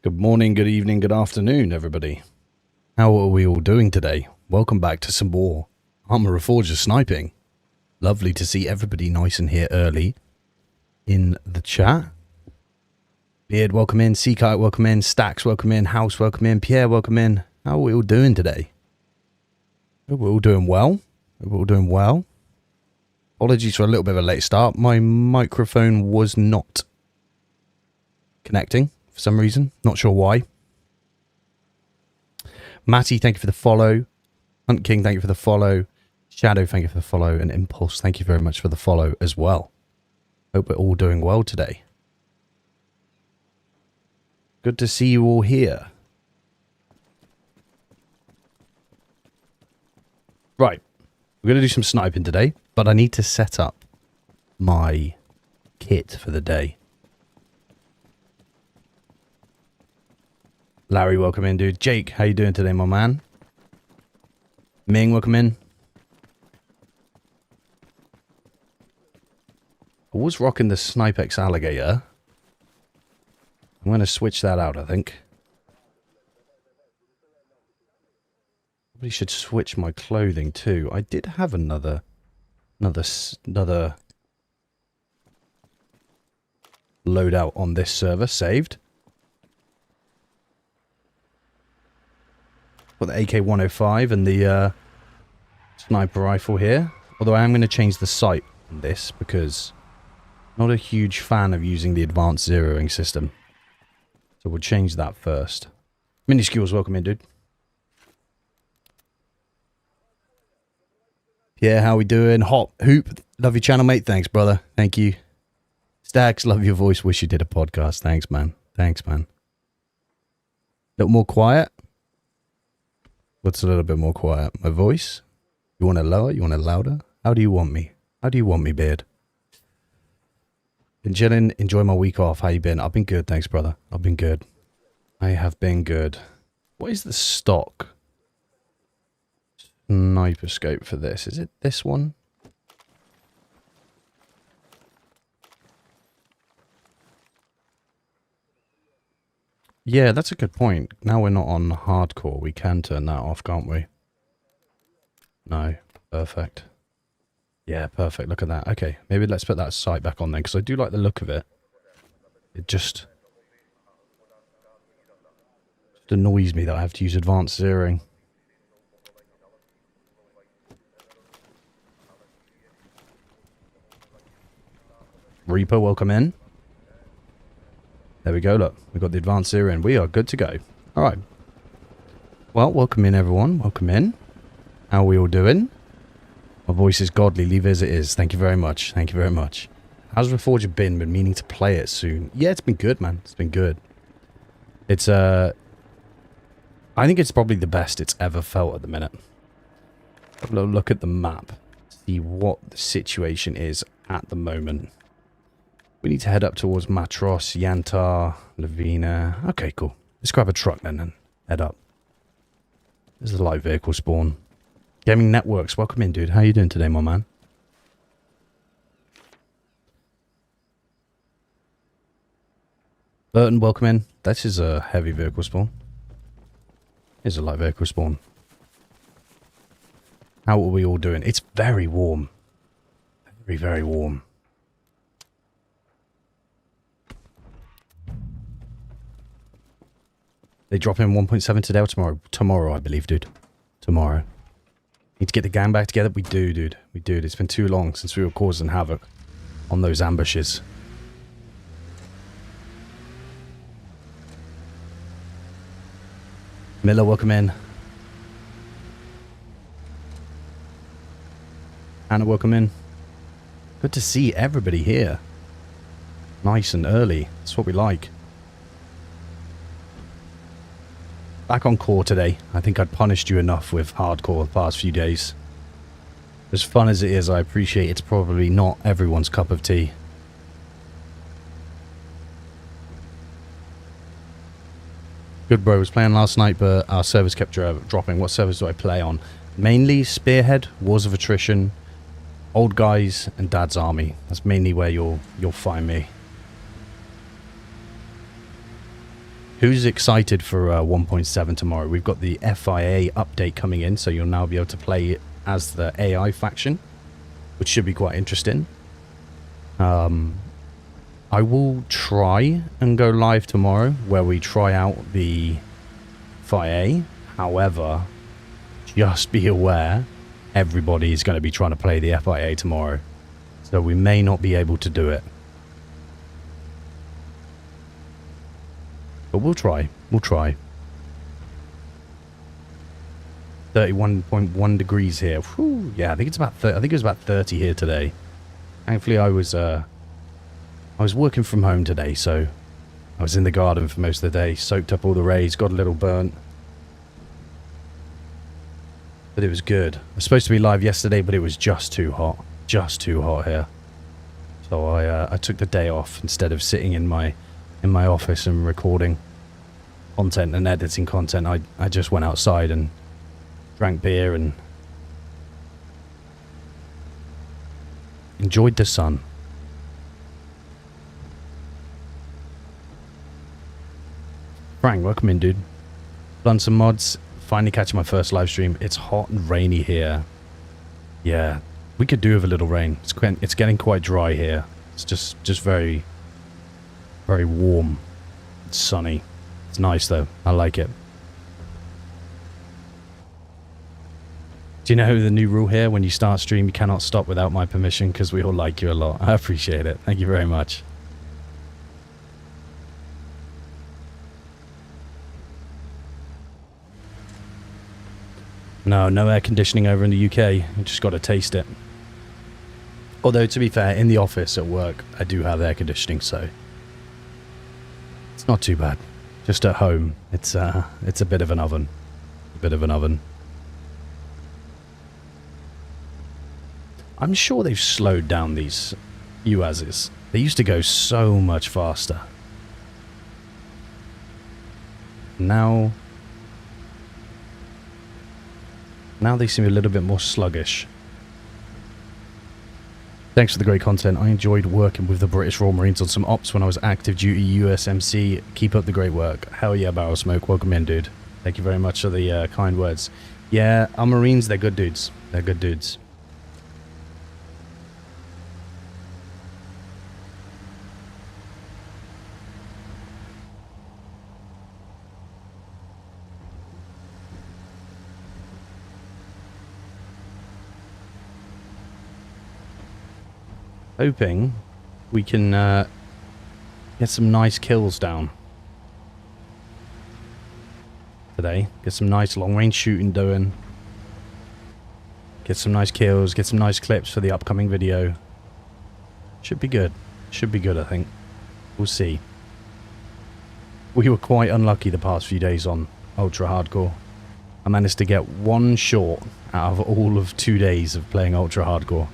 Good morning, good evening, good afternoon, everybody. How are we all doing today? Welcome back to some more Arma Reforger sniping. Lovely to see everybody nice and here early in the chat. Beard, welcome in. Seakite, welcome in. Stacks, welcome in. House, welcome in. Pierre, welcome in. How are we all doing today? Hope we're all doing well. Hope we're all doing well. Apologies for a little bit of a late start. My microphone was not connecting for some reason. Not sure why. Matty, thank you for the follow. Hunt King, thank you for the follow. Shadow, thank you for the follow. And Impulse, thank you very much for the follow as well. Hope we're all doing well today. Good to see you all here. Right. We're going to do some sniping today, but I need to set up my kit for the day. Larry, welcome in, dude. Jake, how you doing today, my man? Ming, welcome in. I was rocking the Snipex Alligator. I'm going to switch that out, I think. Probably should switch my clothing too. I did have another loadout on this server saved. Got the AK-105 and the sniper rifle here. Although I am going to change the sight on this because I'm not a huge fan of using the advanced zeroing system. So we'll change that first. Miniskewls, welcome in, dude. Yeah, how we doing? Hot Hoop, love your channel, mate. Thanks, brother. Thank you. Stacks, love your voice. Wish you did a podcast. Thanks, man. Thanks, man. A little more quiet. What's a little bit more quiet? My voice? You want it lower? You want it louder? How do you want me? How do you want me, Beard? Been chilling. Enjoy my week off. How you been? I've been good, thanks, brother. I've been good. I have been good. What is the stock sniper scope for this? Is it this one? Yeah, that's a good point. Now we're not on hardcore. We can turn that off, can't we? No. Perfect. Yeah, perfect. Look at that. Okay, maybe let's put that sight back on then, because I do like the look of it. It just annoys me that I have to use advanced zeroing. Reaper, welcome in. There we go, look. We've got the advanced zeroing. We are good to go. Alright. Well, welcome in, everyone. Welcome in. How are we all doing? My voice is godly. Leave it as it is. Thank you very much. Thank you very much. How's Reforger been? Been meaning to play it soon. Yeah, it's been good, man. It's been good. It's, I think it's probably the best it's ever felt at the minute. Have a little look at the map. See what the situation is at the moment. We need to head up towards Matros, Yantar, Lavina. Okay, cool. Let's grab a truck then and head up. There's a light vehicle spawn. Gaming Networks, welcome in, dude. How you doing today, my man? Burton, welcome in. This is a heavy vehicle spawn. Here's a light vehicle spawn. How are we all doing? It's very warm. Very, very warm. They drop in 1.7 today or tomorrow? Tomorrow, I believe, dude. Tomorrow. Need to get the gang back together? We do, dude. We do. It's been too long since we were causing havoc on those ambushes. Miller, welcome in. Anna, welcome in. Good to see everybody here. Nice and early. That's what we like. Back on core today. I think I'd punished you enough with hardcore the past few days. As fun as it is, I appreciate it's probably not everyone's cup of tea. Good, bro. I was playing last night, but our servers kept dropping. What servers do I play on? Mainly Spearhead, Wars of Attrition, Old Guys, and Dad's Army. That's mainly where you'll find me. Who's excited for 1.7 tomorrow? We've got the FIA update coming in, so you'll now be able to play as the AI faction, which should be quite interesting. I will try and go live tomorrow where we try out the FIA. However, just be aware, everybody is going to be trying to play the FIA tomorrow. So we may not be able to do it. But we'll try. We'll try. 31.1 degrees here. Whew, yeah, I think it's about I think it was about 30 here today. Thankfully, I was working from home today, so I was in the garden for most of the day, soaked up all the rays, got a little burnt. But it was good. I was supposed to be live yesterday, but it was just too hot. Just too hot here. So I took the day off instead of sitting in my office and recording content and editing content. I just went outside and drank beer and enjoyed the sun. Frank, welcome in, dude. Done some mods. Finally catching my first live stream. It's hot and rainy here. Yeah, we could do with a little rain. It's getting quite dry here. It's just very, very warm. It's sunny. It's nice though. I like it. Do you know the new rule here? When you start stream, you cannot stop without my permission because we all like you a lot. I appreciate it. Thank you very much. No air conditioning over in the UK. You just got to taste it. Although, to be fair, in the office at work, I do have air conditioning, so it's not too bad. Just at home, it's a bit of an oven. A bit of an oven. I'm sure they've slowed down these UAZs. They used to go so much faster. Now they seem a little bit more sluggish. Thanks for the great content. I enjoyed working with the British Royal Marines on some ops when I was active duty USMC. Keep up the great work. Hell yeah, Barrel Smoke. Welcome in, dude. Thank you very much for the kind words. Yeah, our Marines, they're good dudes. They're good dudes. Hoping we can get some nice kills down today. Get some nice long-range shooting doing. Get some nice kills. Get some nice clips for the upcoming video. Should be good. Should be good, I think. We'll see. We were quite unlucky the past few days on Ultra Hardcore. I managed to get one short out of all of 2 days of playing Ultra Hardcore.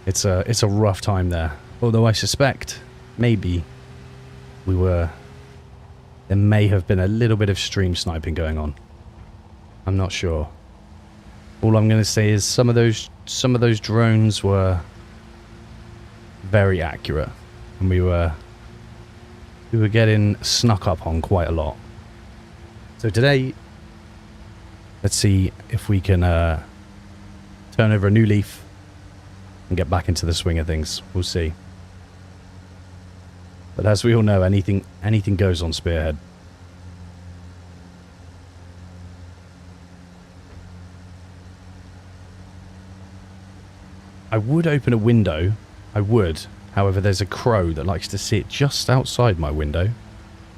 It's a rough time there. Although I suspect maybe there may have been a little bit of stream sniping going on. I'm not sure. All I'm going to say is some of those drones were very accurate, and we were getting snuck up on quite a lot. So today, let's see if we can turn over a new leaf and get back into the swing of things. We'll see. But as we all know, anything goes on Spearhead. I would open a window. I would. However, there's a crow that likes to sit just outside my window,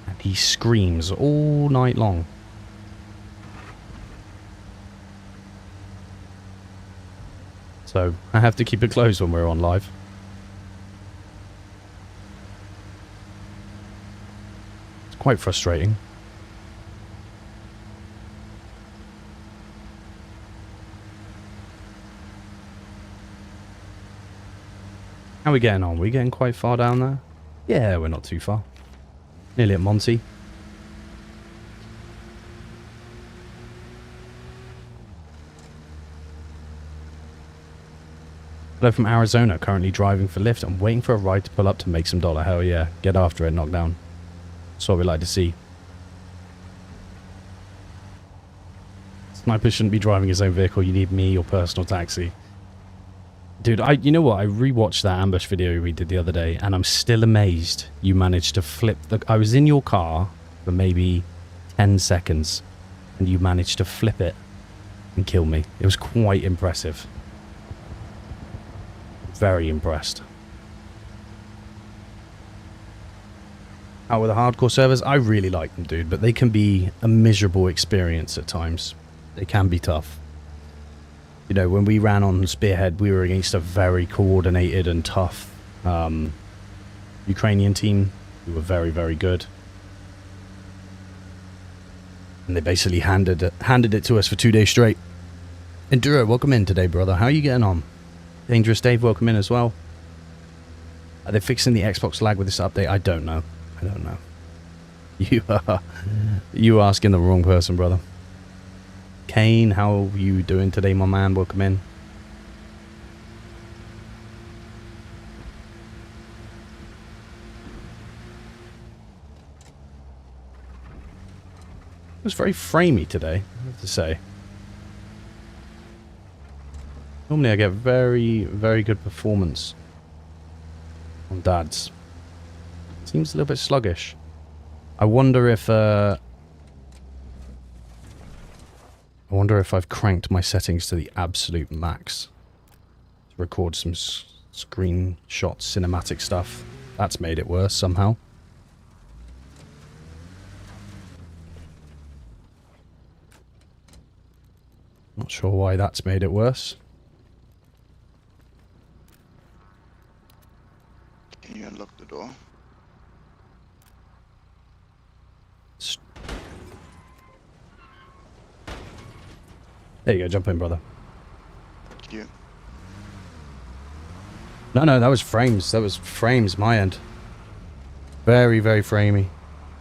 and he screams all night long. So I have to keep it closed when we're on live. It's quite frustrating. How are we getting on? We're getting quite far down there? Yeah, we're not too far. Nearly at Monty. Hello from Arizona, currently driving for Lyft. I'm waiting for a ride to pull up to make some dollar. Hell yeah. Get after it, knockdown. That's what we like to see. Sniper shouldn't be driving his own vehicle. You need me or personal taxi. Dude, you know what? I rewatched that ambush video we did the other day, and I'm still amazed you managed to flip the... I was in your car for maybe 10 seconds, and you managed to flip it and kill me. It was quite impressive. Very impressed. Out with the hardcore servers, I really like them, dude, but they can be a miserable experience at times. They can be tough. You know, when we ran on Spearhead, we were against a very coordinated and tough Ukrainian team who were very, very good. And they basically handed it to us for 2 days straight. Enduro, welcome in today, brother. How are you getting on? Dangerous Dave, welcome in as well. Are they fixing the Xbox lag with this update? I don't know. I don't know. You asking the wrong person, brother. Kane, how are you doing today, my man? Welcome in. It was very framey today, I have to say. Normally I get very, very good performance on dads. Seems a little bit sluggish. I wonder if I've cranked my settings to the absolute max to record some screenshot cinematic stuff. That's made it worse somehow. Not sure why that's made it worse. Can you unlock the door? There you go, jump in, brother. Thank you. No, that was frames. That was frames, my end. Very, very framey.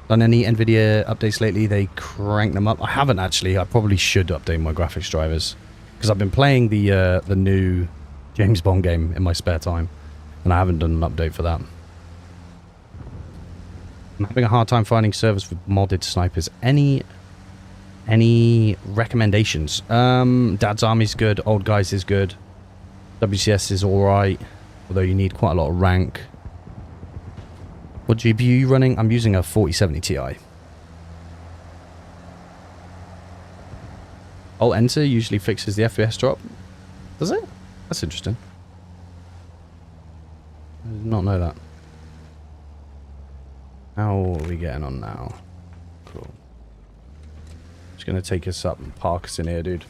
Done any NVIDIA updates lately? They crank them up. I haven't actually. I probably should update my graphics drivers. Because I've been playing the new James Bond game in my spare time. And I haven't done an update for that. I'm having a hard time finding servers with modded snipers. Any recommendations? Dad's Army's good. Old Guys is good. WCS is alright. Although you need quite a lot of rank. What GPU are you running? I'm using a 4070 Ti. Alt Enter usually fixes the FPS drop. Does it? That's interesting. I did not know that. How are we getting on now? Cool. Just gonna take us up and park us in here, dude.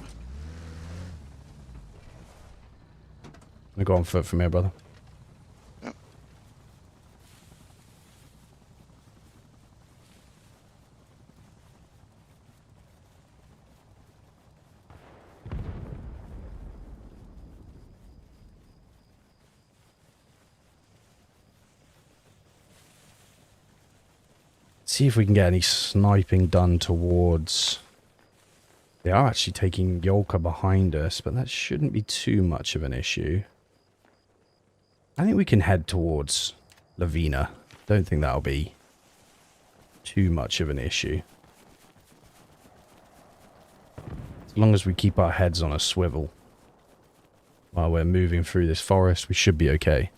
I'm gonna go on foot from here, brother. Yep. See if we can get any sniping done towards... They are actually taking Yolka behind us, but that shouldn't be too much of an issue. I think we can head towards Lavina. Don't think that'll be too much of an issue. As long as we keep our heads on a swivel while we're moving through this forest, we should be okay.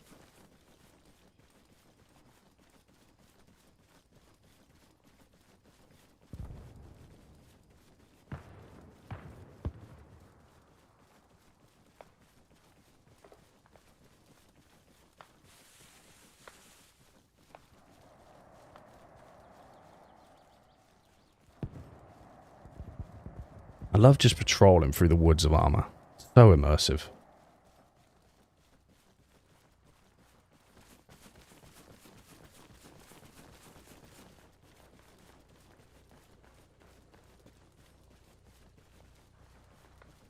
I love just patrolling through the woods of Arma. So immersive.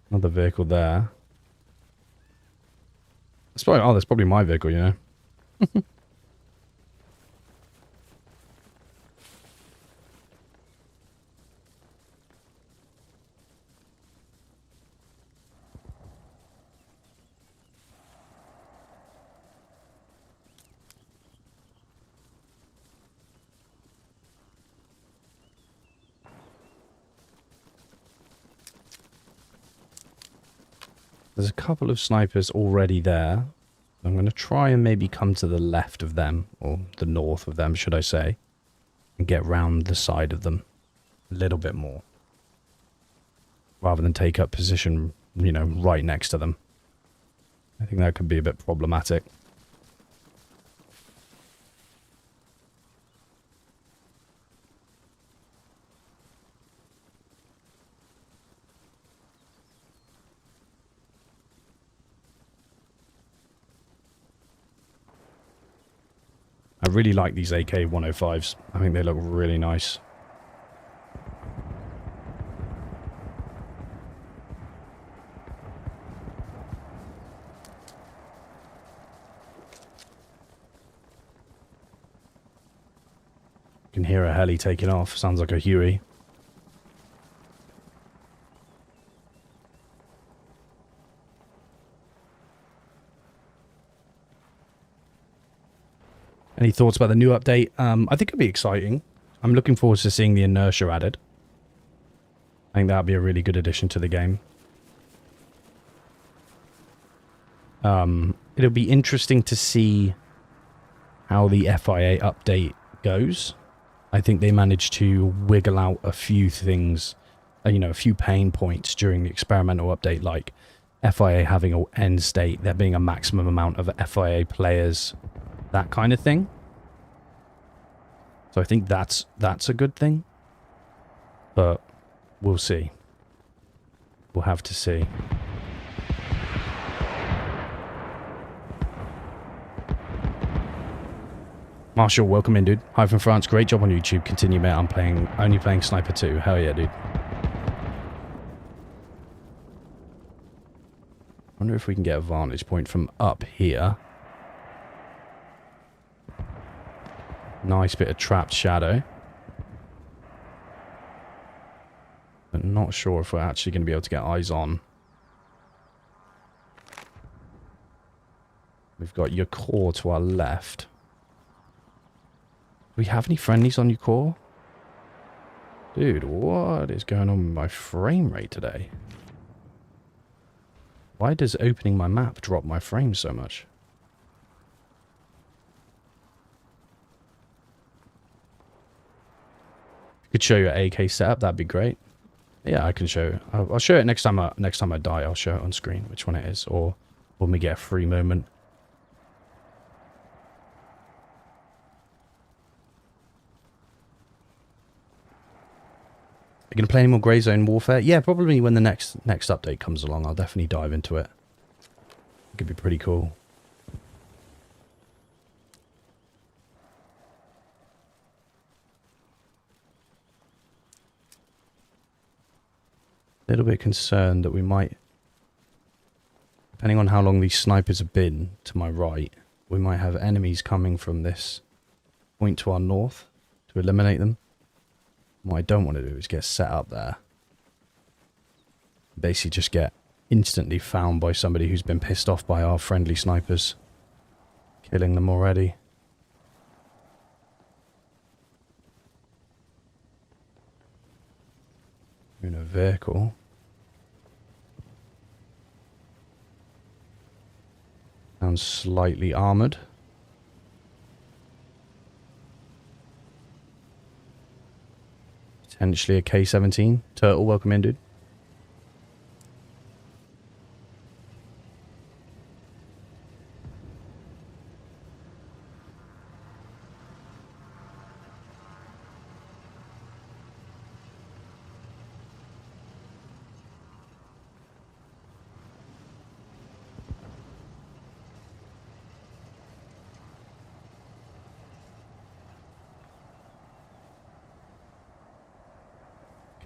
Another vehicle there. That's probably, oh, that's probably my vehicle, you know. There's a couple of snipers already there. I'm going to try and maybe come to the left of them, or the north of them, should I say, and get round the side of them a little bit more. Rather than take up position, you know, right next to them. I think that could be a bit problematic. I really like these AK-105s. I think they look really nice. You can hear a heli taking off. Sounds like a Huey. Any thoughts about the new update? I think it'll be exciting. I'm looking forward to seeing the inertia added. I think that'll be a really good addition to the game. It'll be interesting to see how the FIA update goes. I think they managed to wiggle out a few things, you know, a few pain points during the experimental update, like FIA having an end state, there being a maximum amount of FIA players, that kind of thing. So I think that's a good thing. But we'll see. We'll have to see. Marshall, welcome in, dude. Hi from France. Great job on YouTube. Continue, mate. I'm only playing Sniper 2. Hell yeah, dude. Wonder if we can get a vantage point from up here. Nice bit of trapped shadow. But not sure if we're actually going to be able to get eyes on. We've got your core to our left. Do we have any friendlies on your core? Dude, what is going on with my frame rate today? Why does opening my map drop my frame so much? Could show you an AK setup, that'd be great. Yeah, I can show. I'll show it next time I die. I'll show it on screen which one it is, or when we get a free moment. Are you gonna play any more Grey Zone Warfare? Yeah, probably when the next update comes along. I'll definitely dive into it. It could be pretty cool. A little bit concerned that we might, depending on how long these snipers have been to my right, we might have enemies coming from this point to our north to eliminate them. What I don't want to do is get set up there. Basically just get instantly found by somebody who's been pissed off by our friendly snipers. Killing them already. In a vehicle. Sounds slightly armoured. Potentially a K-17. Turtle, welcome in, dude.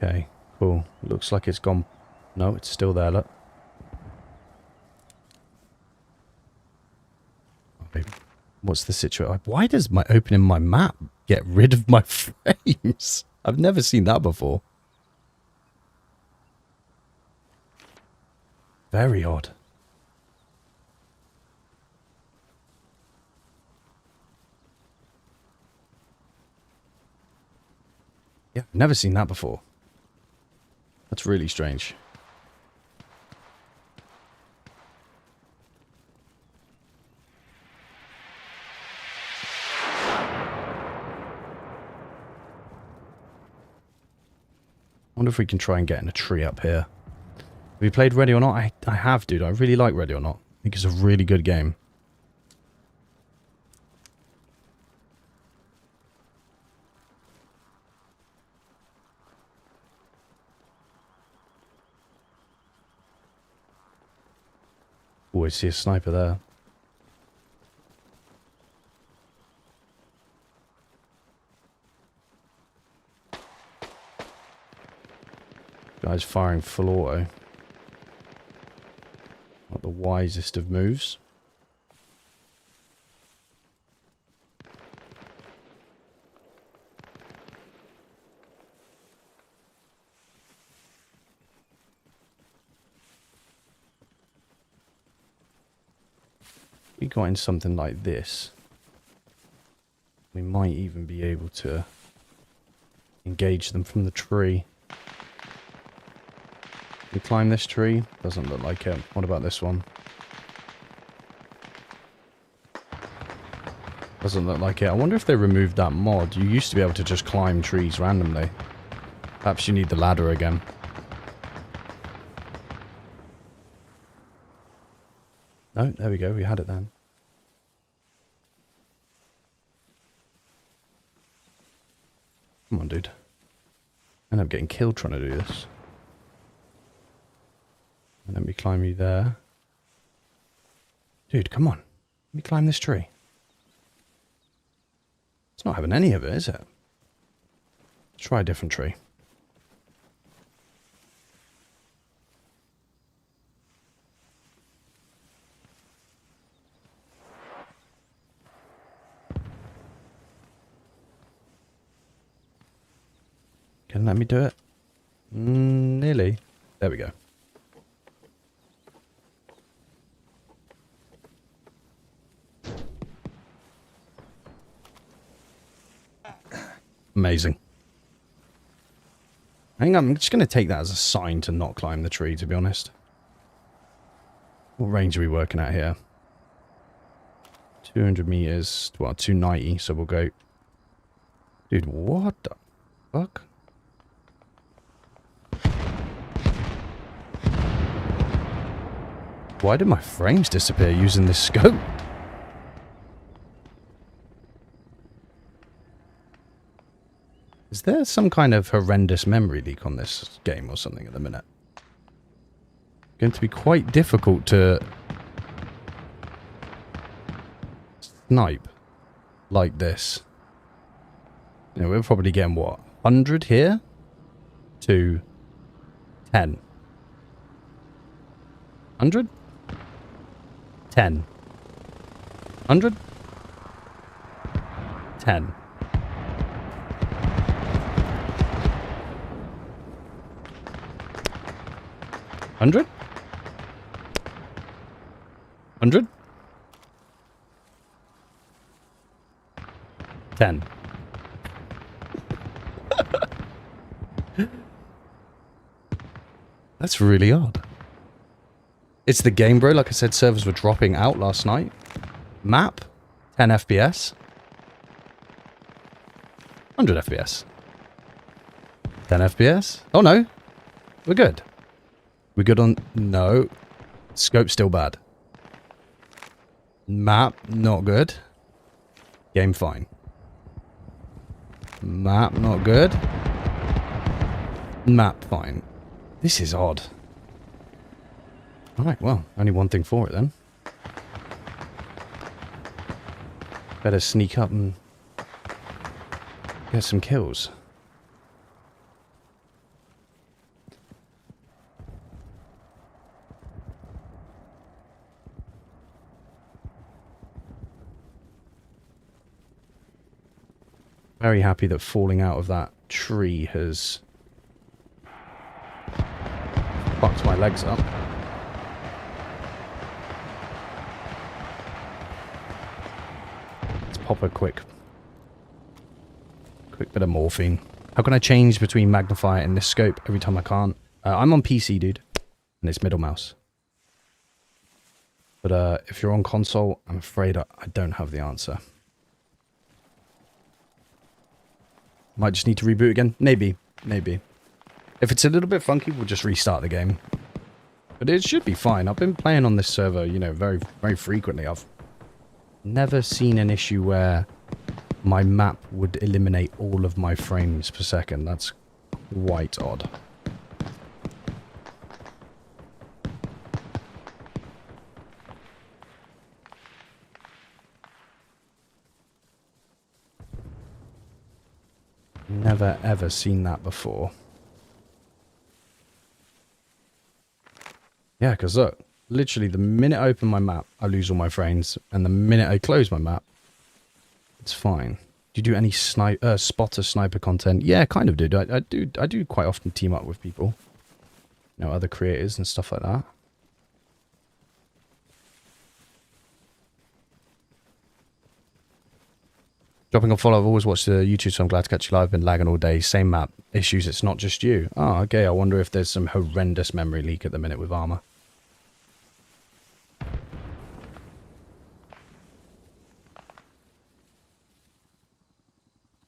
Okay, cool. Looks like it's gone. No, it's still there, look. Okay. What's the situation? Why does my opening my map get rid of my frames? I've never seen that before. Very odd. Yeah, never seen that before. That's really strange. wonder if we can try and get in a tree up here. Have you played Ready or Not? I have, dude. I really like Ready or Not. I think it's a really good game. Oh, I see a sniper there. Guy's firing full auto. Not the wisest of moves. We got in something like this. We might even be able to engage them from the tree. We climb this tree. Doesn't look like it. What about this one? Doesn't look like it. I wonder if they removed that mod. You used to be able to just climb trees randomly. Perhaps you need the ladder again. No, there we go. We had it then. Come on, dude. I end up getting killed trying to do this. And let me climb you there. Dude, come on. Let me climb this tree. It's not having any of it, is it? Let's try a different tree. Can let me do it? Nearly. There we go. Amazing. I think I'm just going to take that as a sign to not climb the tree, to be honest. What range are we working at here? 200 meters. Well, 290, so we'll go... Dude, what the fuck? Why did my frames disappear using this scope? Is there some kind of horrendous memory leak on this game or something at the minute? Going to be quite difficult to snipe like this. You know, we're probably getting what? 100 here? To 10. 100? 10. 100? 10. 100? 100? 10. That's really odd. It's the game, bro. Like I said, servers were dropping out last night. Map, 10 FPS. 100 FPS. 10 FPS. Oh no. We're good. We're good on... No. Scope still bad. Map, not good. Game fine. Map, not good. Map, fine. This is odd. Alright, well, only one thing for it then. Better sneak up and get some kills. Very happy that falling out of that tree has fucked my legs up. Let's pop a quick bit of morphine. How can I change between magnifier and this scope every time I can't? I'm on PC, dude, and it's middle mouse. But if you're on console, I'm afraid I don't have the answer. Might just need to reboot again. Maybe. Maybe. If it's a little bit funky, we'll just restart the game. But it should be fine. I've been playing on this server, you know, very, very frequently. I've never seen an issue where my map would eliminate all of my frames per second. That's quite odd. Never ever seen that before. Yeah, because look, literally the minute I open my map, I lose all my frames, and the minute I close my map, it's fine. Do you do any spotter sniper content? Yeah, kind of, dude. I do quite often team up with people, you know, other creators and stuff like that. Dropping a follow, I've always watched the YouTube, so I'm glad to catch you live. Been lagging all day. Same map issues, it's not just you. Oh, okay. I wonder if there's some horrendous memory leak at the minute with Arma.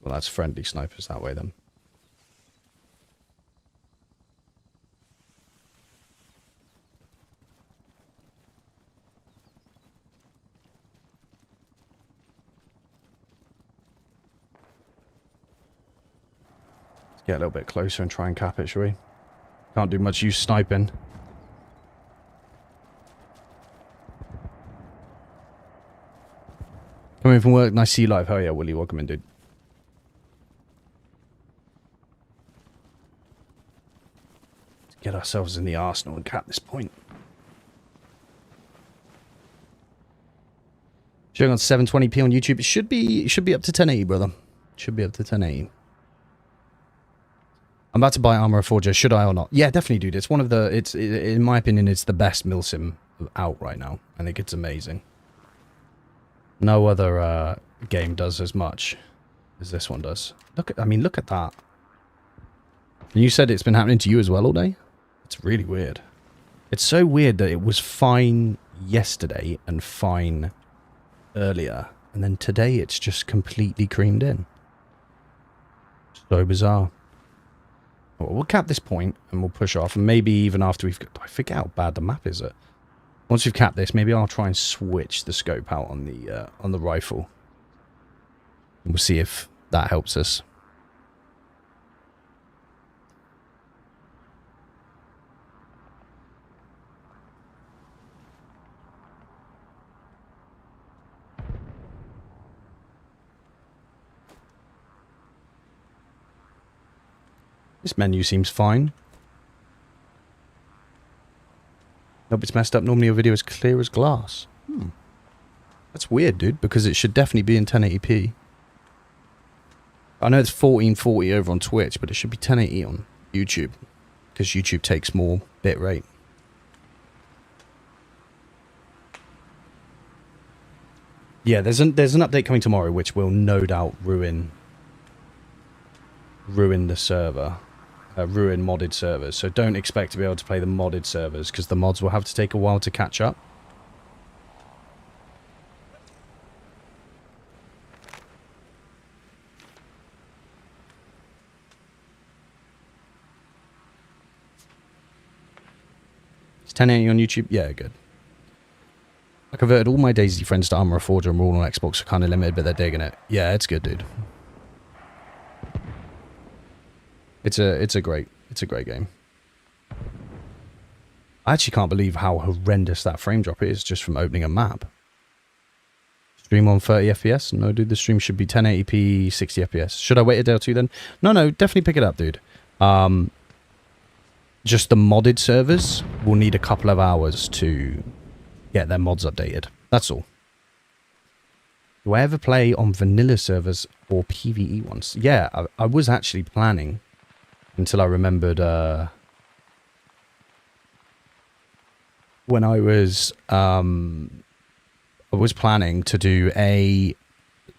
Well, that's friendly snipers that way then. Get a little bit closer and try and cap it, shall we? Can't do much use sniping. Coming from work, nice to see you live. Hell yeah, Willie, welcome in, dude. Let's get ourselves in the arsenal and cap this point. Showing on 720p on YouTube. It should be up to 1080, brother. Should be up to 1080. I'm about to buy Arma Reforger. Should I or not? Yeah, definitely, dude. It's one of the... in my opinion, it's the best Milsim out right now. I think it's amazing. No other game does as much as this one does. Look at that. And you said it's been happening to you as well all day? It's really weird. It's so weird that it was fine yesterday and fine earlier. And then today it's just completely creamed in. So bizarre. Well, we'll cap this point and we'll push off. And maybe even after we've... I forget how bad the map is. Once we've capped this, maybe I'll try and switch the scope out on the rifle. And we'll see if that helps us. This menu seems fine. Nope, it's messed up. Normally your video is clear as glass. That's weird, dude, because it should definitely be in 1080p. I know it's 1440 over on Twitch, but it should be 1080 on YouTube, because YouTube takes more bit rate. Yeah, there's an update coming tomorrow, which will no doubt ruin the server. Ruin modded servers, so don't expect to be able to play the modded servers because the mods will have to take a while to catch up. It's 1080 on YouTube? Yeah, good. I converted all my Daisy friends to Arma Reforger and we're all on Xbox, so kind of limited, but they're digging it. Yeah, it's good, dude. It's a great game. I actually can't believe how horrendous that frame drop is just from opening a map. Stream on 30 FPS? No, dude, the stream should be 1080p, 60 FPS. Should I wait a day or two then? No, definitely pick it up, dude. Just the modded servers will need a couple of hours to get their mods updated. That's all. Do I ever play on vanilla servers or PvE ones? Yeah, I was actually planning... until I remembered when I was planning to do a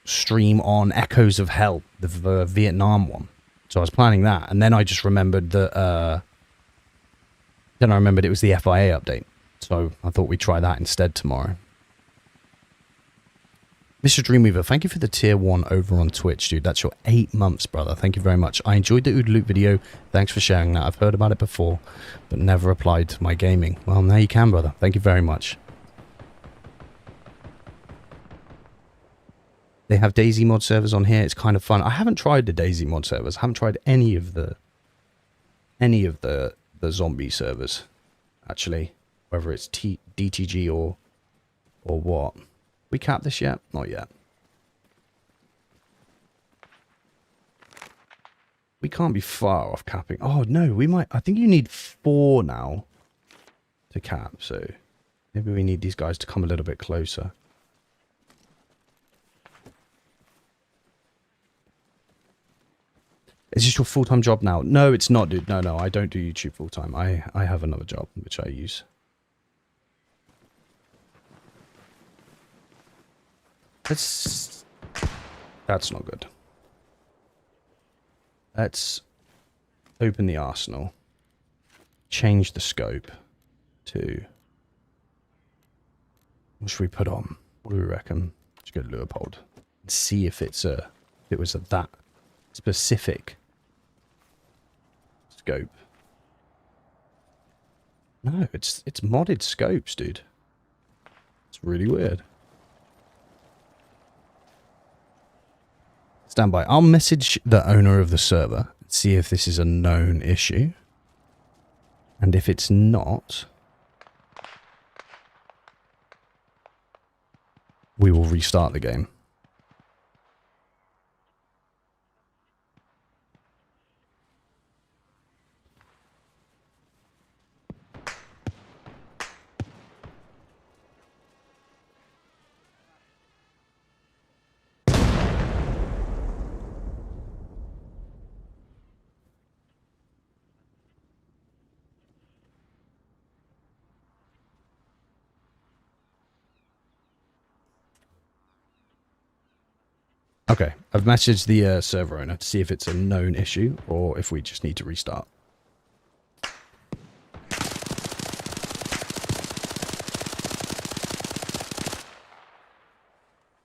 stream on Echoes of Hell, the Vietnam one. So I was planning that, and then I just remembered that then I remembered it was the FIA update. So I thought we'd try that instead tomorrow. Mr. Dreamweaver, thank you for the tier 1 over on Twitch, dude. That's your 8 months, brother. Thank you very much. I enjoyed the OODA loop video. Thanks for sharing that. I've heard about it before, but never applied to my gaming. Well, now you can, brother. Thank you very much. They have Daisy mod servers on here. It's kind of fun. I haven't tried the Daisy mod servers. I haven't tried any of the zombie servers, actually. Whether it's DTG or what. We capped this yet? Not yet. We can't be far off capping. Oh, no, we might. I think you need 4 now to cap. So maybe we need these guys to come a little bit closer. Is this your full-time job now? No, it's not, dude. No, I don't do YouTube full-time. I have another job, which I use. That's not good. Let's open the arsenal. Change the scope to... What should we put on? What do we reckon? Let's go Leopold. And see if it was a that specific scope. No, it's modded scopes, dude. It's really weird. Stand by. I'll message the owner of the server and see if this is a known issue. And if it's not, we will restart the game. Okay, I've messaged the server owner to see if it's a known issue or if we just need to restart.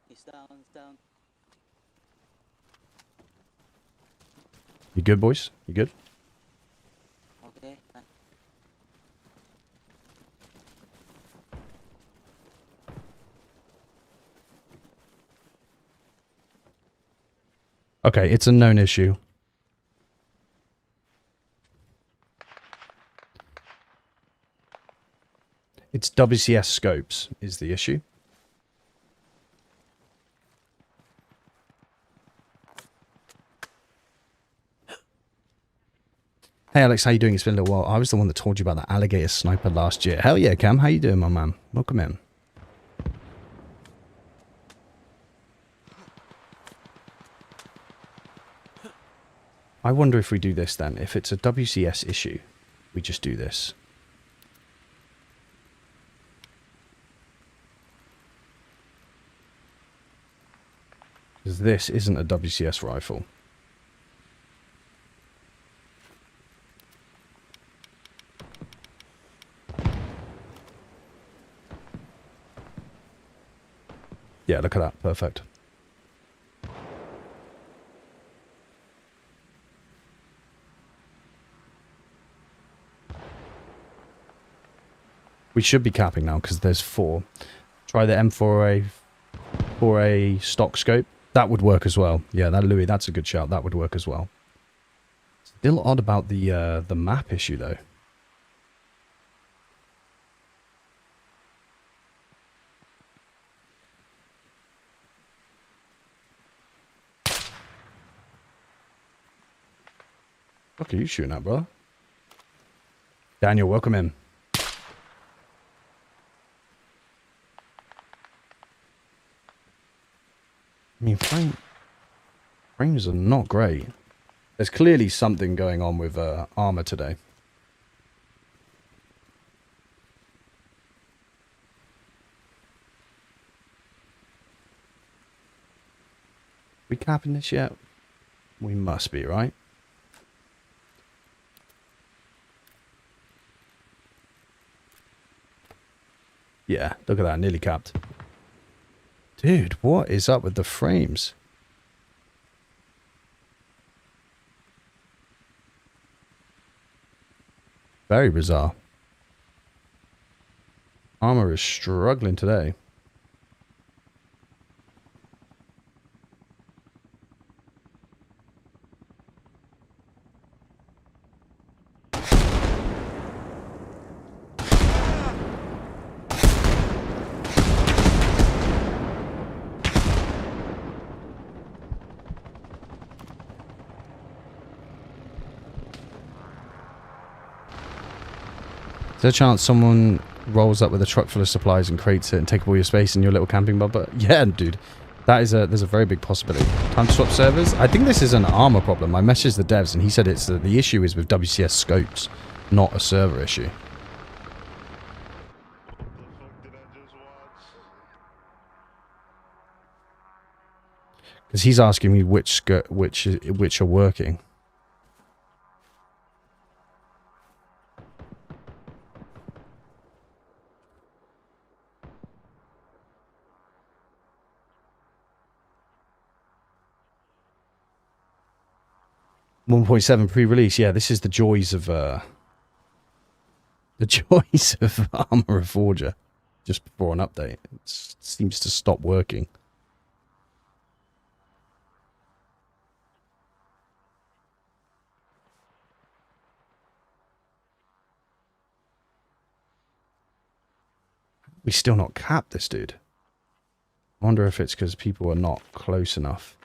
He's down, he's down. You good, boys? You good? Okay. Okay, it's a known issue. It's WCS scopes is the issue. Hey Alex, how you doing? It's been a little while. I was the one that told you about the alligator sniper last year. Hell yeah, Cam. How you doing, my man? Welcome in. I wonder if we do this then. If it's a WCS issue, we just do this. Because this isn't a WCS rifle. Yeah, look at that. Perfect. We should be capping now because there's 4. Try the M4A 4A stock scope. That would work as well. Yeah, that Louis, that's a good shout. That would work as well. Still odd about the map issue though. What are you shooting at, brother? Daniel, welcome in. I mean, frames are not great. There's clearly something going on with Arma today. We capping this yet? We must be, right? Yeah, look at that, nearly capped. Dude, what is up with the frames? Very bizarre. Armor is struggling today. Is there a chance someone rolls up with a truck full of supplies and crates it and take up all your space in your little camping bubba? Yeah, dude. There's a very big possibility. Time to swap servers? I think this is an armor problem. I messaged the devs and he said it's the issue is with WCS scopes, not a server issue. What the fuck did I just watch? Because he's asking me which are working. .7 pre-release. Yeah, this is the joys of Arma Reforger. Just before an update, it seems to stop working. We still not capped this dude. I wonder if it's because people are not close enough.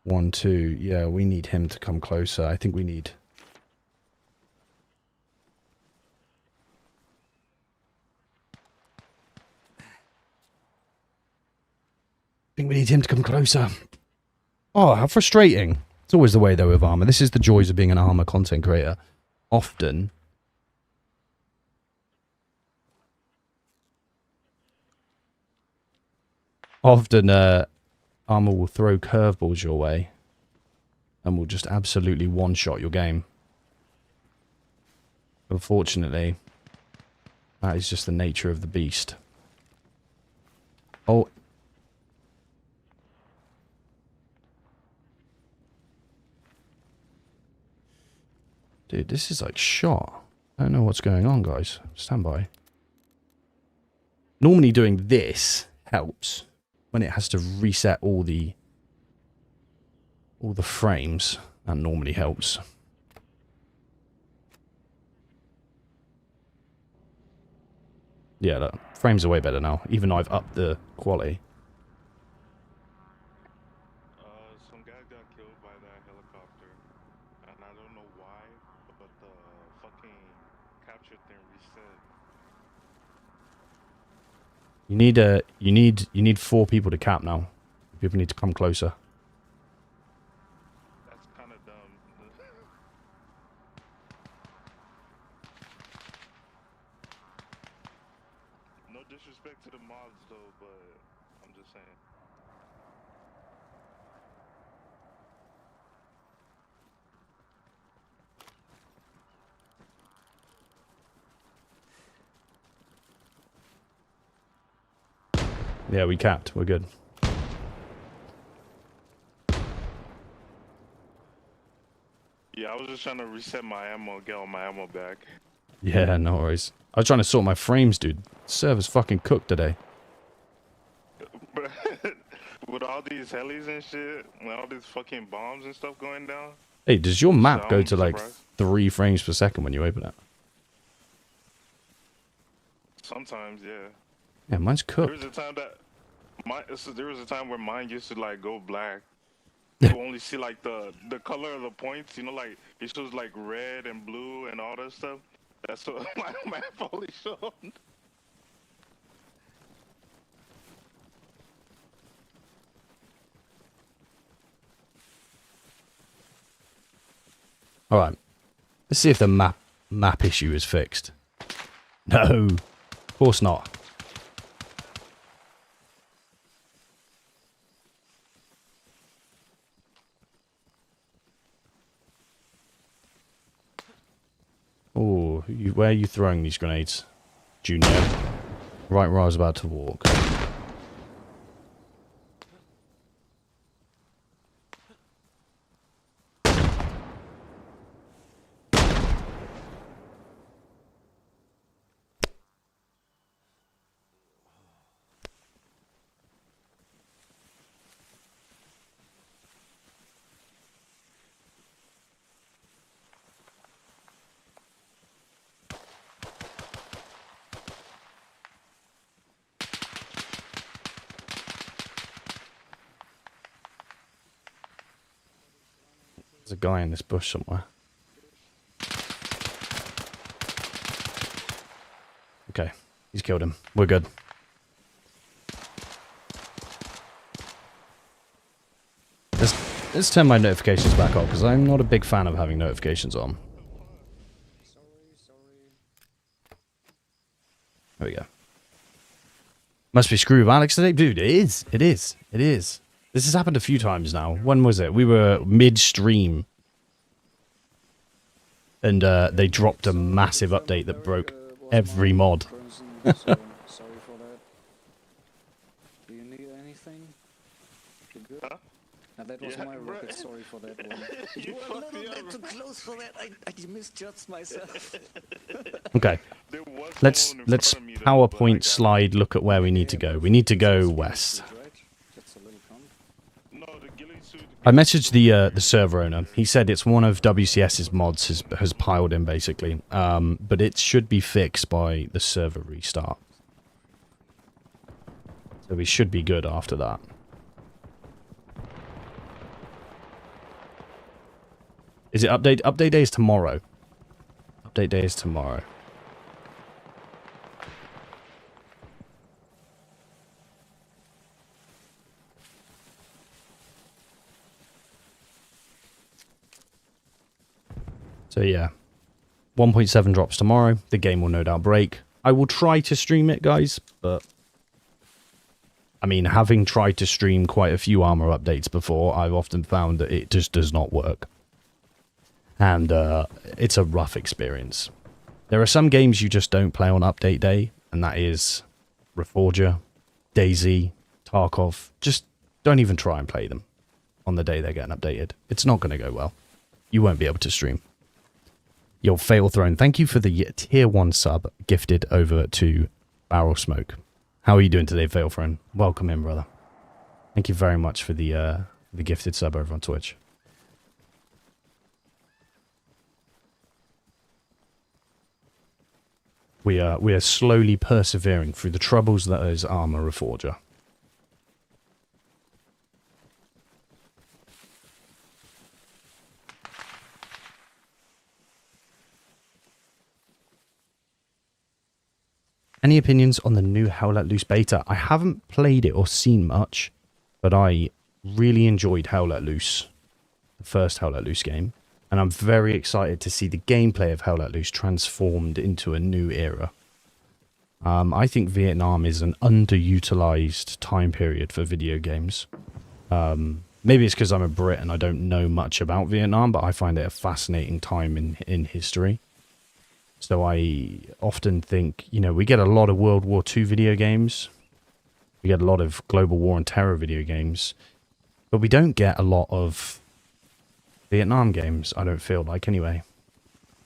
1, 2. Yeah, we need him to come closer. I think we need... him to come closer. Oh, how frustrating. It's always the way, though, with Arma. This is the joys of being an Arma content creator. Often... Arma will throw curveballs your way and will just absolutely one-shot your game. Unfortunately, that is just the nature of the beast. Oh. Dude, this is like shot. I don't know what's going on, guys. Stand by. Normally doing this helps. When it has to reset all the frames, that normally helps. Yeah, look, frames are way better now, even though I've upped the quality. Some guy got killed by that helicopter, and I don't know why, but the fucking capture thing reset. You need 4 people to cap now. People need to come closer. That's kind of dumb. No disrespect to the mods though, but I'm just saying. Yeah, we capped. We're good. Yeah, I was just trying to reset my ammo, get all my ammo back. Yeah, no worries. I was trying to sort my frames, dude. Server's fucking cooked today. But with all these helis and shit, and all these fucking bombs and stuff going down. Hey, does your map So go I'm to like surprised. 3 frames per second when you open it? Sometimes, yeah. Yeah, mine's There cooked. was a time that there was a time where mine used to like go black. You only see like the color of the points, you know, like it shows like red and blue and all that stuff. That's what my map only showed. Alright. Let's see if the map issue is fixed. No. Of course not. Oh, where are you throwing these grenades, Junior? Right where I was about to walk. There's a guy in this bush somewhere. Okay, he's killed him. We're good. Let's turn my notifications back on, because I'm not a big fan of having notifications on. There we go. Must be screw of Alex today? Dude, it is. It is. It is. This has happened a few times now. When was it? We were mid-stream. And they dropped a massive update that broke every mod. Sorry for that. Do you need anything? You good? Huh? Now that was my rocket, sorry for that one. You were a little bit too close for that, I misjudged myself. Okay. Let's PowerPoint slide look at where we need to go. We need to go west. I messaged the server owner. He said it's one of WCS's mods has piled in basically, but it should be fixed by the server restart. So we should be good after that. Is it update? Update day is tomorrow. Update day is tomorrow. So yeah, 1.7 drops tomorrow. The game will no doubt break. I will try to stream it, guys, but I mean, having tried to stream quite a few Arma updates before, I've often found that it just does not work. And it's a rough experience. There are some games you just don't play on update day, and that is Reforger, DayZ, Tarkov. Just don't even try and play them on the day they're getting updated. It's not going to go well. You won't be able to stream. Yo, Fail Throne, thank you for the tier 1 sub gifted over to Barrel Smoke. How are you doing today, Fail Throne? Welcome in, brother. Thank you very much for the gifted sub over on Twitch. We are slowly persevering through the troubles that is Arma Reforger. Any opinions on the new Hell Let Loose beta? I haven't played it or seen much, but I really enjoyed Hell Let Loose, the first Hell Let Loose game, and I'm very excited to see the gameplay of Hell Let Loose transformed into a new era. I think Vietnam is an underutilized time period for video games. Maybe it's because I'm a Brit and I don't know much about Vietnam, but I find it a fascinating time in history. So I often think, you know, we get a lot of World War II video games. We get a lot of global war and terror video games. But we don't get a lot of Vietnam games, I don't feel like, anyway.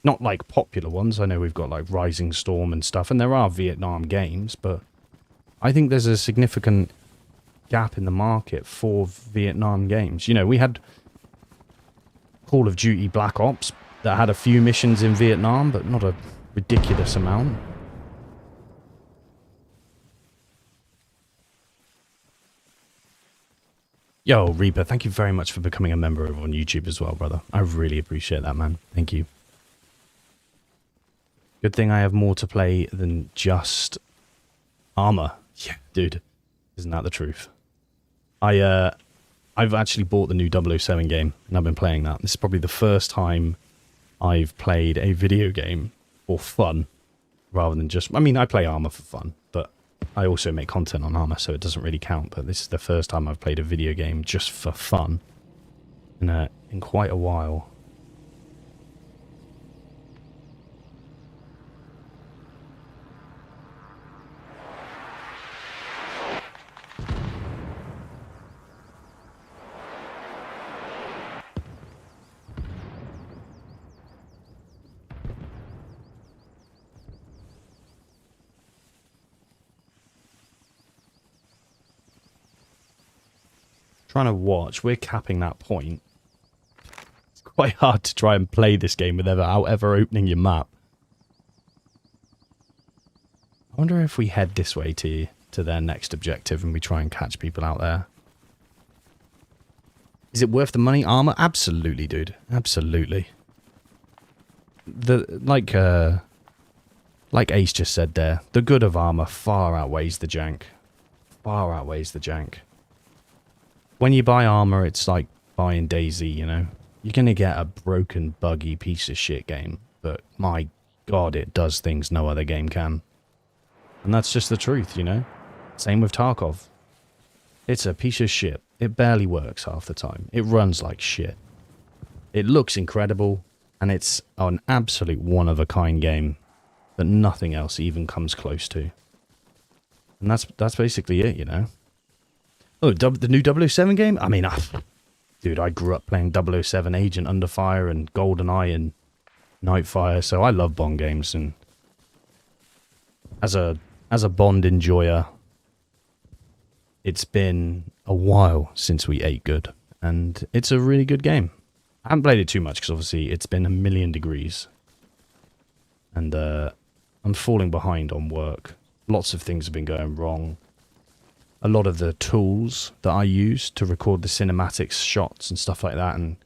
Not like popular ones. I know we've got like Rising Storm and stuff, and there are Vietnam games, but I think there's a significant gap in the market for Vietnam games. You know, we had Call of Duty Black Ops that had a few missions in Vietnam, but not a ridiculous amount. Yo, Reaper, thank you very much for becoming a member over on YouTube as well, brother. I really appreciate that, man. Thank you. Good thing I have more to play than just Arma. Yeah, dude. Isn't that the truth? I've actually bought the new 007 game, and I've been playing that. This is probably the first time I've played a video game for fun, rather than just... I mean, I play Arma for fun, but I also make content on Arma, so it doesn't really count. But this is the first time I've played a video game just for fun in quite a while. Trying to watch, we're capping that point. It's quite hard to try and play this game without ever opening your map. I wonder if we head this way to their next objective and we try and catch people out there. Is it worth the money? Armor? Absolutely, dude. Absolutely. Like Ace just said there, the good of armor far outweighs the jank. Far outweighs the jank. When you buy armor, it's like buying DayZ, you know? You're gonna get a broken, buggy piece of shit game, but my god, it does things no other game can. And that's just the truth, you know? Same with Tarkov. It's a piece of shit. It barely works half the time. It runs like shit. It looks incredible, and it's an absolute one-of-a-kind game that nothing else even comes close to. And that's basically it, you know? Oh, the new 007 game? I mean, dude, I grew up playing 007 Agent Under Fire and GoldenEye and Nightfire, so I love Bond games, and as a Bond enjoyer, it's been a while since we ate good, and it's a really good game. I haven't played it too much because obviously it's been a million degrees, and I'm falling behind on work. Lots of things have been going wrong. A lot of the tools that I use to record the cinematics shots and stuff like that and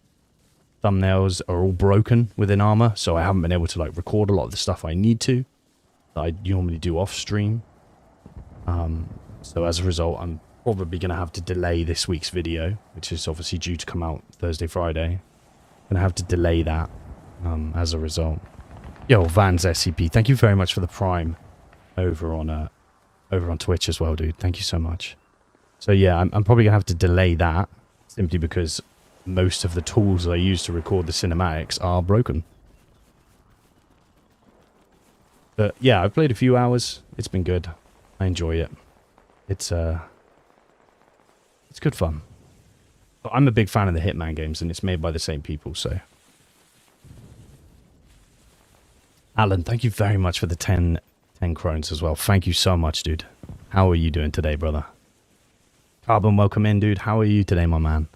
thumbnails are all broken within Arma, so I haven't been able to like record a lot of the stuff I need to that I normally do off stream. So as a result, I'm probably going to have to delay this week's video, which is obviously due to come out Thursday, Friday. Going to have to delay that as a result. Yo, Vans SCP, thank you very much for the Prime over on Twitch as well, dude. Thank you so much. So yeah, I'm probably going to have to delay that simply because most of the tools I use to record the cinematics are broken. But yeah, I've played a few hours. It's been good. I enjoy it. It's good fun. But I'm a big fan of the Hitman games, and it's made by the same people, so. Alan, thank you very much for the 10 crones as well. Thank you so much, dude. How are you doing today, brother? Carbon, welcome in, dude. How are you today, my man?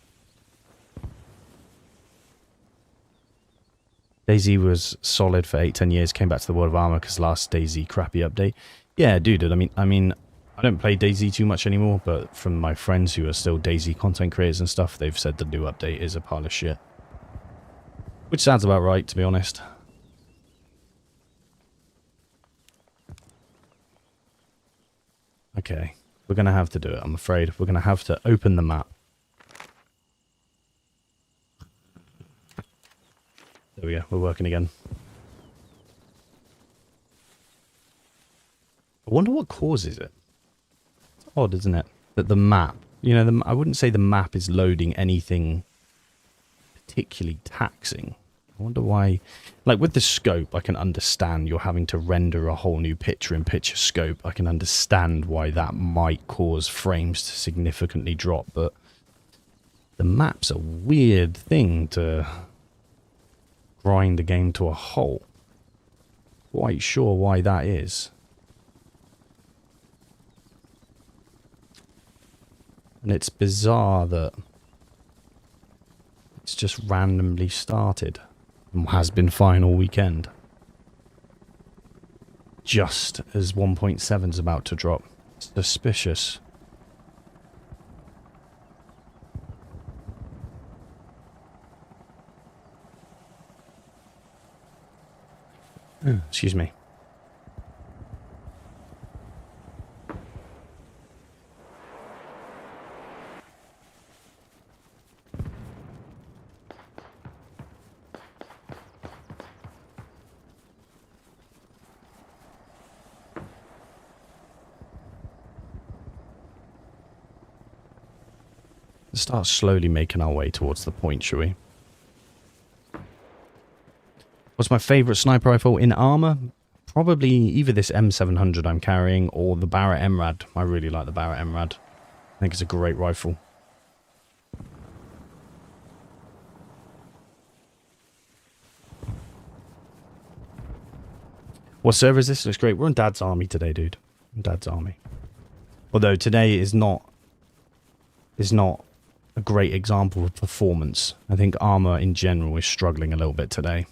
DayZ was solid for 8-10 years, came back to the World of Armor because last DayZ crappy update. Yeah, dude, I mean, I don't play DayZ too much anymore, but from my friends who are still DayZ content creators and stuff, they've said the new update is a pile of shit. Which sounds about right, to be honest. Okay, we're going to have to do it, I'm afraid. We're going to have to open the map. There we go, we're working again. I wonder what causes it. It's odd, isn't it? That the map, you know, I wouldn't say the map is loading anything particularly taxing. I wonder why. Like with the scope, I can understand you're having to render a whole new picture-in-picture scope. I can understand why that might cause frames to significantly drop, but the map's a weird thing to grind the game to a halt. Quite sure why that is. And it's bizarre that it's just randomly started and has been fine all weekend. Just as 1.7's about to drop. Suspicious. Excuse me. Let's start slowly making our way towards the point, shall we? What's my favourite sniper rifle in Arma? Probably either this M700 I'm carrying or the Barrett MRAD. I really like the Barrett MRAD. I think it's a great rifle. What server is this? Looks great. We're on Dad's Army today, dude. On Dad's Army. Although today is not a great example of performance. I think Arma in general is struggling a little bit today.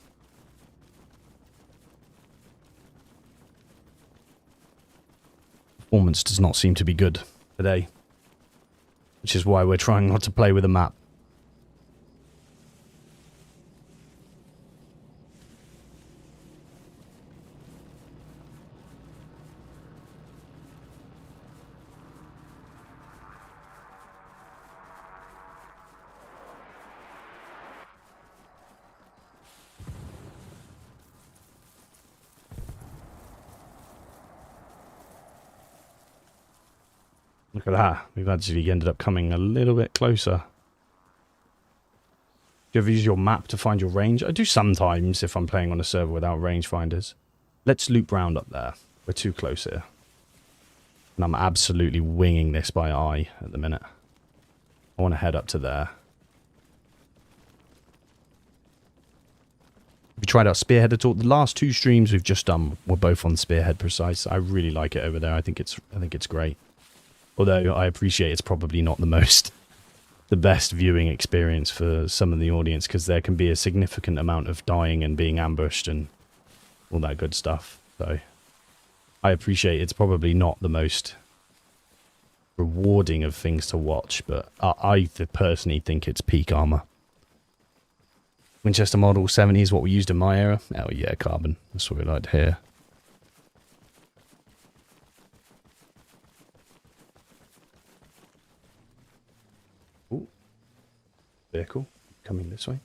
Performance does not seem to be good today, which is why we're trying not to play with a map. Look at that. We've actually ended up coming a little bit closer. Do you ever use your map to find your range? I do sometimes if I'm playing on a server without rangefinders. Let's loop round up there. We're too close here. And I'm absolutely winging this by eye at the minute. I want to head up to there. Have you tried out Spearhead at all? The last 2 streams we've just done were both on Spearhead Precise. I really like it over there. I think it's great. Although I appreciate it's probably not the best viewing experience for some of the audience, because there can be a significant amount of dying and being ambushed and all that good stuff. So I appreciate it's probably not the most rewarding of things to watch, but I personally think it's peak Arma. Winchester Model 70 is what we used in my era. Oh yeah, carbon. That's what we like to hear. Ooh. Vehicle coming this way.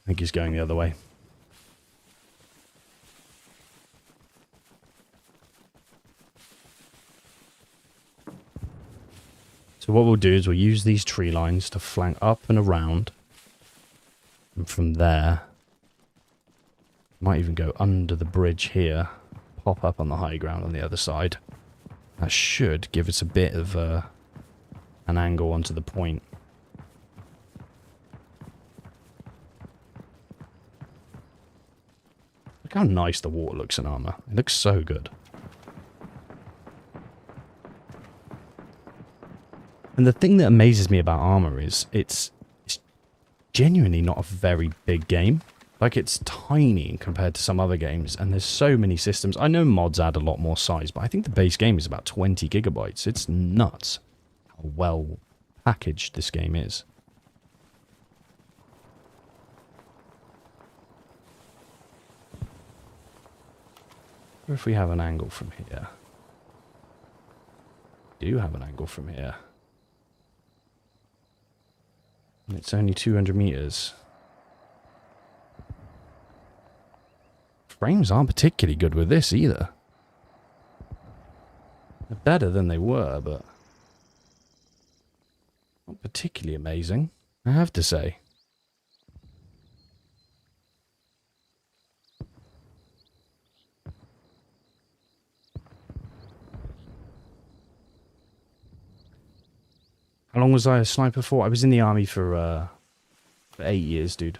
I think he's going the other way. So what we'll do is we'll use these tree lines to flank up and around. And from there, might even go under the bridge here, pop up on the high ground on the other side. That should give us a bit of an angle onto the point. Look how nice the water looks in Arma. It looks so good. And the thing that amazes me about Arma is it's genuinely not a very big game. Like, it's tiny compared to some other games, and there's so many systems. I know mods add a lot more size, but I think the base game is about 20 gigabytes. It's nuts how well packaged this game is. What if we have an angle from here? We do have an angle from here. And it's only 200 meters. Frames aren't particularly good with this either. They're better than they were, but not particularly amazing, I have to say. How long was I a sniper for? I was in the army for 8 years, dude.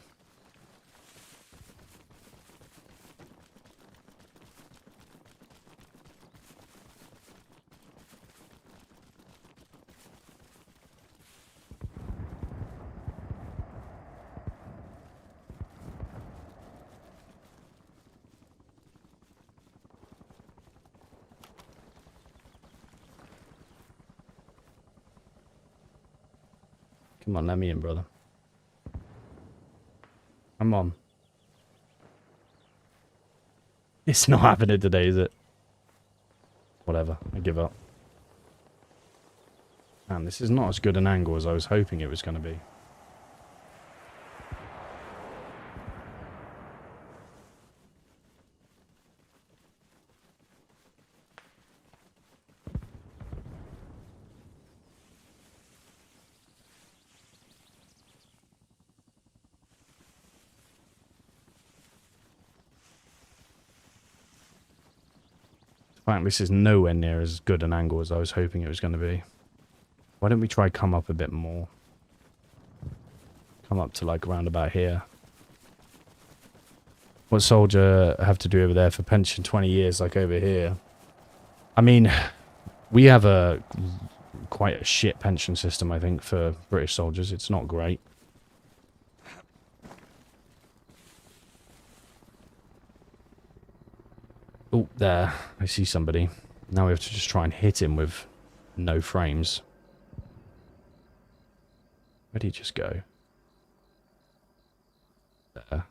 Come on, let me in, brother. Come on. It's not happening today, is it? Whatever, I give up. Man, this is not as good an angle as I was hoping it was going to be. In fact, this is nowhere near as good an angle as I was hoping it was going to be. Why don't we try come up a bit more? Come up to like around about here. What soldier have to do over there for pension 20 years like over here? I mean, we have quite a shit pension system, I think, for British soldiers. It's not great. Oh, there. I see somebody. Now we have to just try and hit him with no frames. Where'd he just go? There. I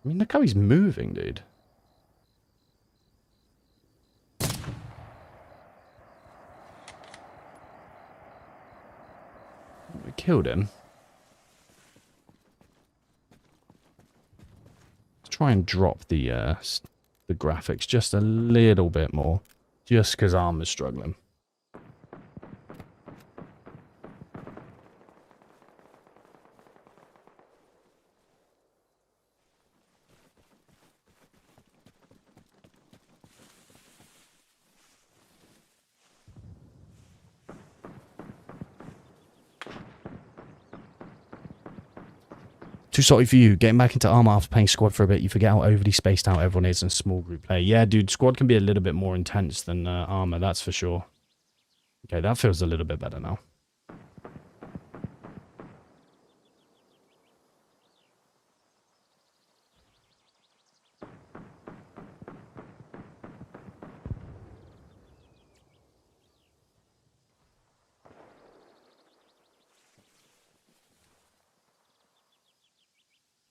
mean, look how he's moving, dude. We killed him. try and drop the graphics just a little bit more, just because Arma's struggling. Too sorry for you. Getting back into Arma after playing squad for a bit, you forget how overly spaced out everyone is in small group play. Yeah, dude, squad can be a little bit more intense than Arma, that's for sure. Okay, that feels a little bit better now.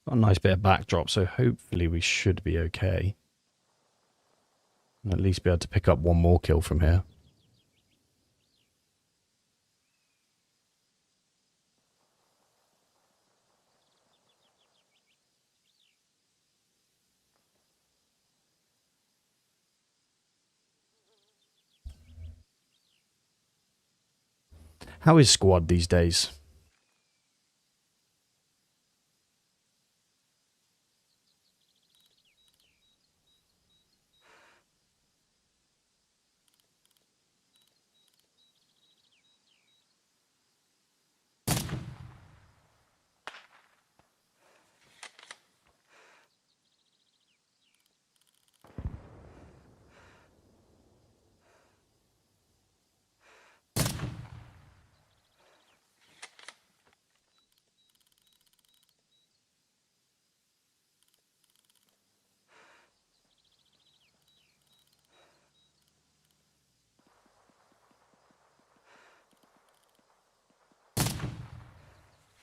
Got a nice bit of backdrop, so hopefully we should be okay. And at least be able to pick up one more kill from here. How is squad these days?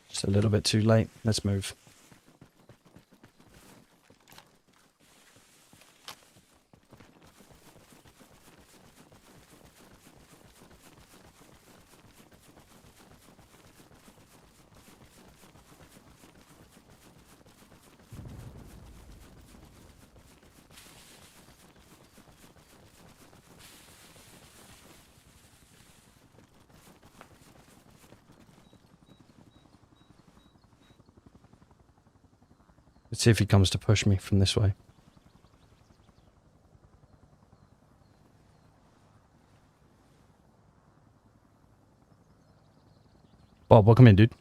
Just a little bit too late. Let's move. Let's see if he comes to push me from this way. Bob, welcome in, dude.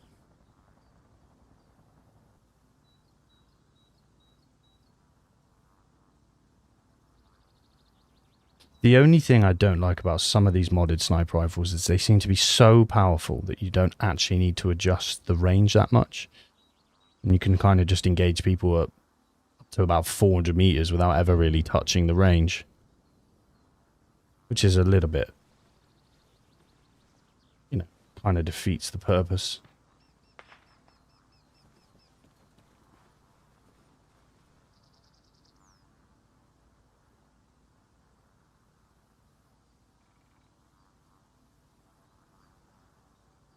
The only thing I don't like about some of these modded sniper rifles is they seem to be so powerful that you don't actually need to adjust the range that much. And you can kind of just engage people up to about 400 meters without ever really touching the range. Which is a little bit, you know, kind of defeats the purpose.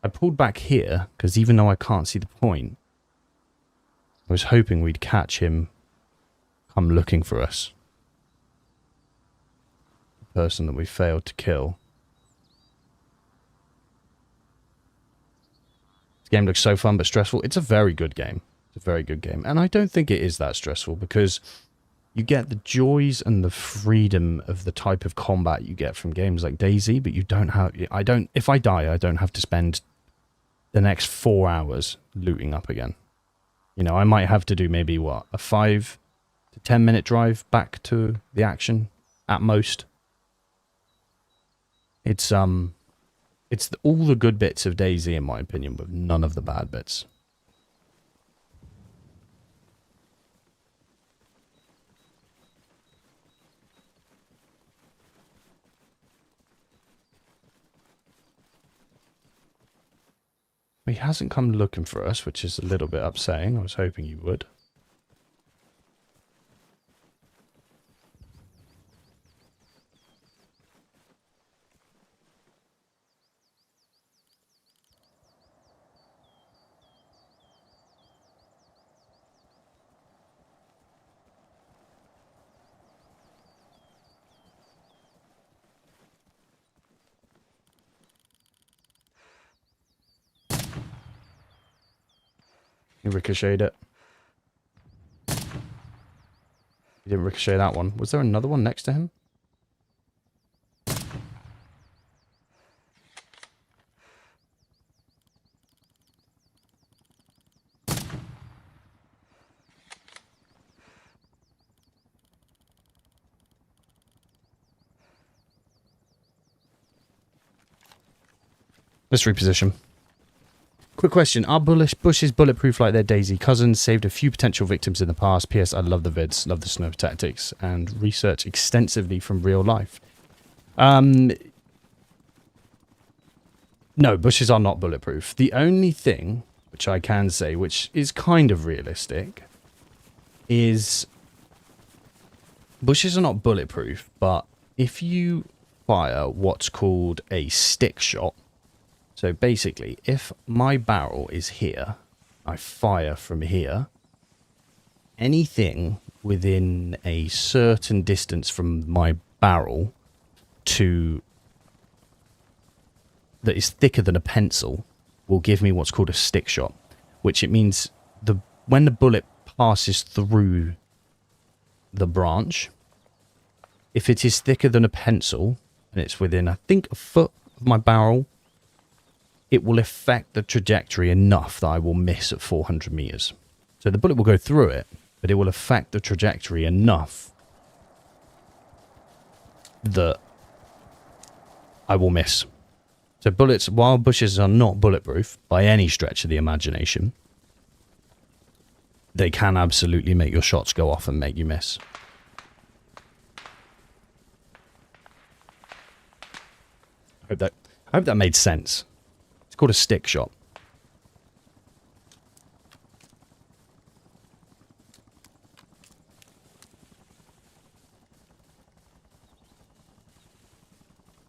I pulled back here because even though I can't see the point, I was hoping we'd catch him come looking for us. The person that we failed to kill. This game looks so fun but stressful. It's a very good game. It's a very good game. And I don't think it is that stressful because you get the joys and the freedom of the type of combat you get from games like DayZ, but you don't have... if I die, I don't have to spend the next 4 hours looting up again. You know, I might have to do maybe, what, a 5 to 10 minute drive back to the action at most. It's all the good bits of DayZ, in my opinion, with none of the bad bits. He hasn't come looking for us, which is a little bit upsetting. I was hoping he would. He ricocheted it. He didn't ricochet that one. Was there another one next to him? Let's reposition. Quick question. Are bushes bulletproof like their Daisy cousins? Saved a few potential victims in the past. P.S. I love the vids. Love the snow tactics. And research extensively from real life. No, bushes are not bulletproof. The only thing which I can say, which is kind of realistic, is bushes are not bulletproof, but if you fire what's called a stick shot, so basically, if my barrel is here, I fire from here, anything within a certain distance from my barrel that is thicker than a pencil will give me what's called a stick shot, which it means when the bullet passes through the branch, if it is thicker than a pencil and it's within, I think, a foot of my barrel, it will affect the trajectory enough that I will miss at 400 meters. So the bullet will go through it, but it will affect the trajectory enough that I will miss. So bullets, while bushes are not bulletproof by any stretch of the imagination, they can absolutely make your shots go off and make you miss. I hope that made sense. It's called a stick shot.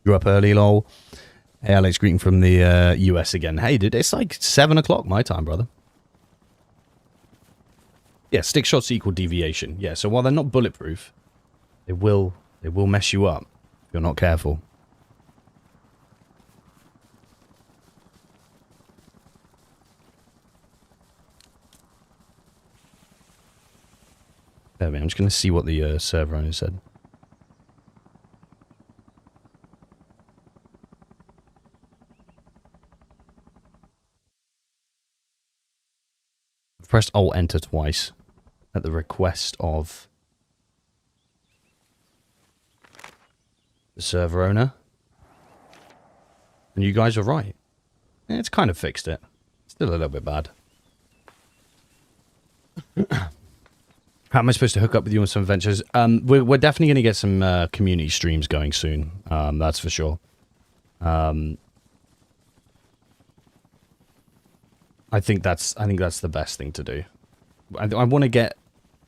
You're up early, lol. Hey, Alex, greeting from the US again. Hey, dude, it's like 7 o'clock my time, brother. Yeah, stick shots equal deviation. Yeah, so while they're not bulletproof, they will mess you up if you're not careful. There we go. I'm just going to see what the server owner said. I've pressed Alt Enter twice at the request of the server owner. And you guys are right. Yeah, it's kind of fixed it. Still a little bit bad. How am I supposed to hook up with you on some adventures? We're definitely going to get some community streams going soon. That's for sure. I think that's the best thing to do. I want to get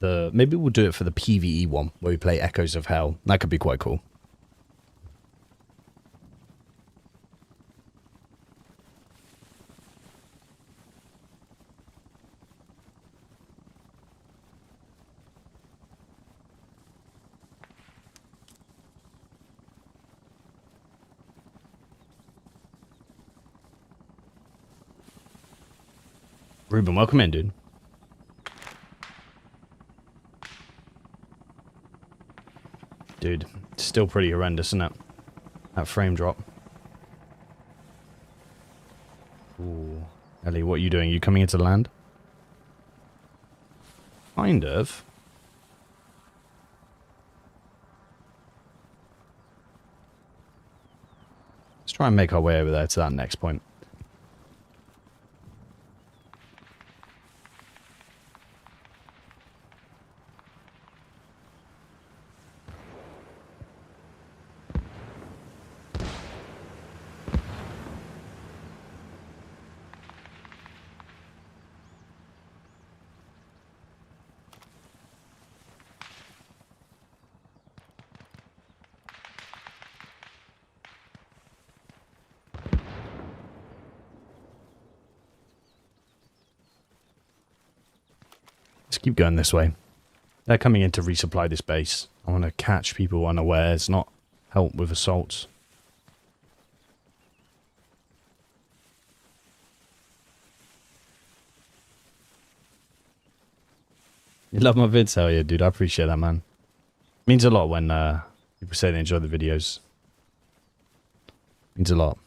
maybe we'll do it for the PvE one where we play Echoes of Hell. That could be quite cool. Ruben, welcome in, dude. Dude, it's still pretty horrendous, isn't it? That frame drop. Ooh. Ellie, what are you doing? Are you coming into land? Kind of. Let's try and make our way over there to that next point. Let's keep going this way. They're coming in to resupply this base. I want to catch people unawares, not help with assaults. You love my vids? Hell yeah, dude. I appreciate that, man. Means a lot when people say they enjoy the videos. Means a lot.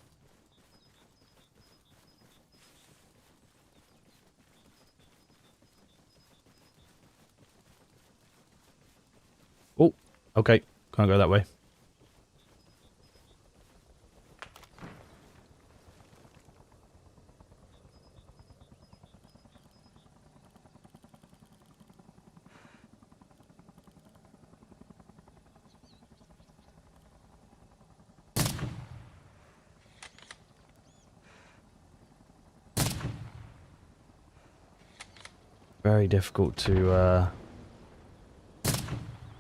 Oh, okay. Can't go that way. Very difficult to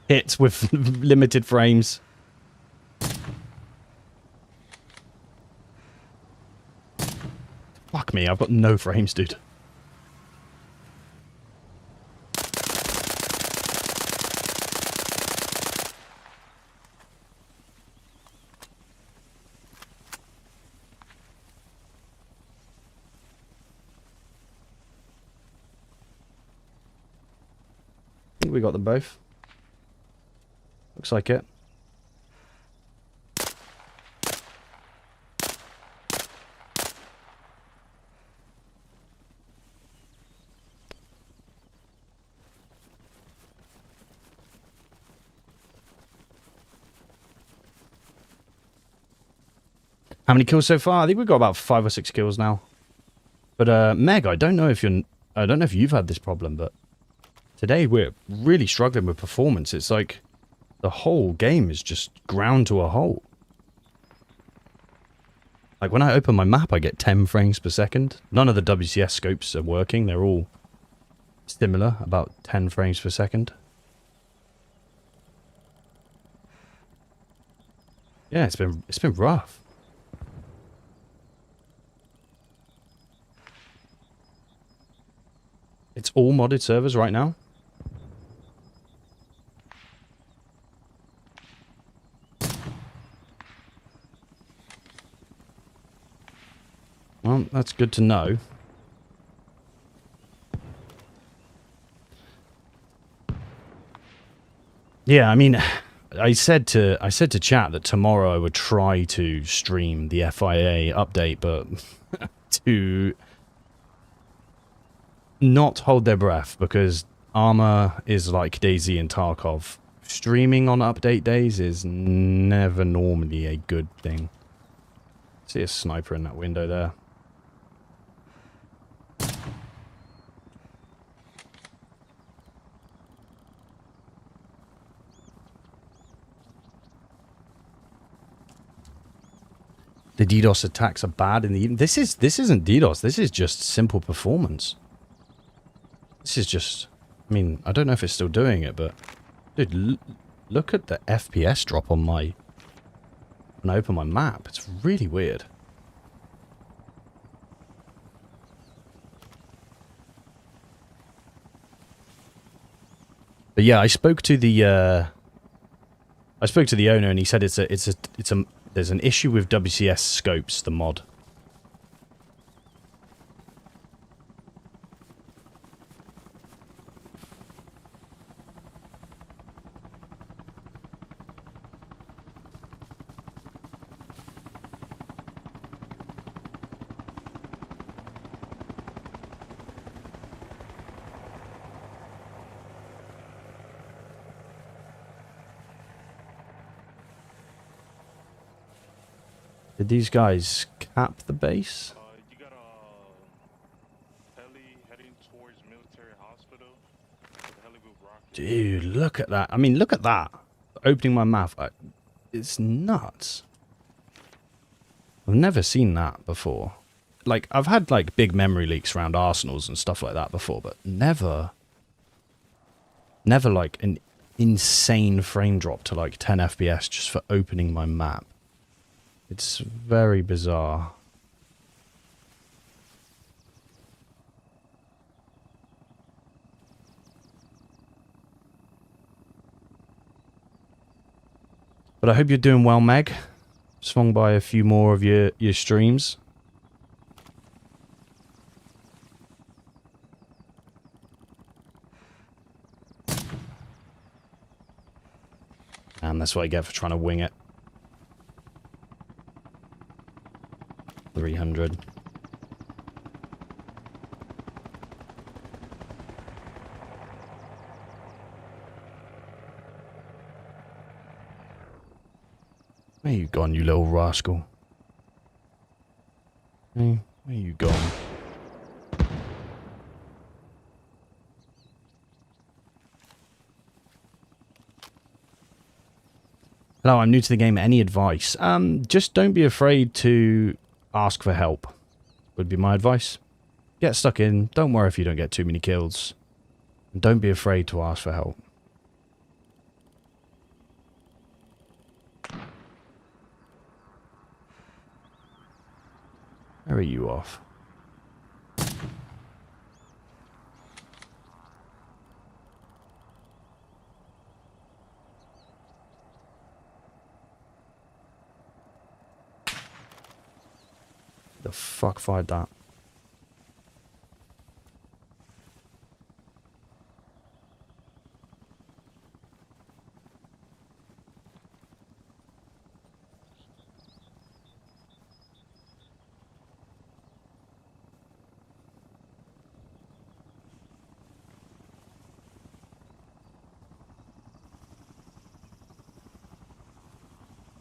hit with limited frames. Fuck me, I've got no frames, dude. I think we got them both. Looks like it. How many kills so far? I think we've got about 5 or 6 kills now. But Meg, I don't know if you've had this problem, but today we're really struggling with performance. It's like the whole game is just ground to a halt. Like when I open my map, I get 10 frames per second. None of the WCS scopes are working. They're all similar, about 10 frames per second. Yeah, it's been rough. It's all modded servers right now. Well, that's good to know. Yeah, I mean, I said to chat that tomorrow I would try to stream the FIA update, but to not hold their breath, because Arma is like Daisy and Tarkov. Streaming on update days is never normally a good thing. See a sniper in that window there. The DDoS attacks are bad in the evening. This isn't DDoS. This is just simple performance. This is just, I mean, I don't know if it's still doing it, but dude, look at the FPS drop on when I open my map. It's really weird. But yeah, I spoke to the owner, and he said there's an issue with WCS scopes, the mod. Did these guys cap the base? You got a heli heading towards military hospital. The heli will rock. Dude, look at that. I mean, look at that. Opening my mouth. It's nuts. I've never seen that before. Like, I've had, like, big memory leaks around arsenals and stuff like that before, but never, like, an insane frame drop to, like, 10 FPS just for opening my map. It's very bizarre. But I hope you're doing well, Meg. Swung by a few more of your streams. And that's what I get for trying to wing it. 300. Where you gone, you little rascal? Hey, where you gone? Hello, I'm new to the game. Any advice? Just don't be afraid to ask for help, would be my advice. Get stuck in. Don't worry if you don't get too many kills. And don't be afraid to ask for help. Where are you off? The fuck fired that?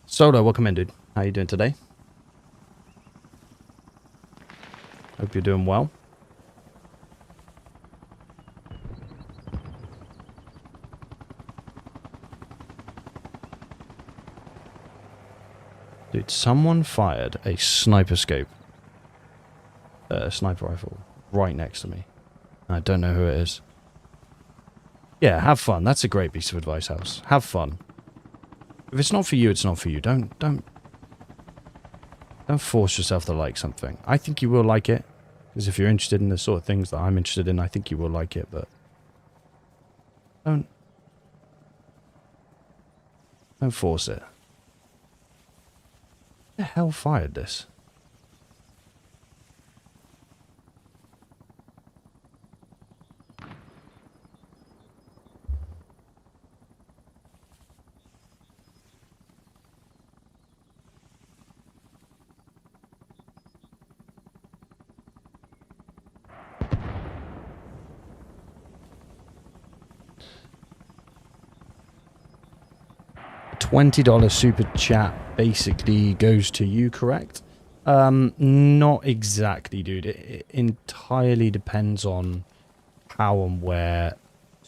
Solo, welcome in, dude. How you doing today? Hope you're doing well. Dude, someone fired a sniper scope. Sniper rifle right next to me. I don't know who it is. Yeah, have fun. That's a great piece of advice, House. Have fun. If it's not for you, it's not for you. Don't force yourself to like something. I think you will like it. Because if you're interested in the sort of things that I'm interested in, I think you will like it, but don't force it. Who the hell fired this? $20 super chat basically goes to you, correct? Not exactly, dude. It entirely depends on how and where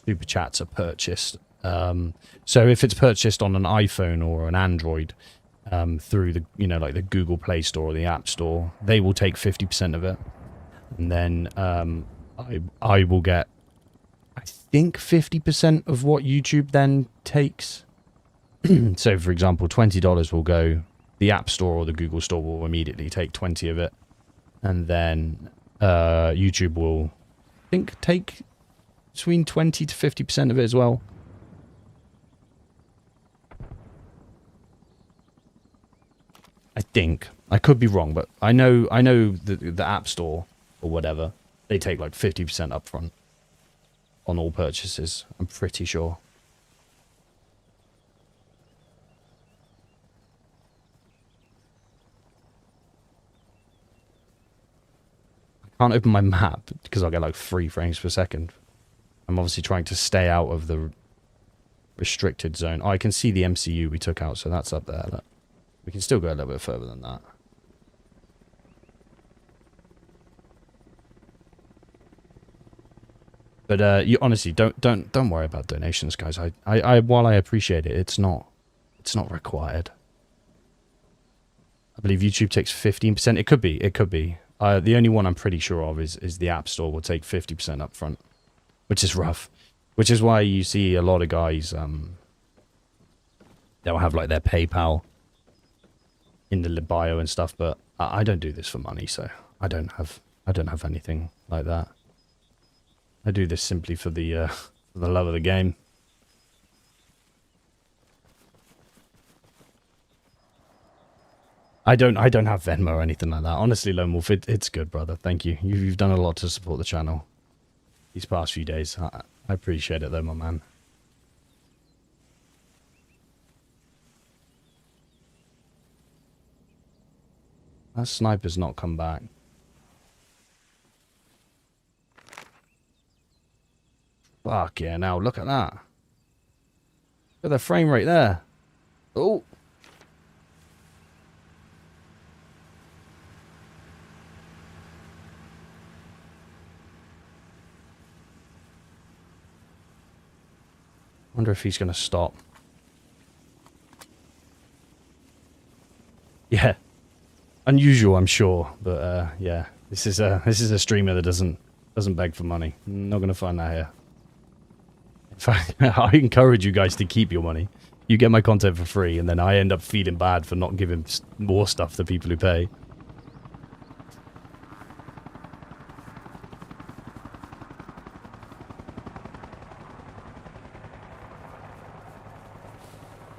super chats are purchased. So if it's purchased on an iPhone or an Android through the, like the Google Play Store or the App Store, they will take 50% of it. And then I will get, I think, 50% of what YouTube then takes. So, for example, $20 will go, the App Store or the Google Store will immediately take 20 of it. And then YouTube will, I think, take between 20 to 50% of it as well. I think. I could be wrong, but I know the App Store or whatever, they take like 50% upfront on all purchases. I'm pretty sure. Can't open my map because I'll get like 3 frames per second. I'm obviously trying to stay out of the restricted zone. Oh, I can see the MCU we took out, so that's up there. Look. We can still go a little bit further than that. But you honestly don't worry about donations, guys. I while I appreciate it, it's not required. I believe YouTube takes 15%. It could be. The only one I'm pretty sure of is the App Store will take 50% up front, which is rough. Which is why you see a lot of guys, they'll have like their PayPal in the bio and stuff, but I don't do this for money, so I don't have anything like that. I do this simply for the love of the game. I don't have Venmo or anything like that. Honestly, Lone Wolf, it's good, brother. Thank you. You've done a lot to support the channel these past few days. I appreciate it, though, my man. That sniper's not come back. Fuck yeah, now look at that. Look at the frame rate there. Oh. Wonder if he's going to stop. Yeah. Unusual, I'm sure, but yeah. This is a streamer that doesn't beg for money. Not going to find that here. In fact, I encourage you guys to keep your money. You get my content for free, and then I end up feeling bad for not giving more stuff to people who pay.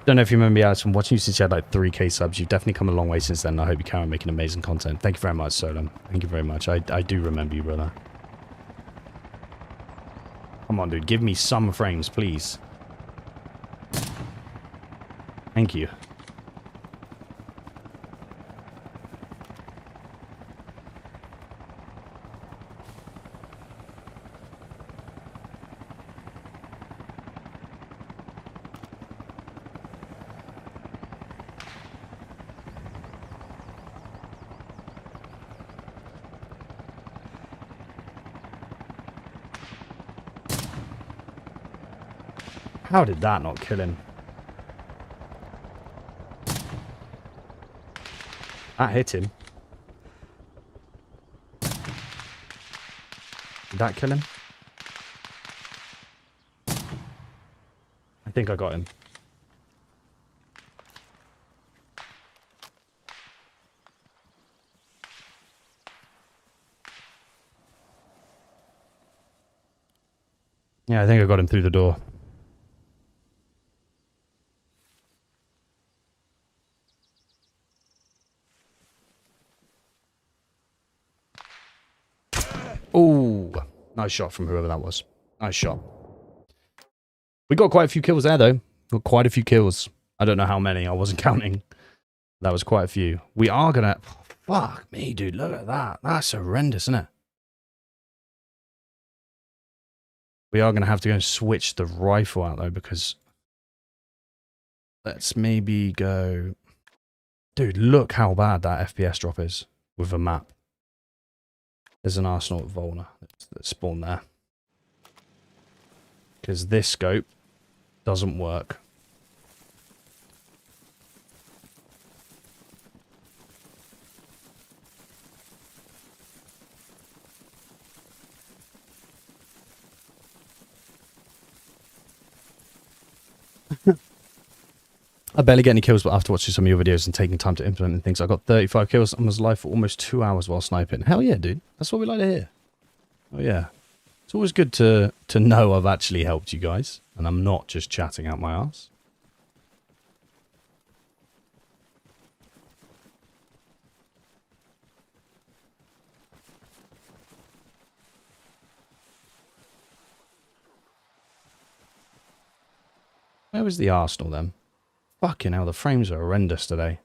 Don't know if you remember me, Alex, from watching you since you had like 3k subs. You've definitely come a long way since then. I hope you carry on making amazing content. Thank you very much, Solon. Thank you very much. I do remember you, brother. Come on, dude. Give me some frames, please. Thank you. How did that not kill him? That hit him. Did that kill him? I think I got him. Yeah, I think I got him through the door. Oh, nice shot from whoever that was. Nice shot. We got quite a few kills there, though. Got quite a few kills. I don't know how many. I wasn't counting. That was quite a few. We are going to... Fuck me, dude. Look at that. That's horrendous, isn't it? We are going to have to go and switch the rifle out, though, because... Let's maybe go... Dude, look how bad that FPS drop is with a map. There's an Arsenal at Volna that spawned there. Because this scope doesn't work. I barely get any kills, but after watching some of your videos and taking time to implement things, I got 35 kills and was live for almost 2 hours while sniping. Hell yeah, dude. That's what we like to hear. Oh yeah. It's always good to know I've actually helped you guys, and I'm not just chatting out my ass. Where was the Arsenal then? Fucking hell, the frames are horrendous today.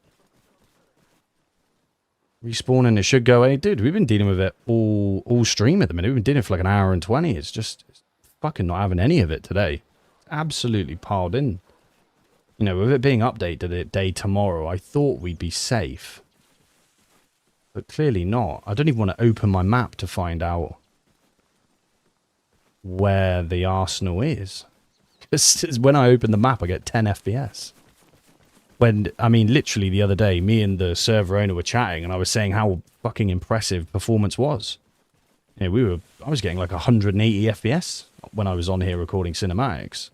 Respawning, it should go away. Dude, we've been dealing with it all stream at the minute. We've been dealing for like an hour and 20. It's fucking not having any of it today. It's absolutely piled in. You know, with it being updated day tomorrow, I thought we'd be safe. But clearly not. I don't even want to open my map to find out where the Arsenal is. Because when I open the map, I get 10 FPS. When, I mean, literally the other day, me and the server owner were chatting, and I was saying how fucking impressive performance was. You know, I was getting like 180 FPS when I was on here recording cinematics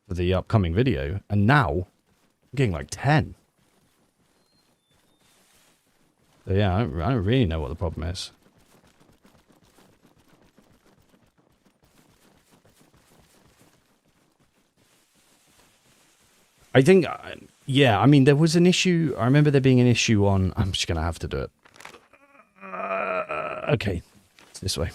for the upcoming video, and now I'm getting like 10. So yeah, I don't really know what the problem is. I think, yeah, I mean, there was an issue. I remember there being an issue on... I'm just going to have to do it. Okay, it's this way.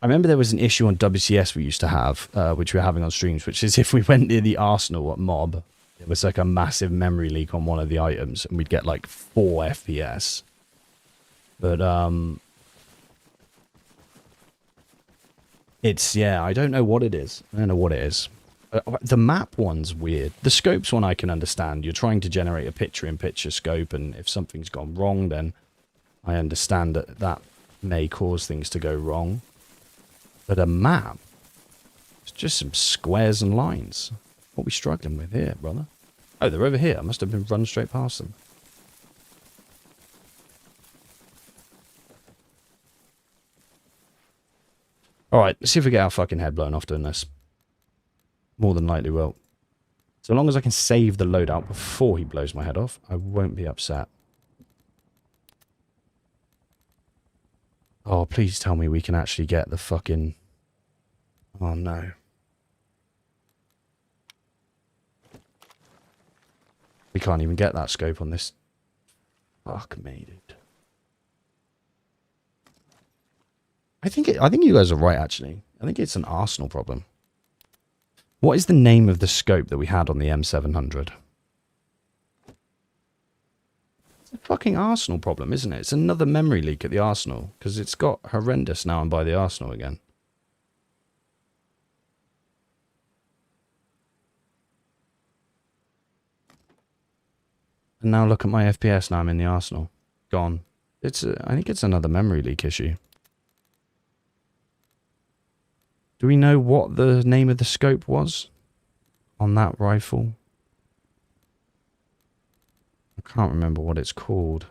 I remember there was an issue on WCS we used to have, which we were having on streams, which is if we went near the Arsenal at Mob, it was like a massive memory leak on one of the items, and we'd get like 4 FPS. But it's, yeah, I don't know what it is. I don't know what it is. The map one's weird. The scopes one I can understand. You're trying to generate a picture-in-picture scope, and if something's gone wrong, then I understand that that may cause things to go wrong. But a map, it's just some squares and lines. What are we struggling with here, brother? Oh, they're over here. I must have been run straight past them. Alright, let's see if we get our fucking head blown off doing this. More than likely will. So long as I can save the loadout before he blows my head off, I won't be upset. Oh, please tell me we can actually get the fucking... Oh, no. We can't even get that scope on this. Fuck me, dude. I think you guys are right, actually. I think it's an Arsenal problem. What is the name of the scope that we had on the M700? It's a fucking Arsenal problem, isn't it? It's another memory leak at the Arsenal, because it's got horrendous now and by the Arsenal again. And now look at my FPS now I'm in the Arsenal. Gone. I think it's another memory leak issue. Do we know what the name of the scope was on that rifle? I can't remember what it's called.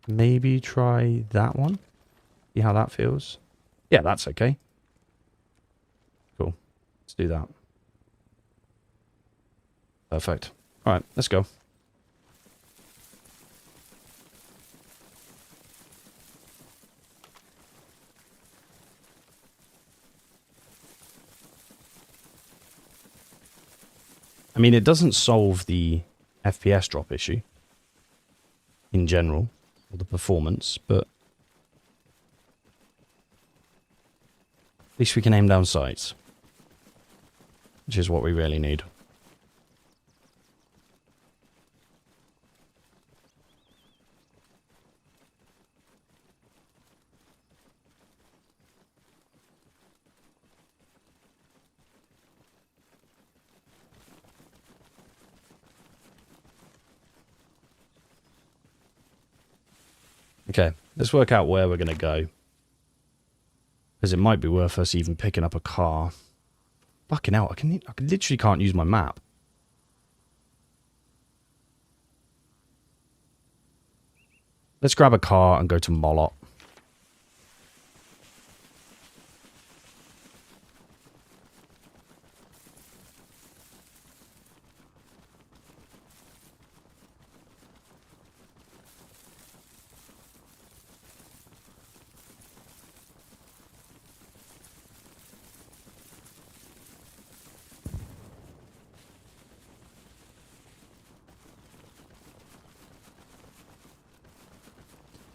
Maybe try that one. See how that feels. Yeah, that's okay. Cool. Let's do that. Perfect. Alright, let's go. I mean, it doesn't solve the FPS drop issue in general, or the performance, but at least we can aim down sights, which is what we really need. Okay, let's work out where we're going to go. Because it might be worth us even picking up a car. Fucking hell, I literally can't use my map. Let's grab a car and go to Molot.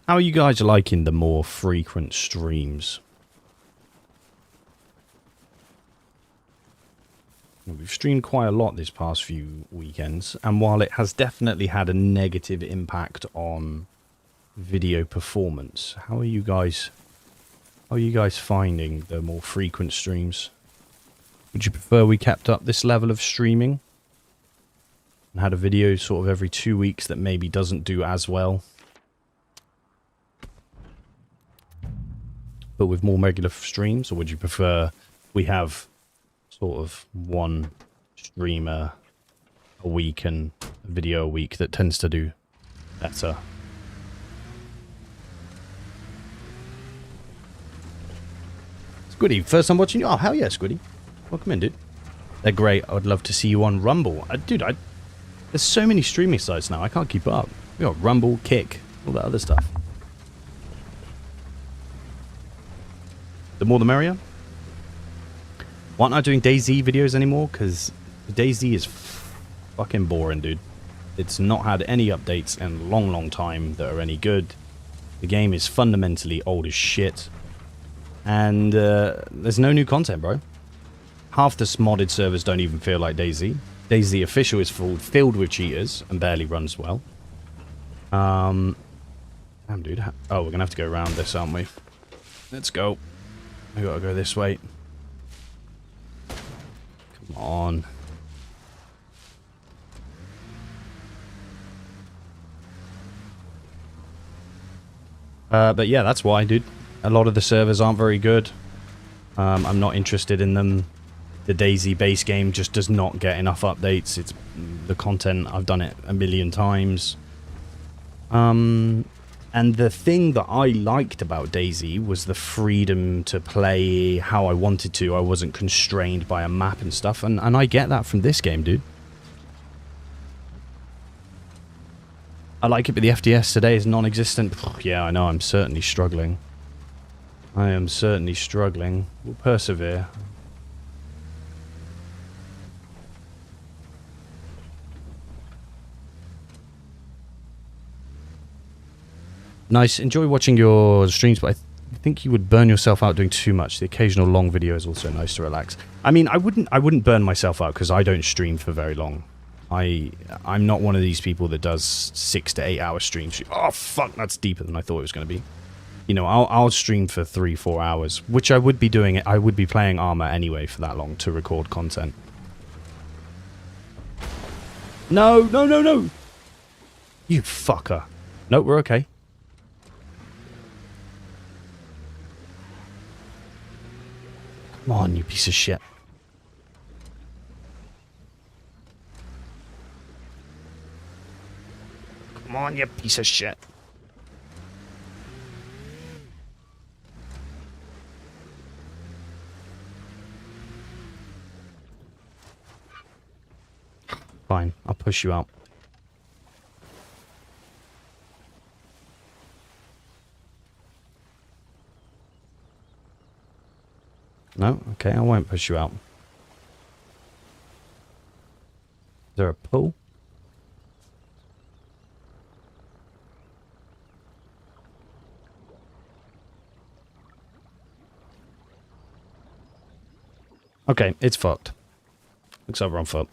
How are you guys liking the more frequent streams? We've streamed quite a lot this past few weekends, and while it has definitely had a negative impact on video performance, how are you guys finding the more frequent streams? Would you prefer we kept up this level of streaming and had a video sort of every 2 weeks that maybe doesn't do as well, but with more regular streams? Or would you prefer we have sort of one streamer a week and a video a week that tends to do better? Squiddy, first time watching you? Oh, hell yeah, Squiddy. Welcome in, dude. They're great. I would love to see you on Rumble. Dude, there's so many streaming sites now, I can't keep up. We got Rumble, Kick, all that other stuff. The more the merrier. Why aren't I doing DayZ videos anymore? Because DayZ is fucking boring, dude. It's not had any updates in a long, long time that are any good. The game is fundamentally old as shit. And there's no new content, bro. Half the modded servers don't even feel like DayZ. DayZ official is filled with cheaters and barely runs well. Damn, dude. Oh, we're gonna have to go around this, aren't we? Let's go. We gotta go this way. Come on. But yeah, that's why, dude. A lot of the servers aren't very good. I'm not interested in them. The DayZ base game just does not get enough updates. It's the content, I've done it a million times. And the thing that I liked about DayZ was the freedom to play how I wanted to. I wasn't constrained by a map and stuff, and I get that from this game, dude. I like it, but the FPS today is non-existent. Yeah, I know, I'm certainly struggling. I am certainly struggling. We'll persevere. Nice. Enjoy watching your streams, but I think you would burn yourself out doing too much. The occasional long video is also nice to relax. I mean, I wouldn't burn myself out because I don't stream for very long. I'm not one of these people that does 6 to 8 hour streams. Oh fuck, that's deeper than I thought it was going to be. You know, I'll stream for 3-4 hours, which I would be doing. I would be playing Arma anyway for that long to record content. No, no, no, no! You fucker. No, we're okay. Come on, you piece of shit. Come on, you piece of shit. Fine, I'll push you out. No? Okay, I won't push you out. Is there a pull? Okay, it's fucked. Looks like we're on foot.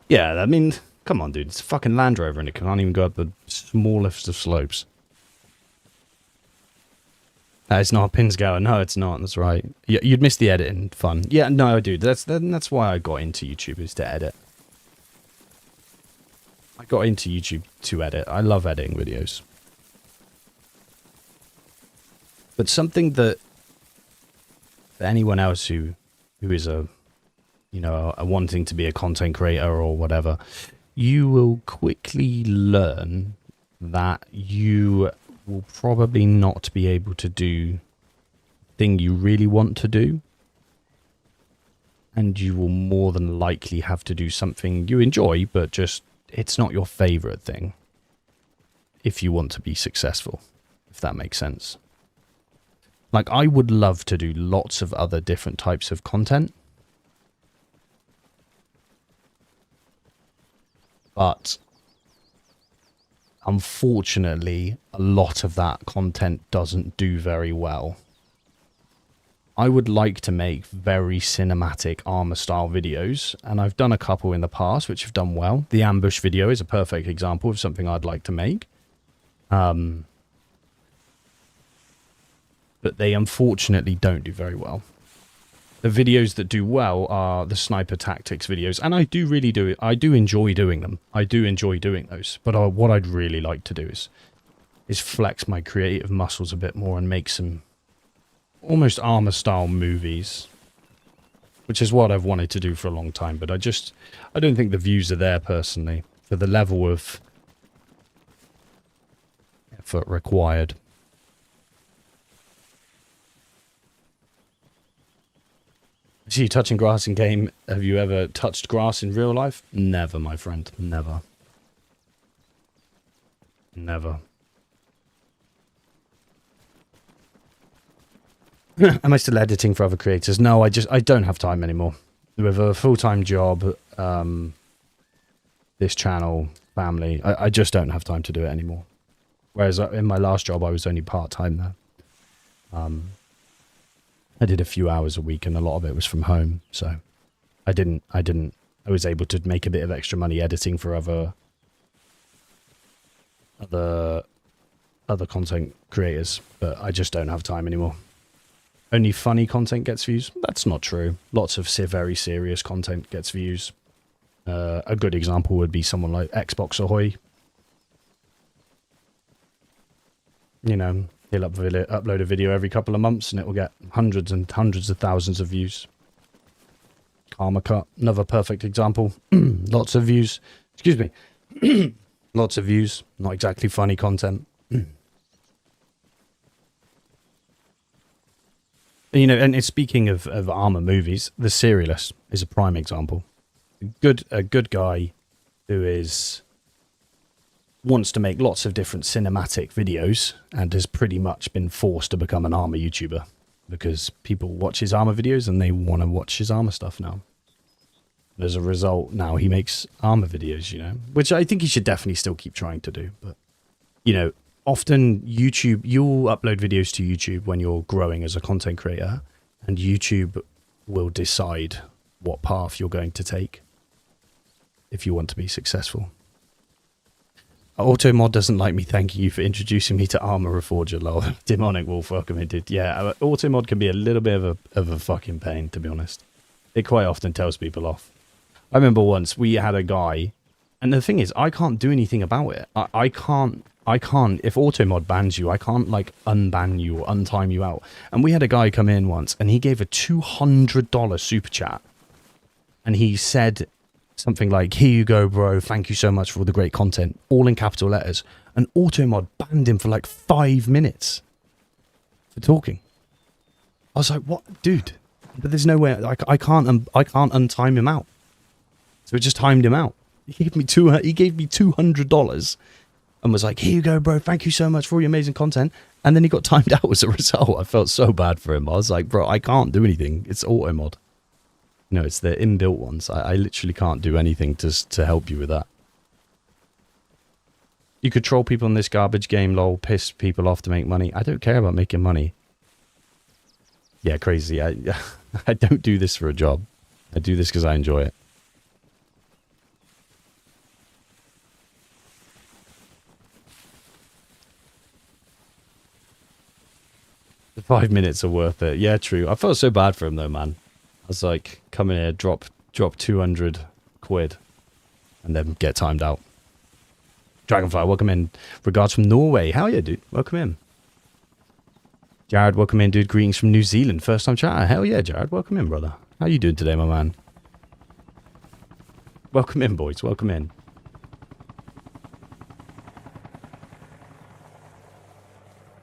Yeah, I mean, come on, dude. It's a fucking Land Rover and it can't even go up the smallest of slopes. It's not a Pinsgauer. No, it's not. That's right. You'd miss the editing fun. Yeah, no, dude. That's why I got into YouTube, is to edit. I got into YouTube to edit. I love editing videos. But something that for anyone else who is a wanting to be a content creator or whatever, you will quickly learn that you will probably not be able to do the thing you really want to do. And you will more than likely have to do something you enjoy, but just it's not your favorite thing if you want to be successful, if that makes sense. Like, I would love to do lots of other different types of content. But unfortunately, a lot of that content doesn't do very well. I would like to make very cinematic Arma style videos, and I've done a couple in the past which have done well. The ambush video is a perfect example of something I'd like to make. But they unfortunately don't do very well. The videos that do well are the sniper tactics videos, and I do enjoy doing them. I do enjoy doing those. But what I'd really like to do is flex my creative muscles a bit more and make some almost Arma style movies, which is what I've wanted to do for a long time. But I don't think the views are there personally for the level of effort required. I see you touching grass in game. Have you ever touched grass in real life? Never, my friend. Never. Never. Am I still editing for other creators? No, I don't have time anymore. With a full-time job, this channel, family, I just don't have time to do it anymore. Whereas in my last job, I was only part-time there. I did a few hours a week, and a lot of it was from home. So I was able to make a bit of extra money editing for other content creators, but I just don't have time anymore. Only funny content gets views. That's not true. Lots of very serious content gets views. A good example would be someone like Xbox Ahoy. You know, he'll upload a video every couple of months and it will get hundreds and hundreds of thousands of views. Karma Cut, another perfect example. Lots of views. Excuse me. Lots of views. Not exactly funny content. You know, and speaking of Arma movies, The Serialist is a prime example. A good guy who wants to make lots of different cinematic videos and has pretty much been forced to become an Arma YouTuber because people watch his Arma videos and they want to watch his Arma stuff now. As a result, now he makes Arma videos, you know, which I think he should definitely still keep trying to do. But, you know, often YouTube, you'll upload videos to YouTube when you're growing as a content creator, and YouTube will decide what path you're going to take if you want to be successful. Automod doesn't like me thanking you for introducing me to Arma Reforger, lol. Demonic Wolf, welcome in, dude. Yeah, Automod can be a little bit of a fucking pain, to be honest. It quite often tells people off. I remember once we had a guy, and the thing is, I can't do anything about it. I can't, if Automod bans you, I can't, like, unban you or untime you out. And we had a guy come in once, and he gave a $200 super chat. And he said something like, "Here you go, bro. Thank you so much for all the great content." All in capital letters. And Automod banned him for, like, 5 minutes for talking. I was like, what? Dude. But there's no way, I can't untime him out. So it just timed him out. He gave me $200 and was like, "Here you go, bro. Thank you so much for all your amazing content." And then he got timed out as a result. I felt so bad for him. I was like, bro, I can't do anything. It's Automod. No, it's the inbuilt ones. I literally can't do anything to help you with that. You could troll people in this garbage game, lol, piss people off to make money. I don't care about making money. Yeah, crazy. I don't do this for a job. I do this because I enjoy it. The 5 minutes are worth it. Yeah, true. I felt so bad for him though, man. I was like, come in here, drop 200 quid, and then get timed out. Dragonfly, welcome in. Regards from Norway. Hell yeah, dude. Welcome in. Jared, welcome in, dude. Greetings from New Zealand. First time chatter. Hell yeah, Jared. Welcome in, brother. How you doing today, my man? Welcome in, boys. Welcome in.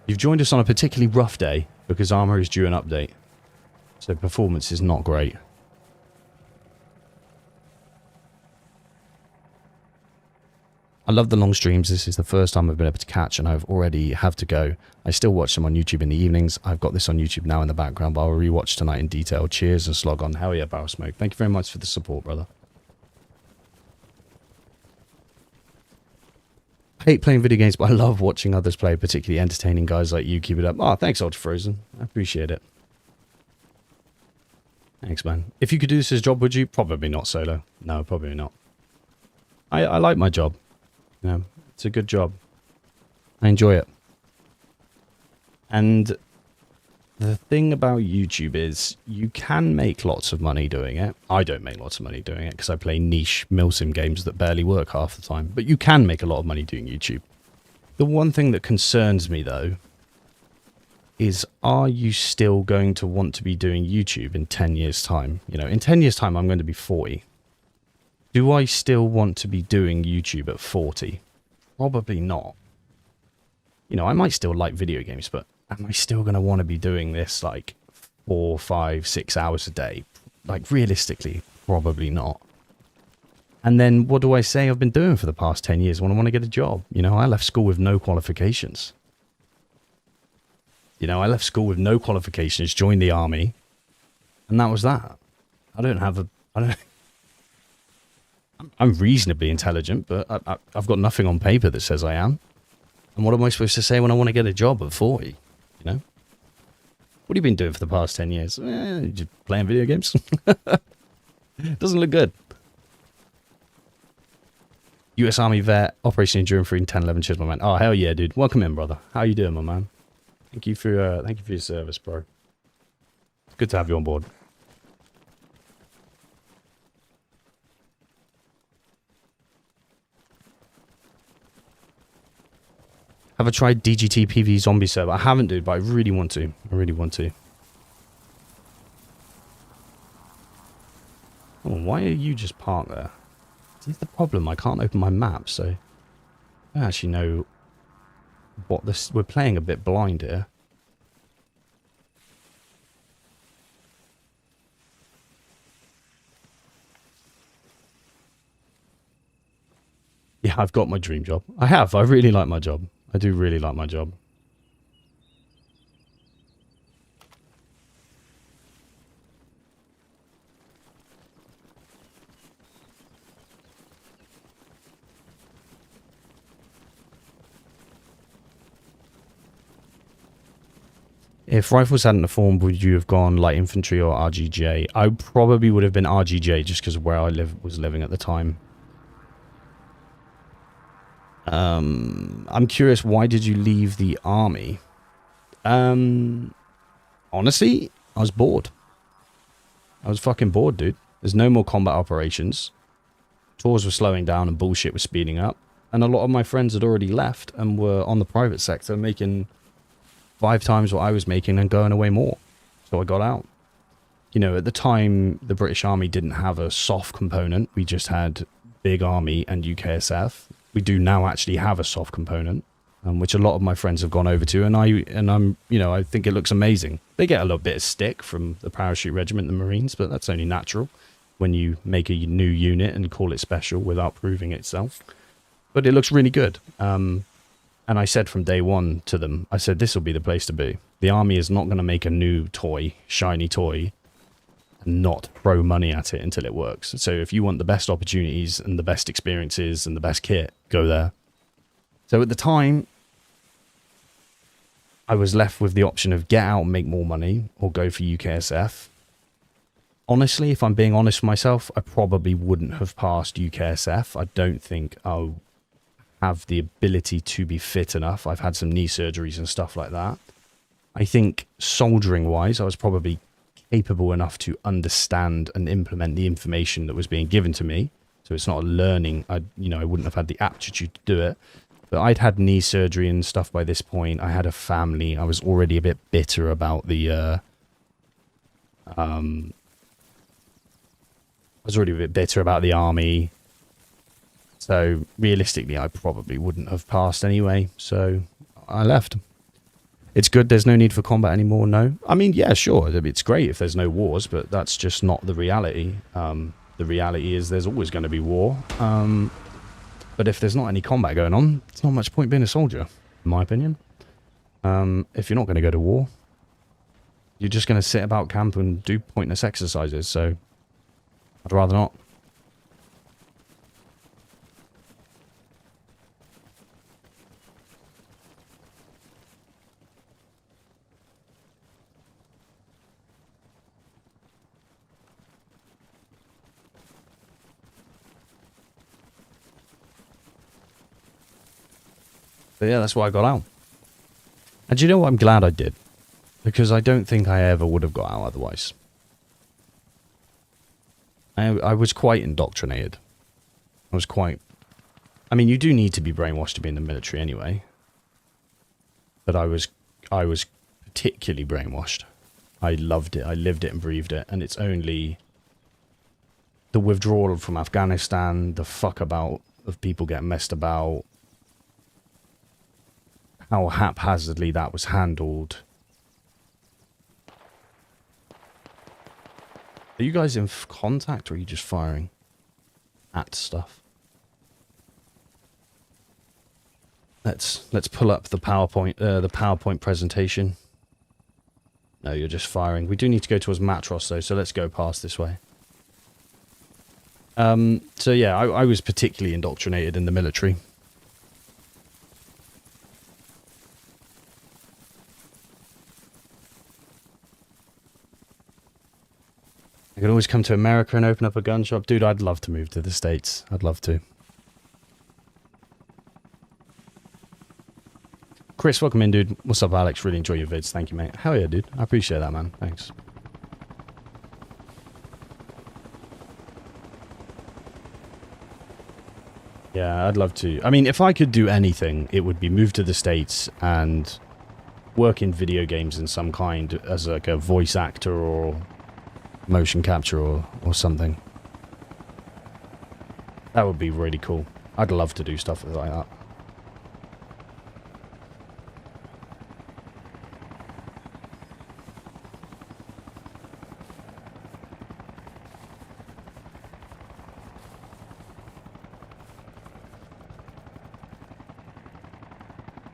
You've joined us on a particularly rough day because Arma is due an update. So performance is not great. I love the long streams. This is the first time I've been able to catch, and I've already have to go. I still watch them on YouTube in the evenings. I've got this on YouTube now in the background, but I'll rewatch tonight in detail. Cheers and slog on. Hell yeah, Barrel Smoke. Thank you very much for the support, brother. I hate playing video games, but I love watching others play, particularly entertaining guys like you. Keep it up. Oh, thanks, Ultra Frozen. I appreciate it. Thanks, man. If you could do this as a job, would you? Probably not, Solo. No, probably not. I like my job. You know, it's a good job. I enjoy it. And the thing about YouTube is you can make lots of money doing it. I don't make lots of money doing it because I play niche Milsim games that barely work half the time. But you can make a lot of money doing YouTube. The one thing that concerns me, though, is are you still going to want to be doing YouTube in 10 years' time? You know, in 10 years' time, I'm going to be 40. Do I still want to be doing YouTube at 40? Probably not. You know, I might still like video games, but am I still going to want to be doing this like 4, 5, 6 hours a day? Like, realistically, probably not. And then what do I say I've been doing for the past 10 years when I want to get a job? You know, I left school with no qualifications. You know, I left school with no qualifications, joined the army, and that was that. I don't. I'm reasonably intelligent, but I've got nothing on paper that says I am. And what am I supposed to say when I want to get a job at 40? You know? What have you been doing for the past 10 years? Just playing video games? Doesn't look good. US Army vet, Operation Enduring Free 1011 Chisel, my man. Oh, hell yeah, dude. Welcome in, brother. How you doing, my man? Thank you for your service, bro. It's good to have you on board. Have I tried DGT PV Zombie Server? I haven't, dude, but I really want to. I really want to. Oh, why are you just parked there? This is the problem. I can't open my map, so I don't actually know what this. We're playing a bit blind here. Yeah, I've got my dream job. I have. I really like my job. I do really like my job. If rifles hadn't formed, would you have gone light infantry or RGJ? I probably would have been RGJ just because of where I was living at the time. I'm curious, why did you leave the army? Honestly, I was bored. I was fucking bored, dude. There's no more combat operations. Tours were slowing down and bullshit was speeding up. And a lot of my friends had already left and were on the private sector making 5 times what I was making and going away more. So I got out. You know, at the time, the British Army didn't have a soft component. We just had Big Army and UKSF. We do now actually have a soft component, which a lot of my friends have gone over to, and I'm, you know, I think it looks amazing. They get a little bit of stick from the parachute regiment and the Marines, but that's only natural when you make a new unit and call it special without proving itself. But it looks really good. And I said from day one to them, I said, this will be the place to be. The army is not going to make a new toy, shiny toy, and not throw money at it until it works. So if you want the best opportunities and the best experiences and the best kit, go there. So at the time, I was left with the option of get out and make more money or go for UKSF. Honestly, if I'm being honest with myself, I probably wouldn't have passed UKSF. I don't think I'll have the ability to be fit enough. I've had some knee surgeries and stuff like that. I think soldiering wise, I was probably capable enough to understand and implement the information that was being given to me. So it's not a learning. I wouldn't have had the aptitude to do it. But I'd had knee surgery and stuff by this point. I had a family. I was already a bit bitter about the army. So realistically, I probably wouldn't have passed anyway. So I left. It's good there's no need for combat anymore, no. I mean, yeah, sure, it's great if there's no wars, but that's just not the reality. The reality is there's always going to be war. But if there's not any combat going on, it's not much point being a soldier, in my opinion. If you're not going to go to war, you're just going to sit about camp and do pointless exercises, so I'd rather not. But yeah, that's why I got out. And do you know what? I'm glad I did. Because I don't think I ever would have got out otherwise. I was quite indoctrinated. I mean, you do need to be brainwashed to be in the military anyway. But I was particularly brainwashed. I loved it. I lived it and breathed it. And it's only the withdrawal from Afghanistan, the fuck about of people getting messed about, how haphazardly that was handled. Are you guys in contact, or are you just firing at stuff? Let's pull up the PowerPoint presentation. No, you're just firing. We do need to go towards Matros, though, so let's go past this way. So yeah, I was particularly indoctrinated in the military. I could always come to America and open up a gun shop. Dude, I'd love to move to the States. I'd love to. Chris, welcome in, dude. What's up, Alex? Really enjoy your vids. Thank you, mate. Hell yeah, dude. I appreciate that, man. Thanks. Yeah, I'd love to. I mean, if I could do anything, it would be move to the States and work in video games in some kind as like a voice actor or motion capture or something. That would be really cool. I'd love to do stuff like that.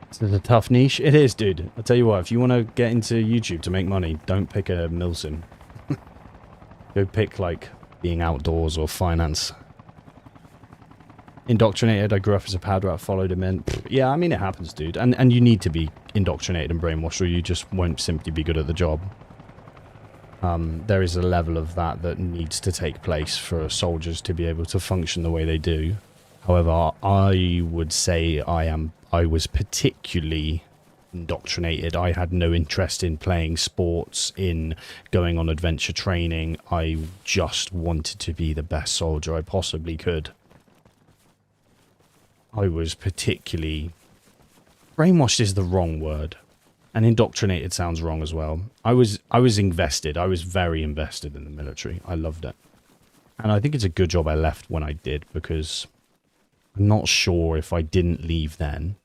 This is a tough niche. It is, dude. I'll tell you what, if you want to get into YouTube to make money, don't pick a Milsim. Go pick, like, being outdoors or finance. Indoctrinated, I grew up as a powder out, followed him in. Yeah, I mean, it happens, dude. And you need to be indoctrinated and brainwashed, or you just won't simply be good at the job. There is a level of that needs to take place for soldiers to be able to function the way they do. However, I would say I was particularly indoctrinated. I had no interest in playing sports, in going on adventure training. I just wanted to be the best soldier I possibly could. I was particularly... brainwashed is the wrong word. And indoctrinated sounds wrong as well. I was invested. I was very invested in the military. I loved it. And I think it's a good job I left when I did, because I'm not sure if I didn't leave then,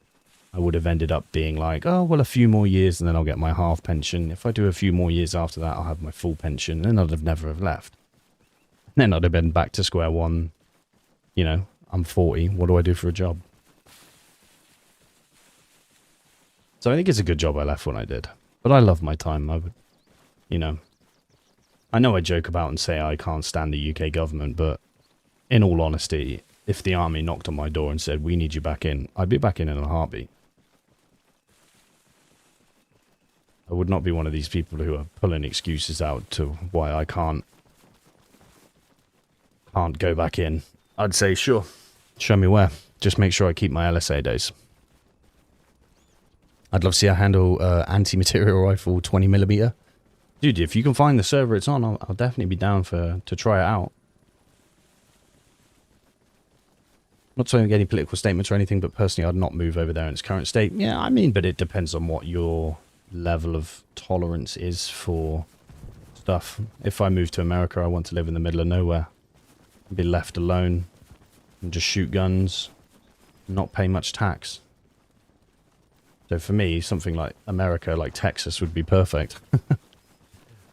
I would have ended up being like, oh, well, a few more years and then I'll get my half pension. If I do a few more years after that, I'll have my full pension. And I'd have never have left. Then I'd have been back to square one. You know, I'm 40. What do I do for a job? So I think it's a good job I left when I did. But I love my time. I would, you know, I know I joke about and say I can't stand the UK government, but in all honesty, if the army knocked on my door and said, we need you back in, I'd be back in a heartbeat. I would not be one of these people who are pulling excuses out to why I can't go back in. I'd say, sure, show me where. Just make sure I keep my LSA days. I'd love to see I handle anti-material rifle 20mm. Dude, if you can find the server it's on, I'll definitely be down to try it out. Not trying to get any political statements or anything, but personally I'd not move over there in its current state. Yeah, I mean, but it depends on what your level of tolerance is for stuff. If I move to America, I want to live in the middle of nowhere. Be left alone and just shoot guns, not pay much tax. So for me, something like America, like Texas, would be perfect.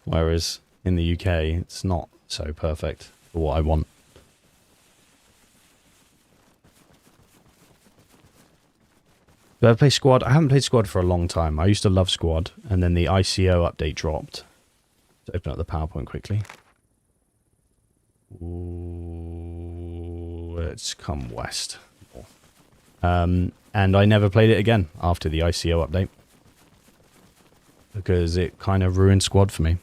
Whereas in the UK, it's not so perfect for what I want. Do I play Squad? I haven't played Squad for a long time. I used to love Squad, and then the ICO update dropped. Let's open up the PowerPoint quickly. Ooh, let's come west. And I never played it again after the ICO update. Because it kind of ruined Squad for me.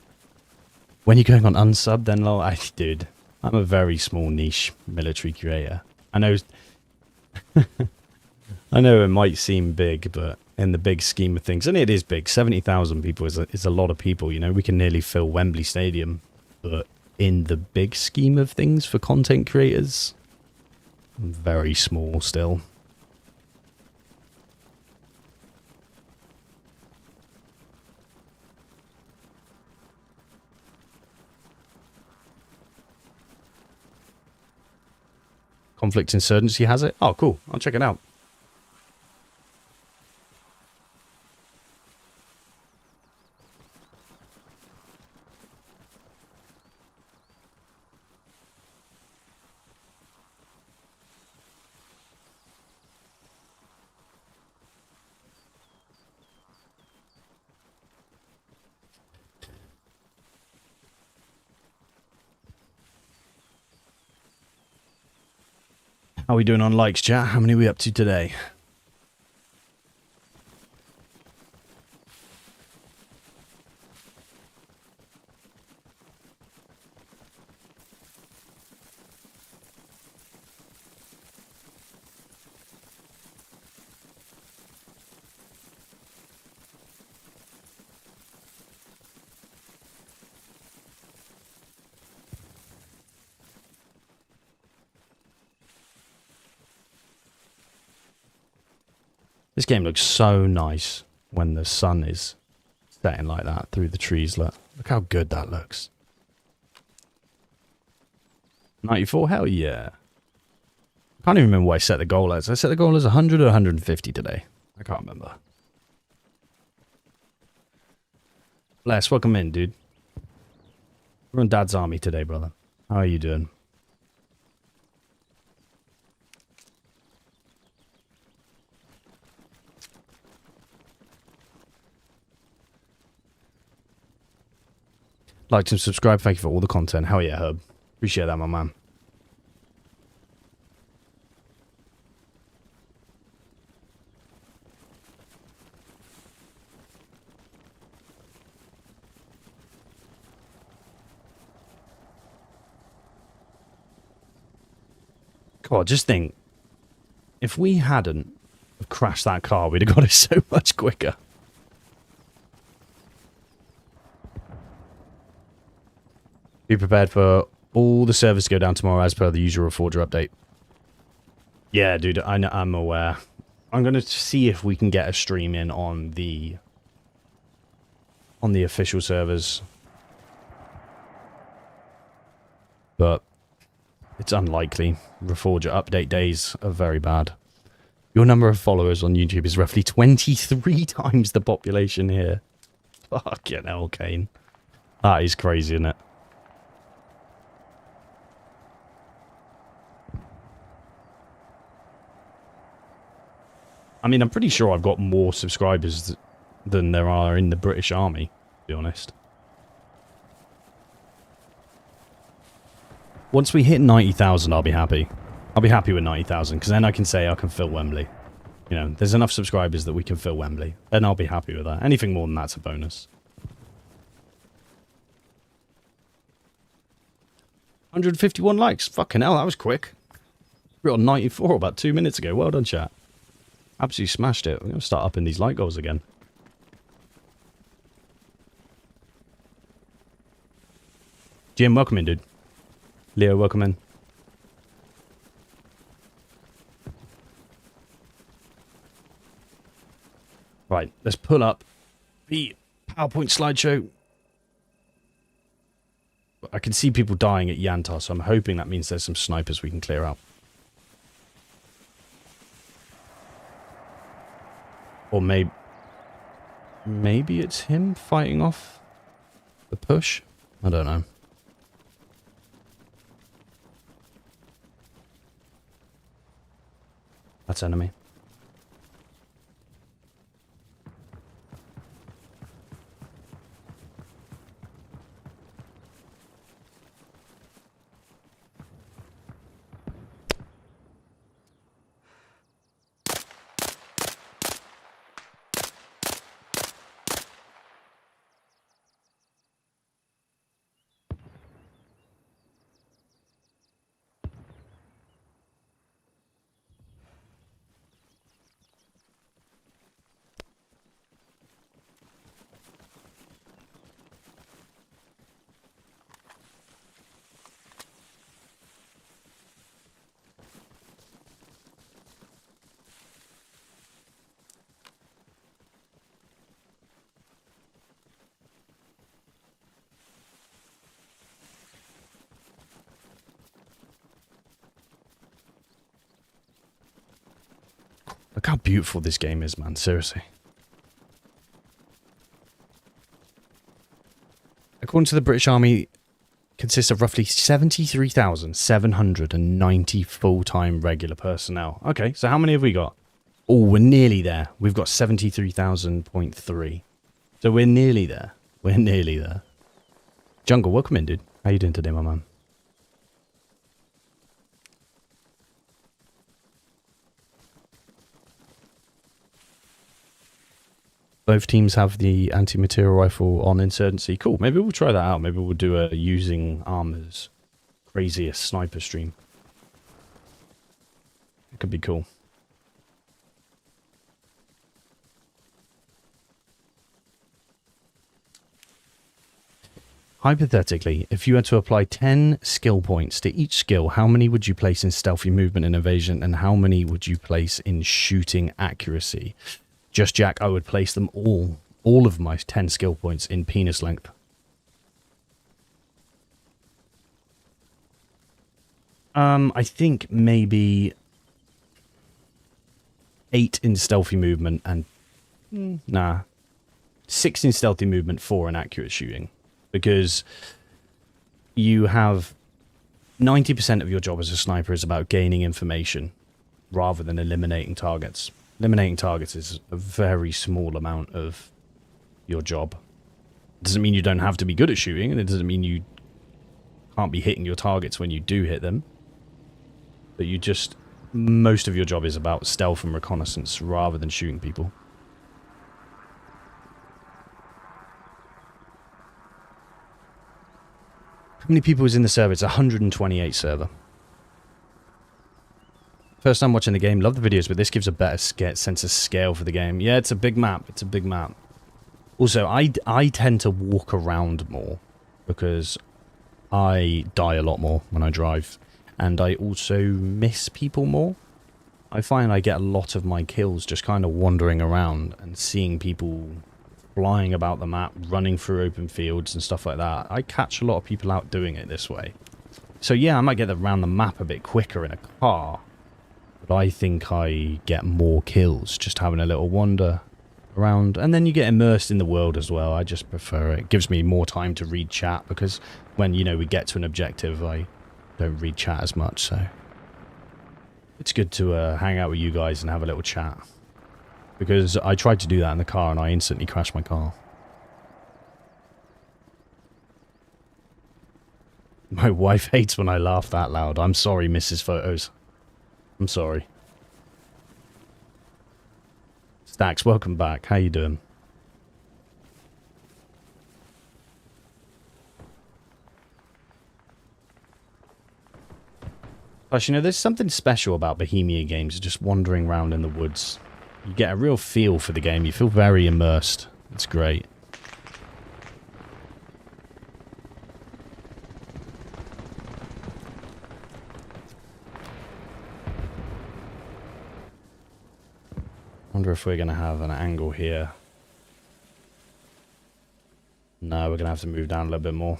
When you're going on unsub, then, dude, I'm a very small niche military creator. I know... I know it might seem big, but in the big scheme of things, and it is big, 70,000 people is a lot of people, you know, we can nearly fill Wembley Stadium, but in the big scheme of things for content creators, I'm very small still. Conflict Insurgency has it? Oh, cool. I'll check it out. How are we doing on likes, chat? How many are we up to today? This game looks so nice when the sun is setting like that through the trees. Look how good that looks. 94? Hell yeah. I can't even remember what I set the goal as. I set the goal as 100 or 150 today. I can't remember. Les, welcome in, dude. We're on Dad's Army today, brother. How are you doing? Like and subscribe. Thank you for all the content. Hell yeah, Herb. Appreciate that, my man. God, just think. If we hadn't crashed that car, we'd have got it so much quicker. Be prepared for all the servers to go down tomorrow as per the usual Reforger update. Yeah, dude, I'm aware. I'm going to see if we can get a stream in on the official servers. But it's unlikely. Reforger update days are very bad. Your number of followers on YouTube is roughly 23 times the population here. Fucking hell, Kane. That is crazy, isn't it? I mean, I'm pretty sure I've got more subscribers than there are in the British Army, to be honest. Once we hit 90,000, I'll be happy. I'll be happy with 90,000, because then I can say I can fill Wembley. You know, there's enough subscribers that we can fill Wembley. Then I'll be happy with that. Anything more than that's a bonus. 151 likes. Fucking hell, that was quick. We were on 94 about 2 minutes ago. Well done, chat. Absolutely smashed it. We're going to start upping these like goals again. Jim, welcome in, dude. Leo, welcome in. Right, let's pull up the PowerPoint slideshow. I can see people dying at Yantar, so I'm hoping that means there's some snipers we can clear out. Or maybe it's him fighting off the push? I don't know. That's enemy. Look how beautiful this game is, man. Seriously. According to the British Army, consists of roughly 73,790 full-time regular personnel. Okay, so how many have we got? Oh, we're nearly there. We've got 73,000.3. So we're nearly there. We're nearly there. Jungle, welcome in, dude. How you doing today, my man? Both teams have the anti-material rifle on insurgency. Cool. Maybe we'll try that out. Maybe we'll do a using Arma's craziest sniper stream. It could be cool. Hypothetically, if you had to apply 10 skill points to each skill, how many would you place in stealthy movement and evasion, and how many would you place in shooting accuracy? Just Jack, I would place them all of my 10 skill points in penis length. I think maybe 8 in stealthy movement and 6 in stealthy movement, 4 in accurate shooting. Because you have 90% of your job as a sniper is about gaining information rather than eliminating targets. Eliminating targets is a very small amount of your job. It doesn't mean you don't have to be good at shooting, and it doesn't mean you can't be hitting your targets when you do hit them. But most of your job is about stealth and reconnaissance rather than shooting people. How many people is in the server? It's 128 server. First time watching the game. Love the videos, but this gives a better sense of scale for the game. Yeah, it's a big map. It's a big map. Also, I tend to walk around more because I die a lot more when I drive. And I also miss people more. I find I get a lot of my kills just kind of wandering around and seeing people flying about the map, running through open fields and stuff like that. I catch a lot of people out doing it this way. So yeah, I might get around the map a bit quicker in a car, but I think I get more kills just having a little wander around. And then you get immersed in the world as well. I just prefer it. It gives me more time to read chat because when, you know, we get to an objective, I don't read chat as much, so it's good to hang out with you guys and have a little chat. Because I tried to do that in the car and I instantly crashed my car. My wife hates when I laugh that loud. I'm sorry, Mrs. Photos. I'm sorry. Stacks, welcome back. How you doing? Plus, you know, there's something special about Bohemia games, just wandering around in the woods. You get a real feel for the game. You feel very immersed. It's great. Wonder if we're going to have an angle here. No, we're going to have to move down a little bit more.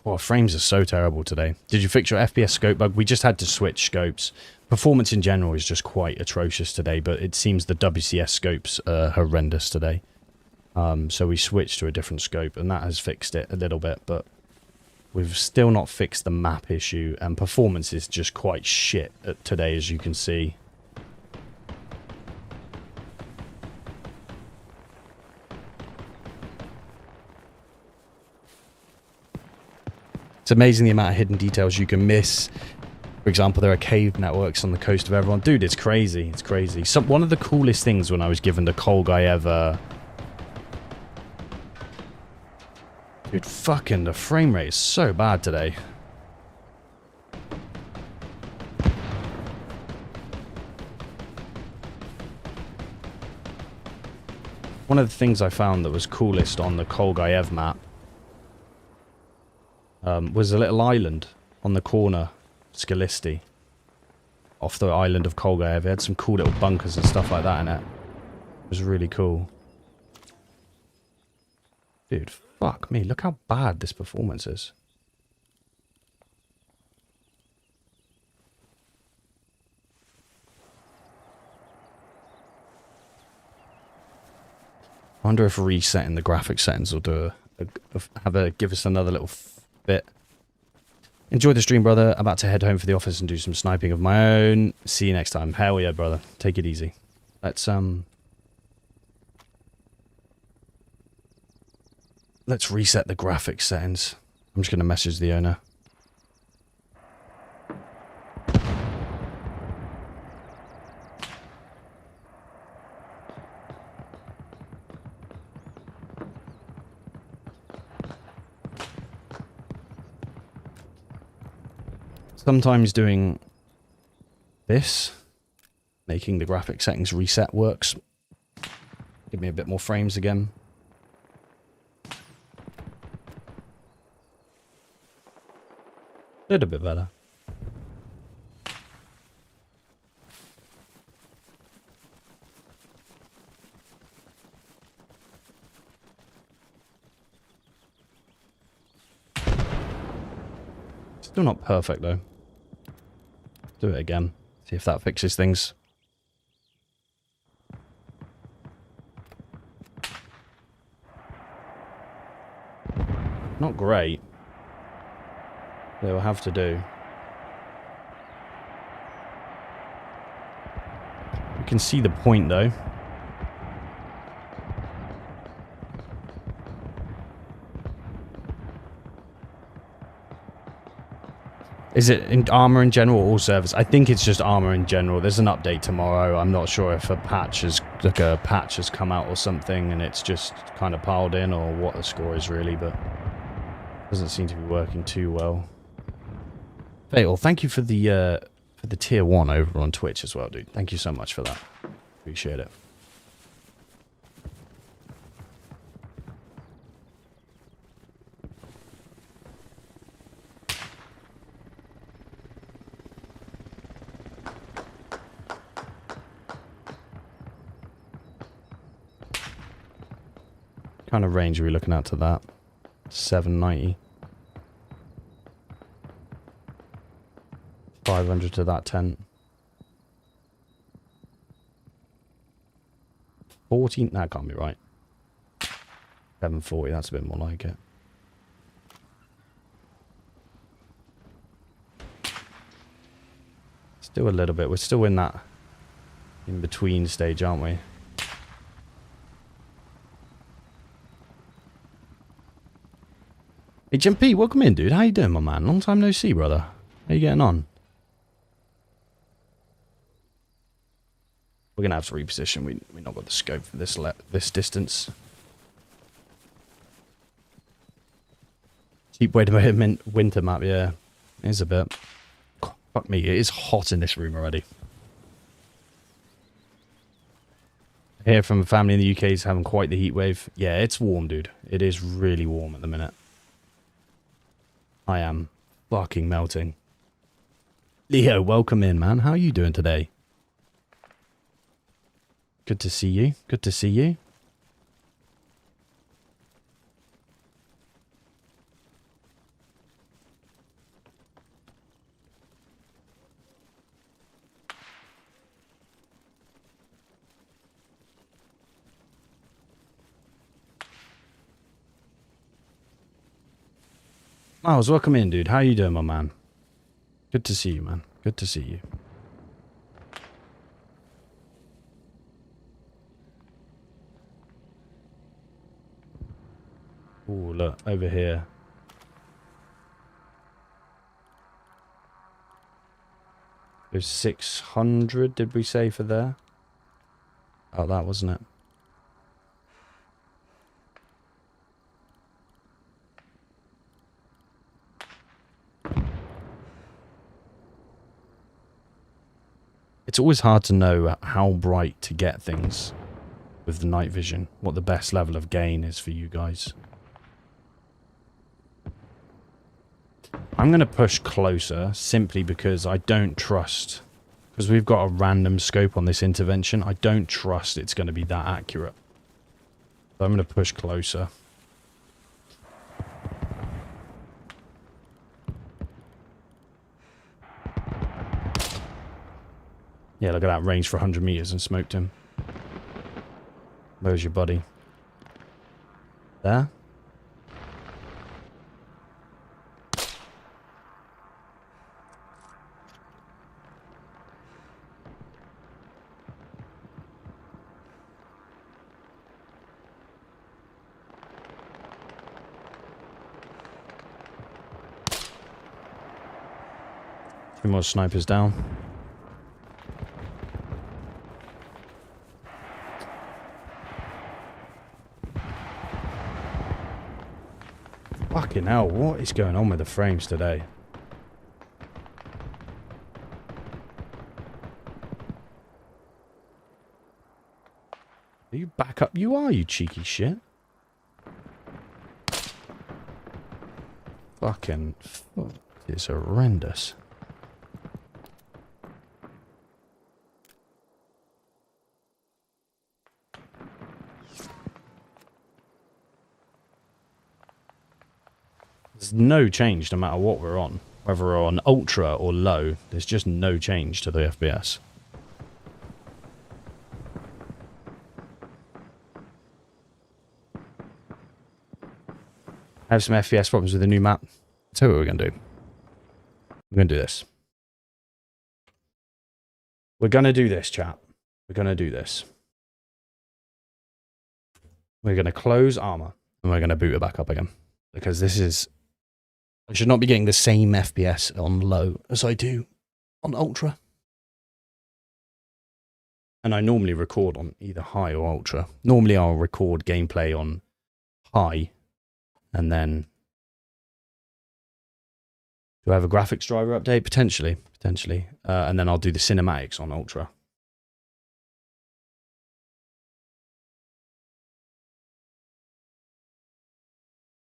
Oh, frames are so terrible today. Did you fix your FPS scope bug? We just had to switch scopes. Performance in general is just quite atrocious today, but it seems the WCS scopes are horrendous today. So we switched to a different scope, and that has fixed it a little bit, but we've still not fixed the map issue, and performance is just quite shit today, as you can see. It's amazing the amount of hidden details you can miss. For example, there are cave networks on the coast of everyone. Dude, it's crazy. It's crazy. One of the coolest things when I was given the Coal Guy ever... Dude, fucking the frame rate is so bad today. One of the things I found that was coolest on the Coal Guy Ev map was a little island on the corner, Scalisti, off the island of Colgaev. It had some cool little bunkers and stuff like that in it. It was really cool. Dude, fuck me. Look how bad this performance is. I wonder if resetting the graphic settings will do give us another little bit. Enjoy the stream, brother. About to head home for the office and do some sniping of my own. See you next time. Hell yeah, brother. Take it easy. Let's let's reset the graphics settings. I'm just going to message the owner. Sometimes doing this, making the graphic settings reset works. Give me a bit more frames again. A little bit better. Still not perfect though. Do it again. See if that fixes things. Not great. They will have to do. You can see the point though. Is it in armor in general or all servers? I think it's just armor in general. There's an update tomorrow. I'm not sure if a patch has come out or something and it's just kind of piled in or what the score is really, but doesn't seem to be working too well. Fatal, thank you for the tier 1 over on Twitch as well, dude. Thank you so much for that. Appreciate it. What kind of range are we looking at to that? 790. 500 to that tent. 14? That can't be right. 740, that's a bit more like it. Still a little bit. We're still in that in-between stage, aren't we? Hey, Jim welcome in, dude. How you doing, my man? Long time no see, brother. How you getting on? We're gonna have to reposition. We not got the scope for this distance. Cheap way to make a winter map, yeah. It is a bit. Fuck me, it is hot in this room already. I hear from a family in the UK is having quite the heat wave. Yeah, it's warm, dude. It is really warm at the minute. I am fucking melting. Leo, welcome in, man. How are you doing today? Good to see you. Good to see you. Miles, welcome in, dude. How you doing, my man? Good to see you, man. Good to see you. Ooh, look, over here. There's 600, did we say, for there? Oh, that wasn't it. It's always hard to know how bright to get things with the night vision, what the best level of gain is for you guys. I'm going to push closer simply because I don't trust, because we've got a random scope on this intervention, I don't trust it's going to be that accurate. So I'm going to push closer. Yeah, look at that range for 100 meters and smoked him. Where's your buddy? There? Two more snipers down. Fucking hell, what is going on with the frames today? Are you back up? You are, you cheeky shit. Fucking... It's horrendous. There's no change no matter what we're on. Whether we're on ultra or low, there's just no change to the FPS. I have some FPS problems with the new map. Tell you what we're going to do. We're going to do this. We're going to do this, chat. We're going to do this. We're going to close Arma. And we're going to boot it back up again. Because this is... I should not be getting the same FPS on low as I do on ultra. And I normally record on either high or ultra. Normally I'll record gameplay on high. And then... Do I have a graphics driver update? Potentially. Potentially. And then I'll do the cinematics on ultra.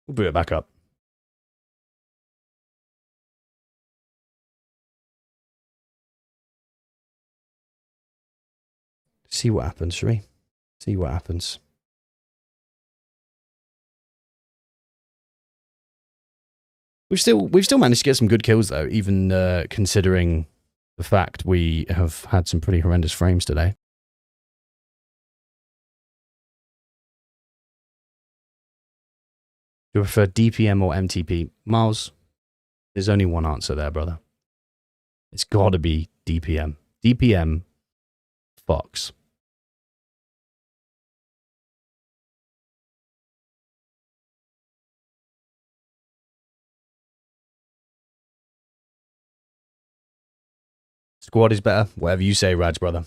We'll boot it back up. See what happens, shall we? See what happens. We've still managed to get some good kills though, even considering the fact we have had some pretty horrendous frames today. Do you prefer DPM or MTP? Miles, there's only one answer there, brother. It's got to be DPM. DPM fucks. Squad is better. Whatever you say, Raj, brother.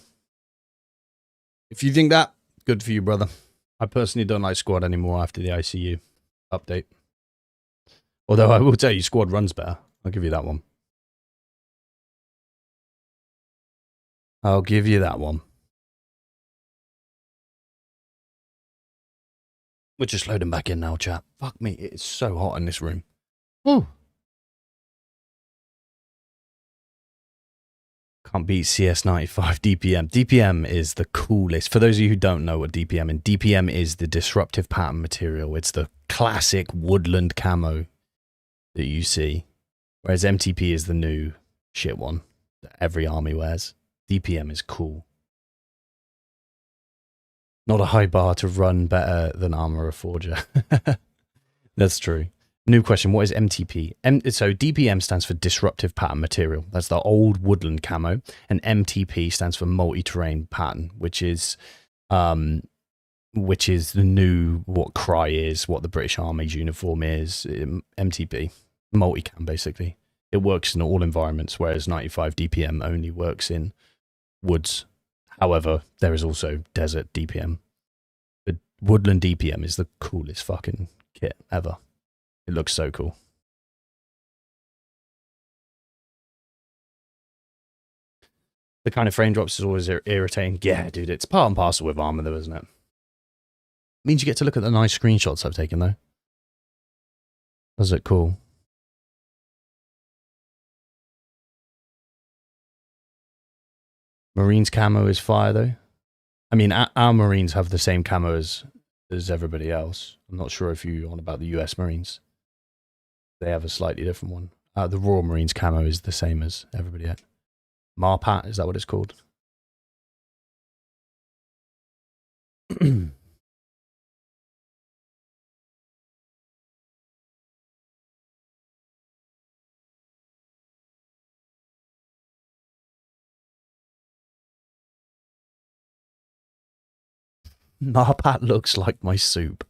If you think that, good for you, brother. I personally don't like Squad anymore after the ICU update. Although I will tell you, Squad runs better. I'll give you that one. I'll give you that one. We're just loading back in now, chat. Fuck me, it is so hot in this room. Woo. Can't beat CS95 DPM. DPM is the coolest. For those of you who don't know what DPM is, DPM is the disruptive pattern material. It's the classic woodland camo that you see. Whereas MTP is the new shit one that every army wears. DPM is cool. Not a high bar to run better than Arma Reforger. That's true. New question, what is MTP? So DPM stands for disruptive pattern material. That's the old woodland camo. And MTP stands for multi-terrain pattern, which is the new, what Cry is, what the British Army's uniform is. MTP, multi-cam basically. It works in all environments, whereas 95 DPM only works in woods. However, there is also desert DPM. But woodland DPM is the coolest fucking kit ever. It looks so cool. The kind of frame drops is always irritating. Yeah, dude, it's part and parcel with Arma though, isn't it? Means you get to look at the nice screenshots I've taken though. Does it cool? Marines camo is fire though. I mean, our Marines have the same camo as everybody else. I'm not sure if you're on about the US Marines. They have a slightly different one. The Royal Marines camo is the same as everybody else. Marpat, is that what it's called? Marpat looks like my soup.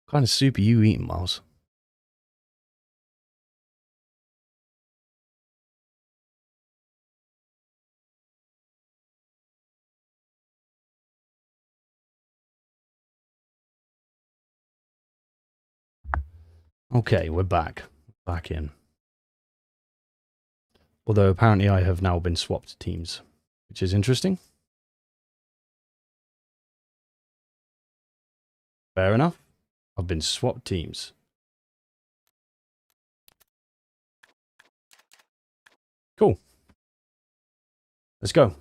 What kind of soup are you eating, Miles? Okay, we're back. Back in. Although apparently I have now been swapped teams, which is interesting. Fair enough. I've been swapped teams. Cool. Let's go.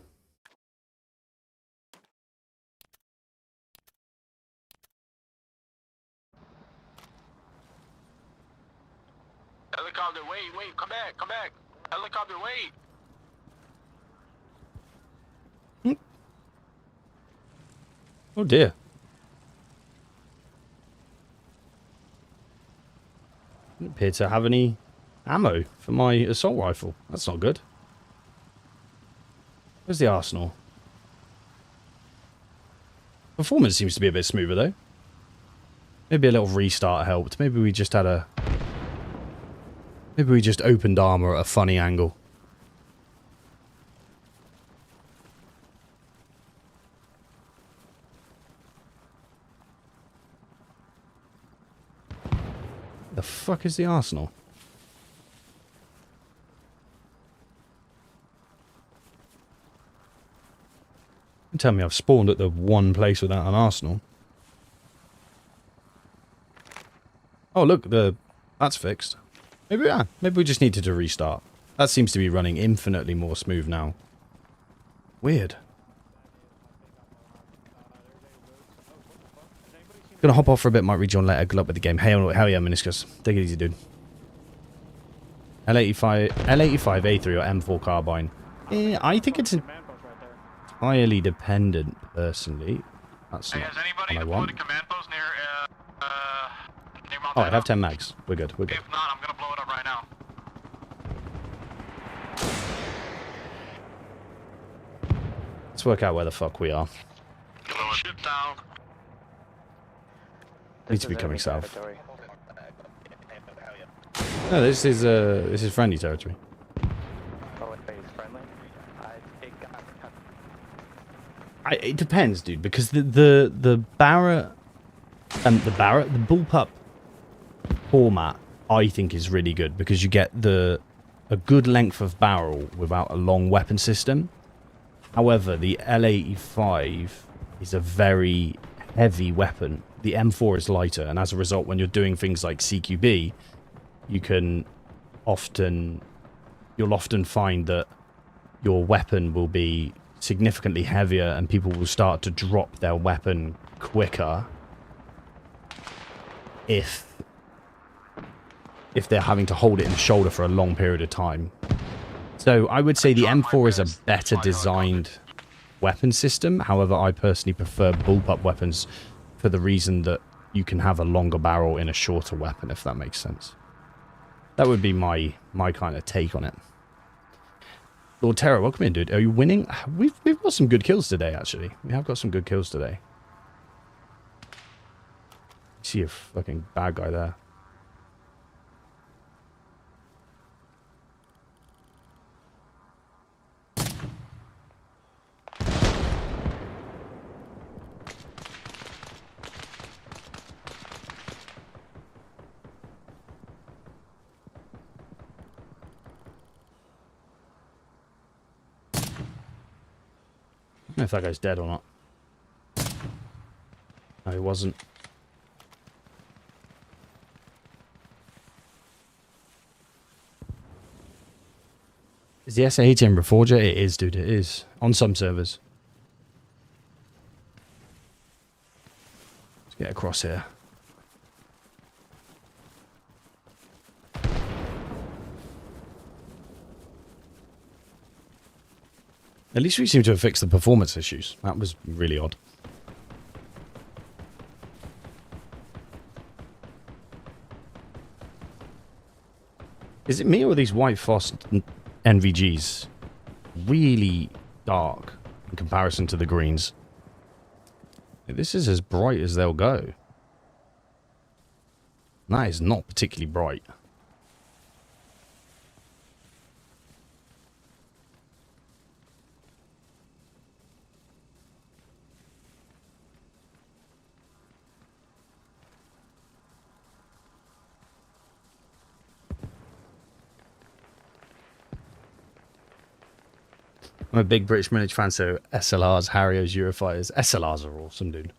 Helicopter, wait, come back. Helicopter, wait. Oh dear. Didn't appear to have any ammo for my assault rifle. That's not good. Where's the arsenal? Performance seems to be a bit smoother though. Maybe a little restart helped. Maybe we just had a... Maybe we just opened armor at a funny angle. The fuck is the arsenal? Don't tell me I've spawned at the one place without an arsenal. Oh look, that's fixed. Maybe we just needed to restart. That seems to be running infinitely more smooth now. Weird. Gonna hop off for a bit, might rejoin later. Good luck with the game. Hell yeah, Meniscus. Take it easy, dude. L85, A3 or M4 carbine. I think it's entirely dependent, personally. That's not Has anybody what I deployed want. a command post near Mount Oh, I have 10 mags. We're good, we're good. If not, I'm gonna blow it up right now. Let's work out where the fuck we are. Blow it down. Need to be coming south. No, this is friendly territory. It depends, dude, because the Barrett the bullpup format I think is really good because you get a good length of barrel without a long weapon system. However, the L85 is a very heavy weapon. The M4 is lighter, and as a result, when you're doing things like CQB, you'll often find that your weapon will be significantly heavier and people will start to drop their weapon quicker if they're having to hold it in the shoulder for a long period of time. So I would say the M4 is a better designed weapon system. However, I personally prefer bullpup weapons for the reason that you can have a longer barrel in a shorter weapon, if that makes sense. That would be my kind of take on it. Lord Terror, welcome in, dude. Are you winning? We've got some good kills today, actually. We have got some good kills today. See a fucking bad guy there. I don't know if that guy's dead or not. No, he wasn't. Is the S18 Reforger? It is, dude. It is. On some servers. Let's get across here. At least we seem to have fixed the performance issues. That was really odd. Is it me or these white Frost NVGs really dark in comparison to the greens? This is as bright as they'll go. That is not particularly bright. I'm a big British military fan, so SLRs, Harriers, Eurofighters. SLRs are awesome, dude.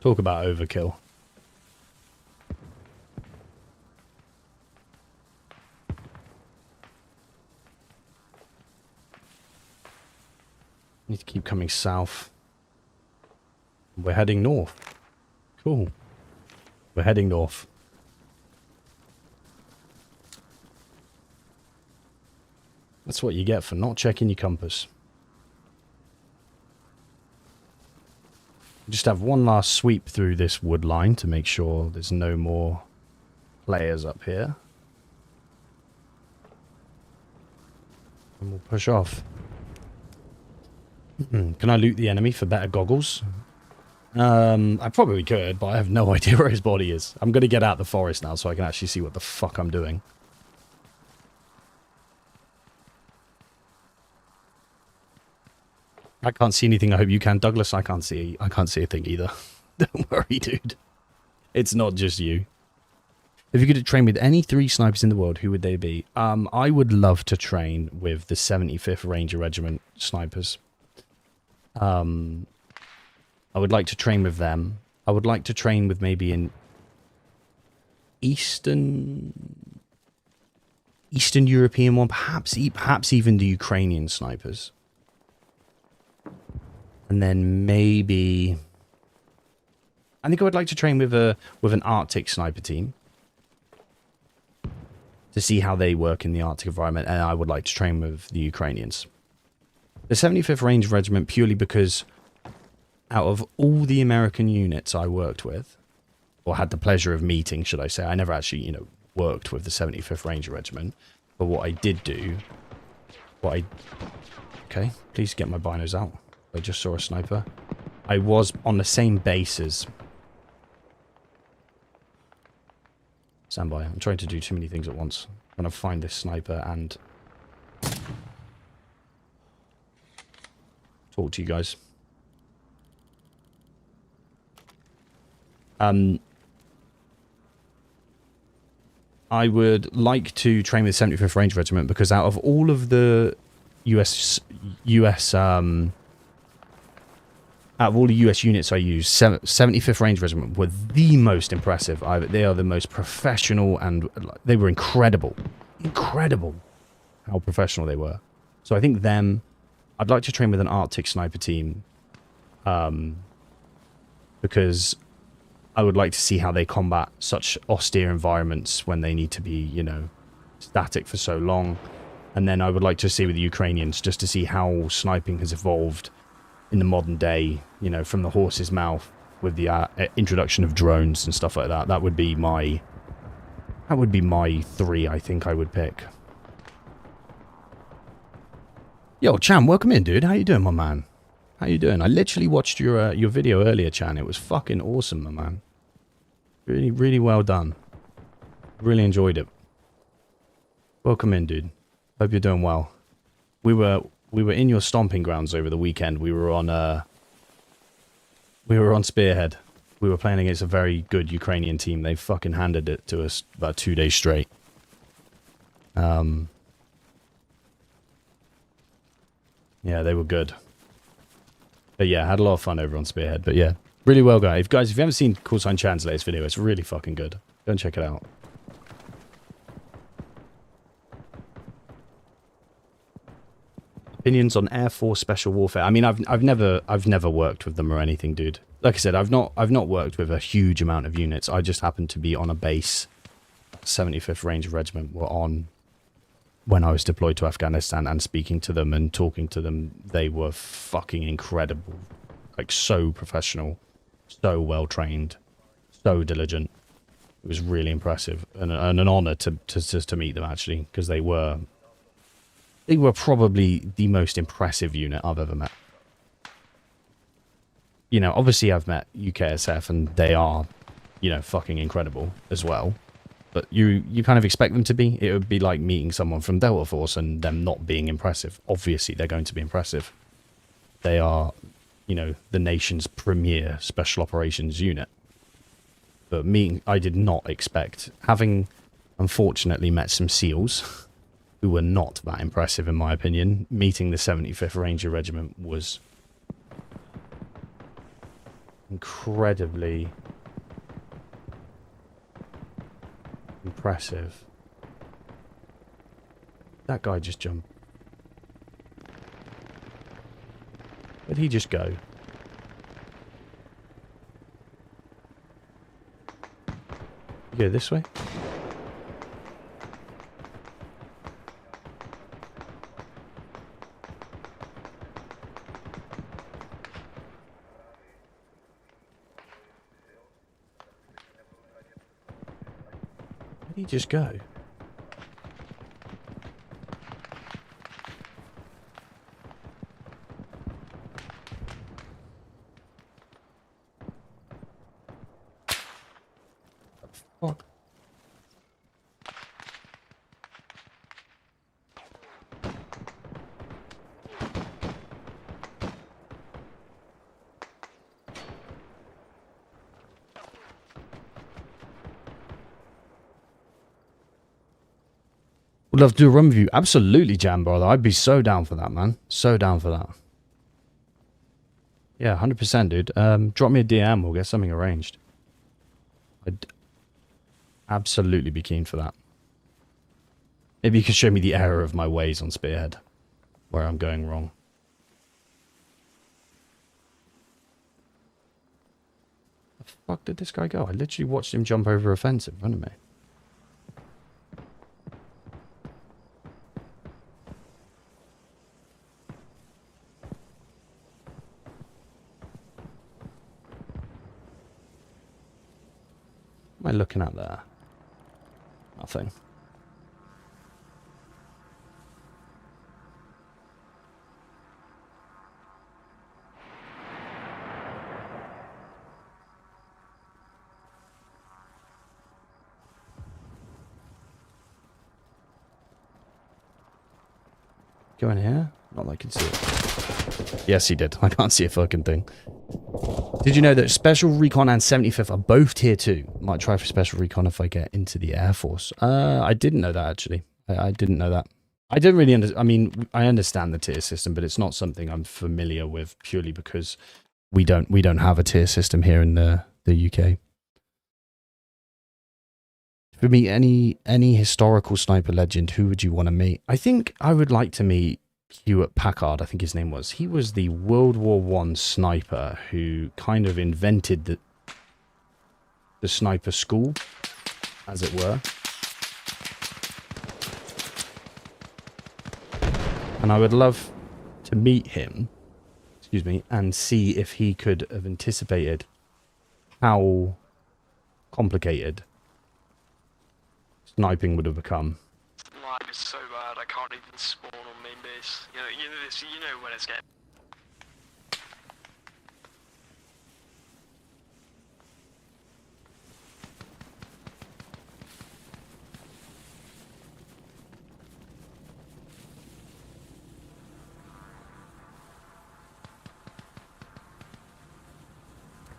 Talk about overkill. Need to keep coming south. We're heading north. Cool. We're heading north. That's what you get for not checking your compass. Just have one last sweep through this wood line to make sure there's no more players up here. And we'll push off. Can I loot the enemy for better goggles? I probably could, but I have no idea where his body is. I'm going to get out the forest now so I can actually see what the fuck I'm doing. I can't see anything. I hope you can, Douglas. I can't see a thing either. Don't worry, dude. It's not just you. If you could train with any 3 snipers in the world, who would they be? I would love to train with the 75th Ranger Regiment snipers. I would like to train with them. I would like to train with maybe an Eastern European one, perhaps even the Ukrainian snipers. And then maybe I think I would like to train with an Arctic sniper team to see how they work in the Arctic environment, and I would like to train with the Ukrainians. The 75th Ranger Regiment purely because out of all the American units I worked with, or had the pleasure of meeting, should I say, I never actually, worked with the 75th Ranger Regiment, but what I did do, okay, please get my binos out. I just saw a sniper. I was on the same base as... Stand by. I'm trying to do too many things at once. I'm going to find this sniper and... talk to you guys. I would like to train with 75th Ranger Regiment because out of all of the US out of all the US units I use, 75th Ranger Regiment were the most impressive. They are the most professional, and they were incredible. Incredible how professional they were. So I think them... I'd like to train with an Arctic sniper team. Because I would like to see how they combat such austere environments when they need to be, static for so long. And then I would like to see with the Ukrainians, just to see how sniping has evolved in the modern day, from the horse's mouth with the introduction of drones and stuff like that. That would be my 3 I think I would pick. Yo, Chan, welcome in, dude. How you doing, my man? How you doing? I literally watched your video earlier, Chan. It was fucking awesome, my man. Really, really well done. Really enjoyed it. Welcome in, dude. Hope you're doing well. We were in your stomping grounds over the weekend. We were on Spearhead. We were playing against a very good Ukrainian team. They fucking handed it to us about 2 days straight. Yeah, they were good. But yeah, had a lot of fun over on Spearhead. But yeah, really well, guys. If you haven't seen Callsign Chan's latest video, it's really fucking good. Go and check it out. Opinions on Air Force Special Warfare. I mean, I've never worked with them or anything, dude. Like I said, I've not worked with a huge amount of units. I just happened to be on a base 75th Ranger Regiment were on when I was deployed to Afghanistan, and speaking to them and talking to them. They were fucking incredible. Like, so professional, so well trained, so diligent. It was really impressive and an honor to meet them, actually, because they were probably the most impressive unit I've ever met. Obviously I've met UKSF and they are, fucking incredible as well. But you kind of expect them to be. It would be like meeting someone from Delta Force and them not being impressive. Obviously they're going to be impressive. They are, the nation's premier special operations unit. But I did not expect, having unfortunately met some SEALs who were not that impressive in my opinion. Meeting the 75th Ranger Regiment was incredibly impressive. That guy just jumped. Where'd he just go? You go this way? Where'd he just go? Fuck. Would love to do a run review. Absolutely, Jam brother. I'd be so down for that, man. So down for that. Yeah, 100%, dude. Drop me a DM. We'll get something arranged. I'd absolutely be keen for that. Maybe you could show me the error of my ways on Spearhead. Where I'm going wrong. The fuck did this guy go? I literally watched him jump over a fence in front of me. What am I looking at there? Nothing. Go in here? Not that I can see it. Yes, he did. I can't see a fucking thing. Did you know that Special Recon and 75th are both tier 2? Might try for Special Recon if I get into the Air Force. I didn't know that, actually. I didn't know that. I didn't really understand. I mean, I understand the tier system, but it's not something I'm familiar with purely because we don't have a tier system here in the UK. For me, any historical sniper legend, who would you want to meet? I think I would like to meet Hewitt Packard, I think his name was. He was the World War I sniper who kind of invented the sniper school, as it were. And I would love to meet him, excuse me, and see if he could have anticipated how complicated sniping would have become. Lag is so bad, I can't even spawn on main base. You know when it's getting...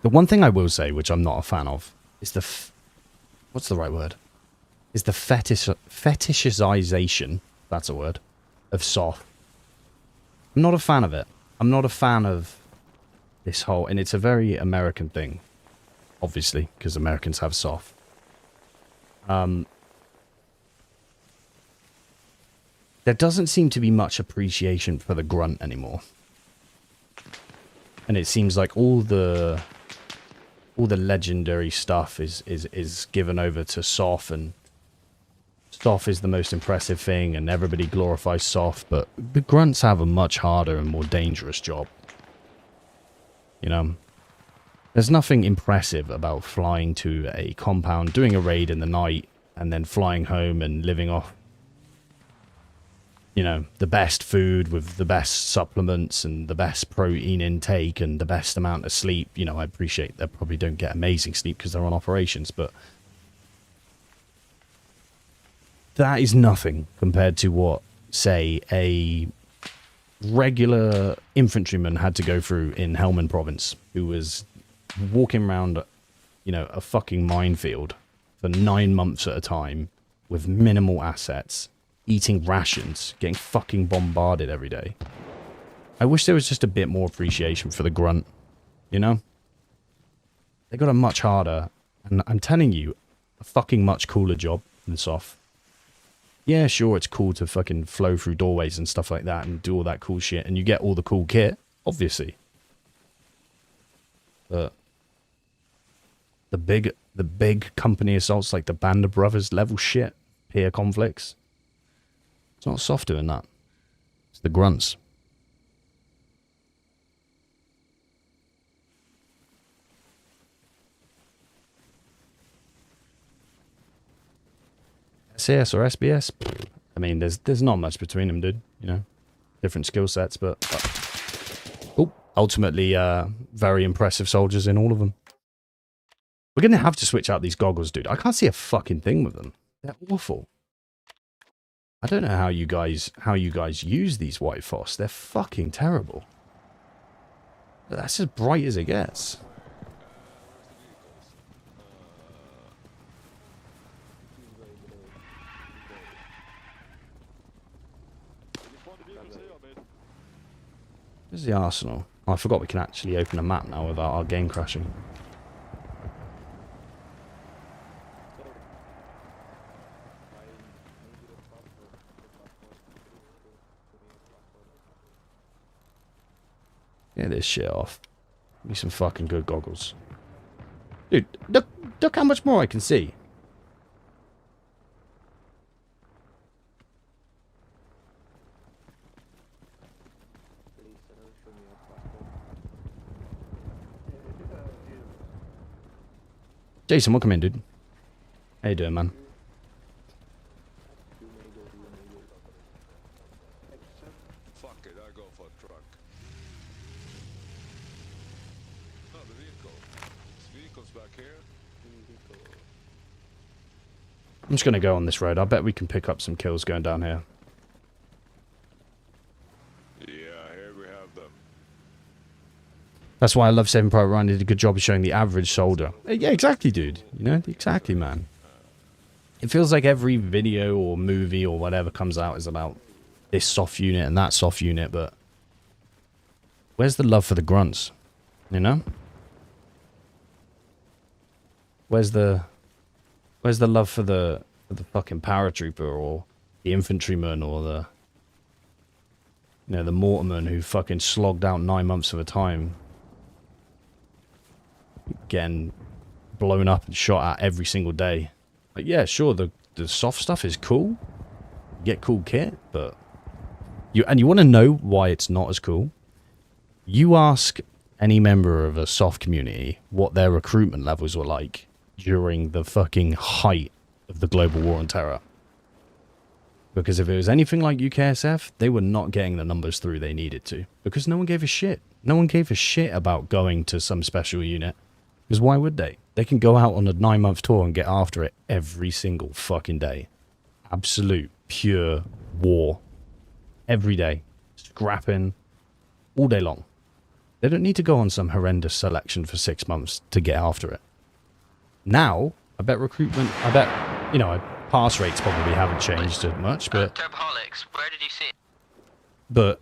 The one thing I will say, which I'm not a fan of, is the... what's the right word? Is the fetishization, that's a word, of soft. I'm not a fan of it. I'm not a fan of this whole... and it's a very American thing, obviously, because Americans have soft. There doesn't seem to be much appreciation for the grunt anymore. And it seems like all the legendary stuff is given over to Soft, and Soft is the most impressive thing, and everybody glorifies Soft, but the grunts have a much harder and more dangerous job. You know? There's nothing impressive about flying to a compound, doing a raid in the night, and then flying home and living off, you know, the best food with the best supplements and the best protein intake and the best amount of sleep. You know, I appreciate they probably don't get amazing sleep because they're on operations, but that is nothing compared to what, say, a regular infantryman had to go through in Helmand province, who was walking around, you know, a fucking minefield for 9 months at a time with minimal assets, eating rations, getting fucking bombarded every day. I wish there was just a bit more appreciation for the grunt, you know? They got a much harder, and I'm telling you, a fucking much cooler job than soft. Yeah, sure, it's cool to fucking flow through doorways and stuff like that and do all that cool shit, and you get all the cool kit, obviously. But the big company assaults, like the Band of Brothers level shit, peer conflicts, it's not soft doing that. It's the grunts. SAS or SBS? I mean, there's not much between them, dude. You know, different skill sets, but ultimately, very impressive soldiers in all of them. We're gonna have to switch out these goggles, dude. I can't see a fucking thing with them. They're awful. I don't know how you guys use these white phos. They're fucking terrible. That's as bright as it gets. Where's the arsenal? Oh, I forgot we can actually open a map now without our game crashing. Get this shit off. Give me some fucking good goggles. Dude, look how much more I can see. Jason, welcome in, dude. How you doing, man? Fuck it, I go for a truck. No, the vehicle. This vehicle's back here. I'm just gonna go on this road. I bet we can pick up some kills going down here. Yeah, here we have them. That's why I love Saving Private Ryan. Did a good job of showing the average soldier. Yeah, exactly, dude. You know, exactly, man. It feels like every video or movie or whatever comes out is about this soft unit and that soft unit, but where's the love for the grunts? You know? Where's the love for the fucking paratrooper or the infantryman or the, you know, the mortarman who fucking slogged out 9 months of a time, getting blown up and shot at every single day? Like, yeah, sure, the soft stuff is cool. You get cool kit, but you want to know why it's not as cool? You ask any member of a soft community what their recruitment levels were like during the fucking height of the global war on terror. Because if it was anything like UKSF, they were not getting the numbers through they needed to. Because no one gave a shit. No one gave a shit about going to some special unit. Because why would they? They can go out on a 9-month tour and get after it every single fucking day. Absolute, pure war. Every day. Scrapping. All day long. They don't need to go on some horrendous selection for 6 months to get after it. Now, I bet recruitment, you know, pass rates probably haven't changed as much, but... where did you see it? But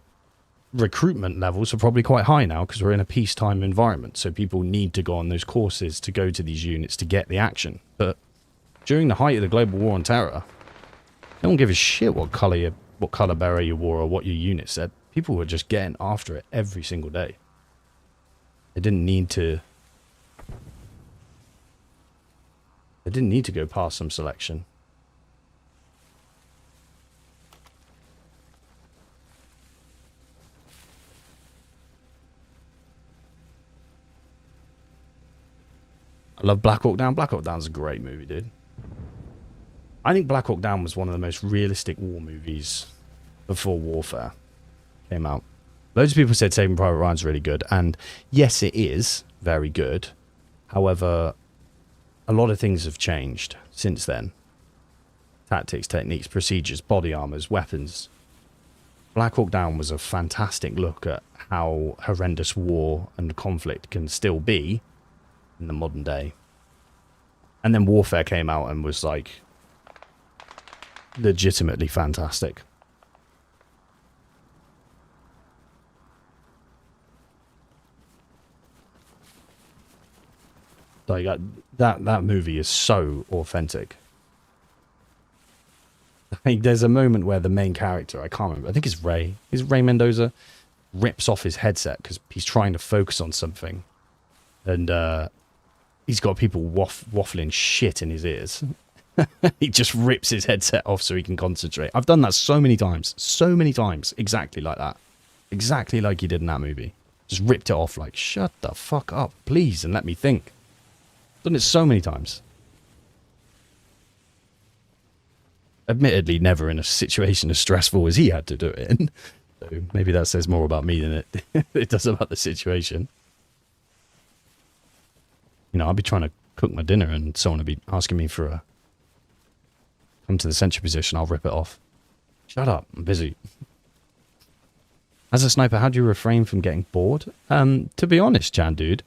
recruitment levels are probably quite high now because we're in a peacetime environment, so people need to go on those courses to go to these units to get the action. But during the height of the global war on terror, no one gave a shit what color beret you wore or what your unit said. People were just getting after it every single day. They didn't need to... They didn't need to go past some selection. I love Black Hawk Down. Black Hawk Down's a great movie, dude. I think Black Hawk Down was one of the most realistic war movies before Warfare came out. Loads of people said Saving Private Ryan's really good, and yes, it is very good. However, a lot of things have changed since then. Tactics, techniques, procedures, body armors, weapons. Black Hawk Down was a fantastic look at how horrendous war and conflict can still be in the modern day. And then Warfare came out and was like legitimately fantastic. Like that movie is so authentic. Like, there's a moment where the main character, I can't remember, I think it's Ray. Is Ray Mendoza? Rips off his headset because he's trying to focus on something, and he's got people waffling shit in his ears. He just rips his headset off so he can concentrate. I've done that so many times, exactly like that, exactly like he did in that movie. Just ripped it off, like, shut the fuck up, please, and let me think. Done it so many times. Admittedly, never in a situation as stressful as he had to do it in. So maybe that says more about me than it does about the situation. You know, I'll be trying to cook my dinner and someone will be asking me for a come to the sentry position. I'll rip it off. Shut up, I'm busy. As a sniper, how do you refrain from getting bored? To be honest, Chan dude,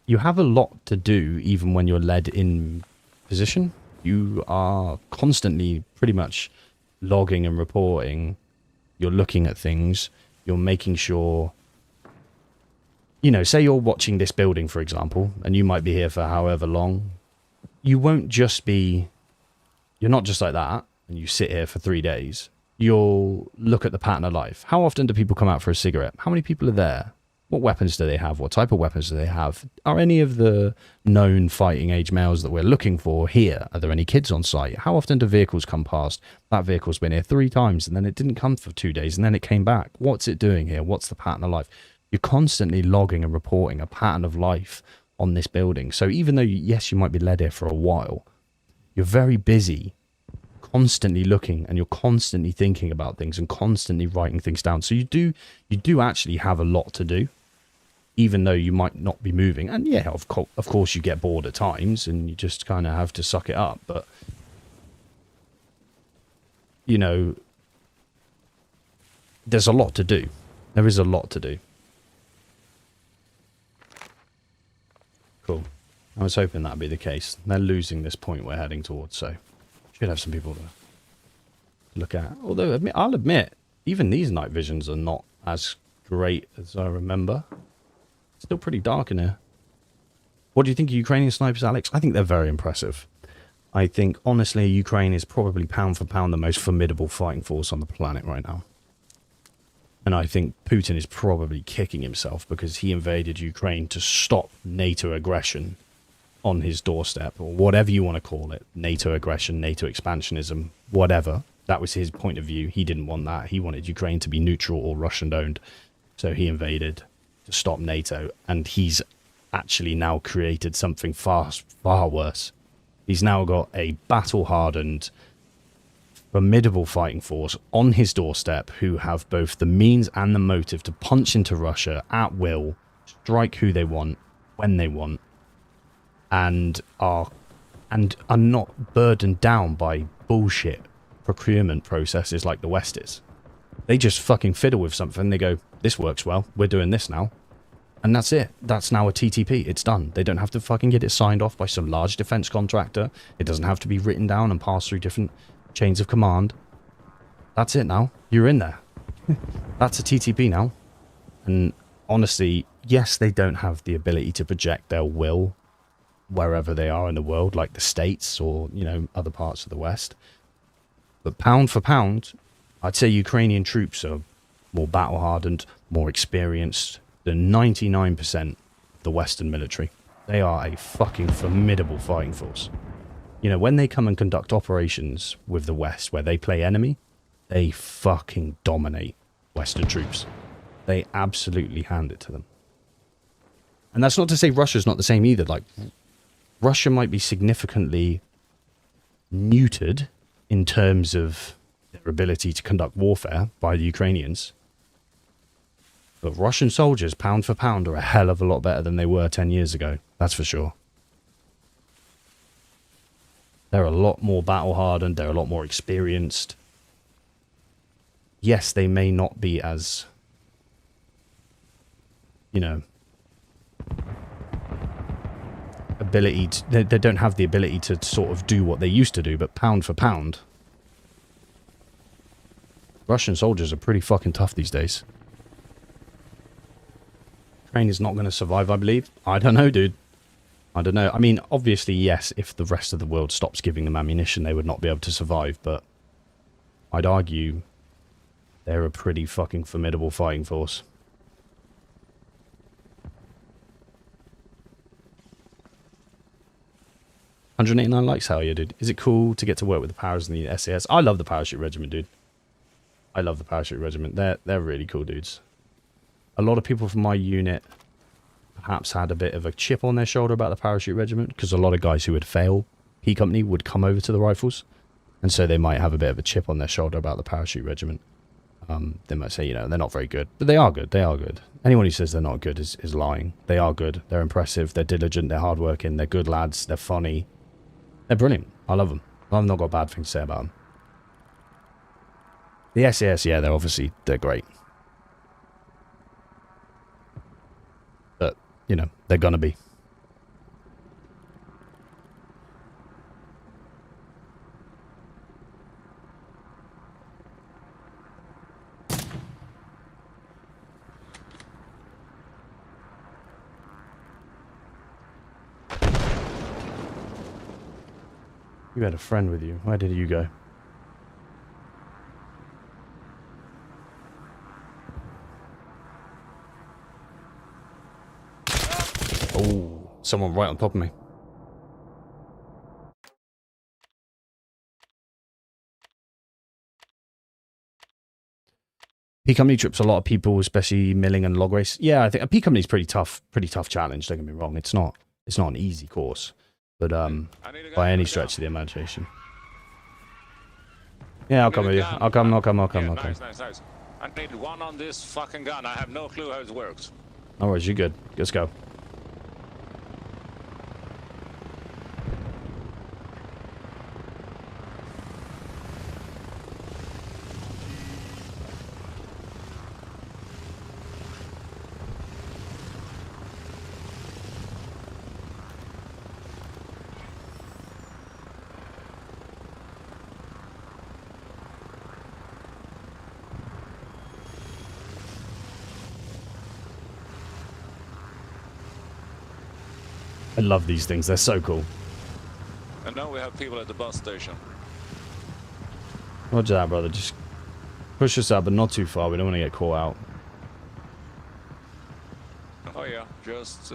you have a lot to do even when you're led in position. You are constantly pretty much logging and reporting. You're looking at things. You're making sure, you know, say you're watching this building, for example, and you might be here for however long. You won't just be, you're not just like that and you sit here for 3 days. You'll look at the pattern of life. How often do people come out for a cigarette? How many people are there? What weapons do they have? What type of weapons do they have? Are any of the known fighting age males that we're looking for here? Are there any kids on site? How often do vehicles come past? That vehicle's been here 3 times and then it didn't come for 2 days and then it came back. What's it doing here? What's the pattern of life? You're constantly logging and reporting a pattern of life on this building. So even though, yes, you might be led here for a while, you're very busy, constantly looking, and you're constantly thinking about things and constantly writing things down. So you do actually have a lot to do, even though you might not be moving. And yeah, of course you get bored at times and you just kind of have to suck it up. But, you know, there's a lot to do. There is a lot to do. Cool. I was hoping that'd be the case. They're losing this point we're heading towards, so should have some people to look at. Although, I'll admit, even these night visions are not as great as I remember. Still pretty dark in here. What do you think of Ukrainian snipers, Alex? I think they're very impressive. I think, honestly, Ukraine is probably pound for pound the most formidable fighting force on the planet right now. And I think Putin is probably kicking himself because he invaded Ukraine to stop NATO aggression on his doorstep, or whatever you want to call it. NATO aggression, NATO expansionism, whatever. That was his point of view. He didn't want that. He wanted Ukraine to be neutral or Russian-owned. So he invaded to stop NATO, and he's actually now created something far worse. He's now got a battle-hardened, formidable fighting force on his doorstep who have both the means and the motive to punch into Russia at will, strike who they want, when they want, and are not burdened down by bullshit procurement processes like the West is. They just fucking fiddle with something. They go, this works well, we're doing this now. And that's it. That's now a TTP. It's done. They don't have to fucking get it signed off by some large defense contractor. It doesn't have to be written down and passed through different chains of command. That's it now. You're in there. That's a TTP now. And honestly, yes, they don't have the ability to project their will wherever they are in the world, like the States or, you know, other parts of the West. But pound for pound, I'd say Ukrainian troops are more battle-hardened, more experienced than 99% of the Western military. They are a fucking formidable fighting force. You know, when they come and conduct operations with the West where they play enemy, they fucking dominate Western troops. They absolutely hand it to them. And that's not to say Russia's not the same either. Like, Russia might be significantly neutered in terms of their ability to conduct warfare by the Ukrainians. But Russian soldiers, pound for pound, are a hell of a lot better than they were 10 years ago. That's for sure. They're a lot more battle-hardened. They're a lot more experienced. Yes, they may not be as, you know, they don't have the ability to sort of do what they used to do, but pound for pound, Russian soldiers are pretty fucking tough these days. Train is not going to survive, I believe. I don't know, dude. I don't know. I mean, obviously, yes, if the rest of the world stops giving them ammunition, they would not be able to survive, but I'd argue they're a pretty fucking formidable fighting force. $189 likes, hell yeah, dude. Is it cool to get to work with the powers in the SAS? I love the parachute regiment, dude. I love the parachute regiment. They're really cool dudes. A lot of people from my unit perhaps had a bit of a chip on their shoulder about the parachute regiment, because a lot of guys who would fail P Company would come over to the rifles, and so they might have a bit of a chip on their shoulder about the parachute regiment. They might say, you know, they're not very good, but they are good. They are good. Anyone who says they're not good is lying. They are good. They're impressive. They're diligent. They're hardworking. They're good lads. They're funny. They're brilliant. I love them. I've not got a bad thing to say about them. The SAS, yeah, they're great. But, you know, they're gonna be. You had a friend with you. Where did you go? Oh, someone right on top of me. P Company trips a lot of people, especially milling and log race. Yeah, I think a P Company's pretty tough challenge, don't get me wrong. It's not an easy course. But by any stretch of the imagination. Yeah, I'll come with you. I'll come. Nice. I need one on this fucking gun. I have no clue how it works. No worries, you're good. Let's go. I love these things. They're so cool. And now we have people at the bus station. Roger that, brother. Just push us up, but not too far. We don't want to get caught out. Oh yeah, just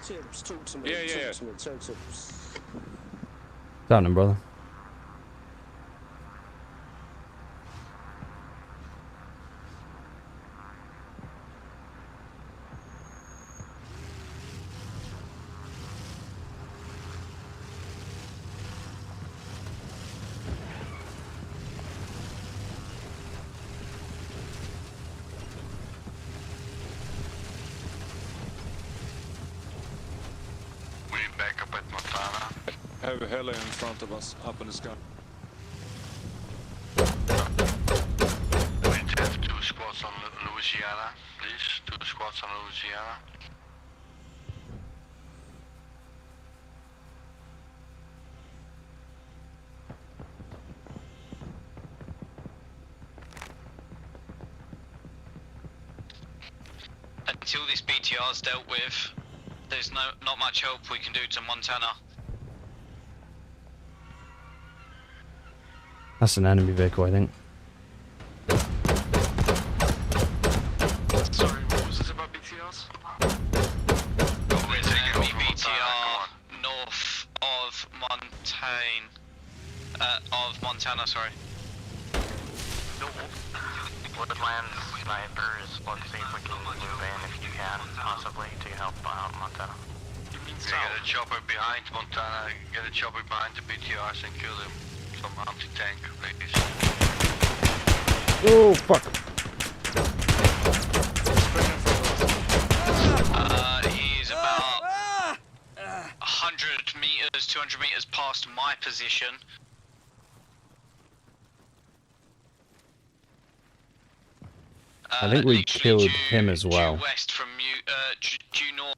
Tips, talk to me. Yeah. Talk to me. Down him, brother. Back up at Montana. have a heli in front of us, up in the sky. We have 2 squads on Louisiana, please. 2 squads on Louisiana. Until this BTR is dealt with, there's not much help we can do to Montana. That's an enemy vehicle, I think. Sorry, what was this about BTRs? There's an enemy BTR north of Montana, sorry. Woodland snipers, let's see if we can move in if you can, possibly, to help Montana. Get a chopper behind Montana, get a chopper behind the BTRs and kill them. Some anti-tank, please. Oh, fuck. He's about 100 meters, 200 meters past my position. I think we killed him as well. Due west from you, due north.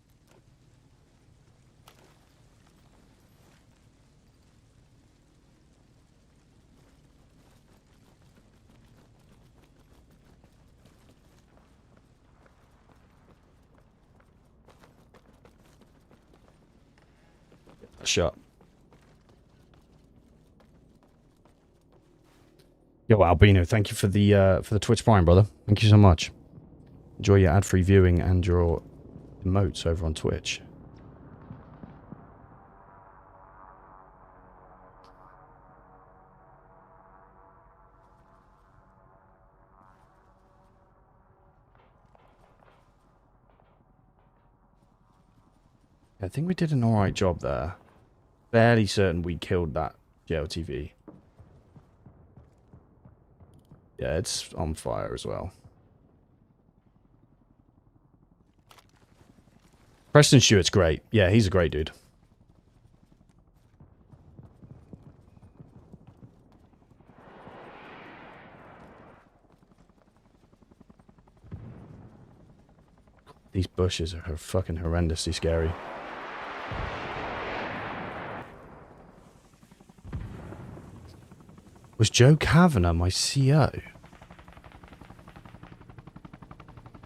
shot. Yo, Albino, thank you for the Twitch Prime, brother. Thank you so much. Enjoy your ad-free viewing and your emotes over on Twitch. I think we did an alright job there. Fairly certain we killed that JLTV. Yeah, it's on fire as well. Preston Stewart's great. Yeah, he's a great dude. These bushes are fucking horrendously scary. Was Joe Kavanagh my CO?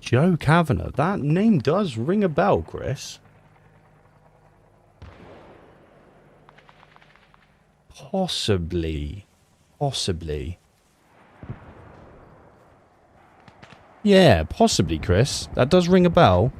Joe Kavanagh. That name does ring a bell, Chris. Possibly. Possibly. Yeah, possibly, Chris. That does ring a bell.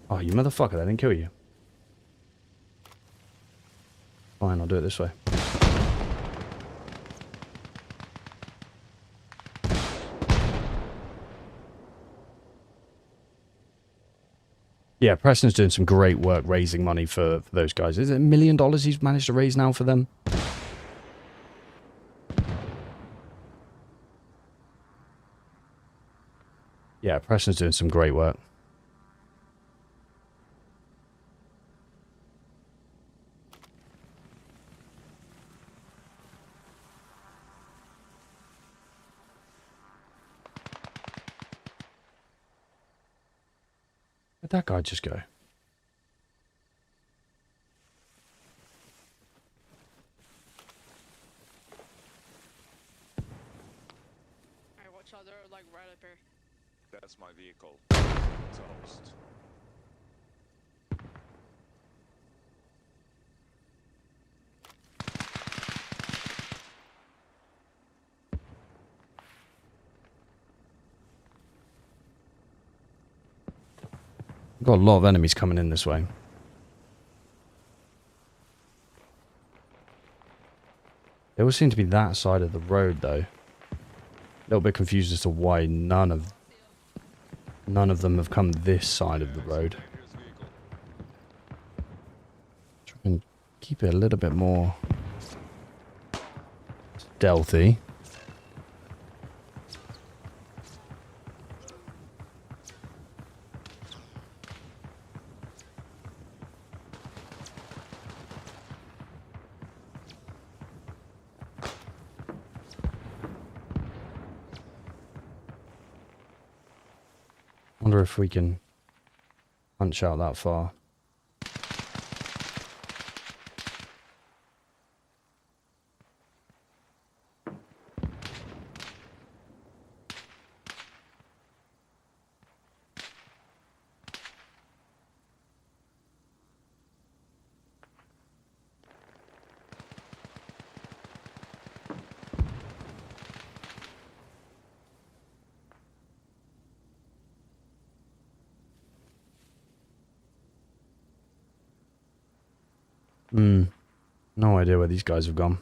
Oh, you motherfucker, that didn't kill you. Fine, I'll do it this way. Yeah, Preston's doing some great work raising money for those guys. Is it $1 million he's managed to raise now for them? Yeah, Preston's doing some great work. Where'd that guy just go? Alright, watch out, they're like right up here. That's my vehicle. Toast. We've got a lot of enemies coming in this way. They all seem to be that side of the road, though. A little bit confused as to why none of them have come this side of the road. Try and keep it a little bit more stealthy. Wonder if we can punch out that far. No idea where these guys have gone.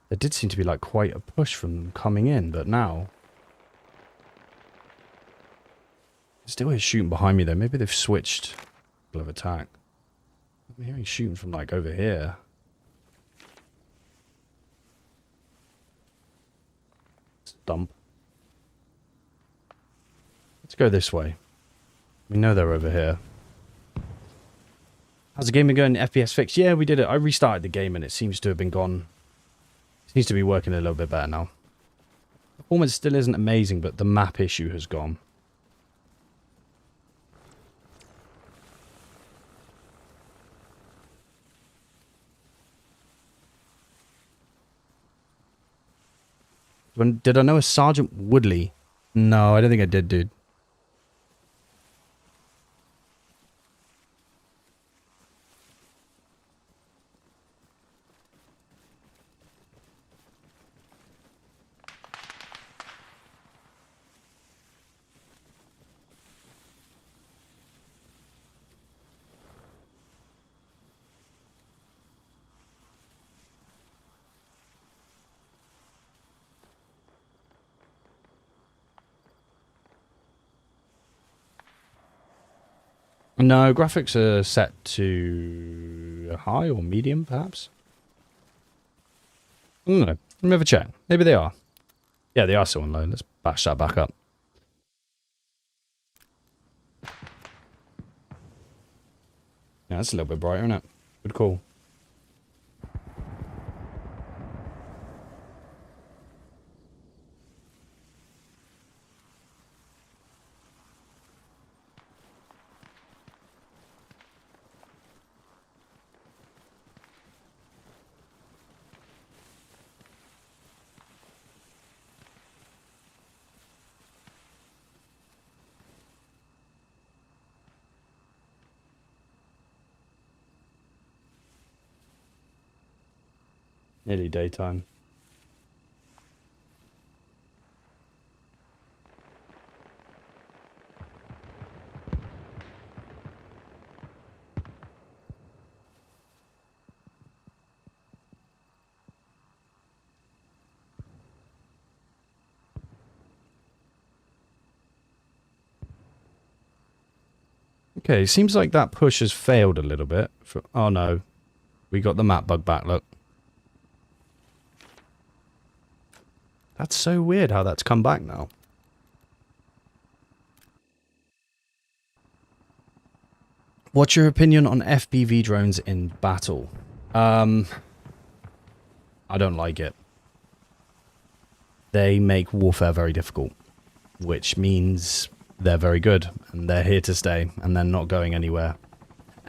There did seem to be like quite a push from them coming in, but now... Still hear shooting behind me though. Maybe they've switched level of attack. I'm hearing shooting from like over here. Dump. Let's go this way. We know they're over here. How's the game been going? FPS fix? Yeah, we did it. I restarted the game and it seems to have been gone. Seems to be working a little bit better now. Performance still isn't amazing, but the map issue has gone. Did I know a Sergeant Woodley? No, I don't think I did, dude. No, graphics are set to high or medium, perhaps. I don't know. Let me have a check. Maybe they are. Yeah, they are still on low. Let's bash that back up. Yeah, that's a little bit brighter, isn't it? Good call. Nearly daytime. Okay, seems like that push has failed a little bit. Oh no, we got the map bug back, look. That's so weird how that's come back now. What's your opinion on FPV drones in battle? I don't like it. They make warfare very difficult, which means they're very good, and they're here to stay, and they're not going anywhere.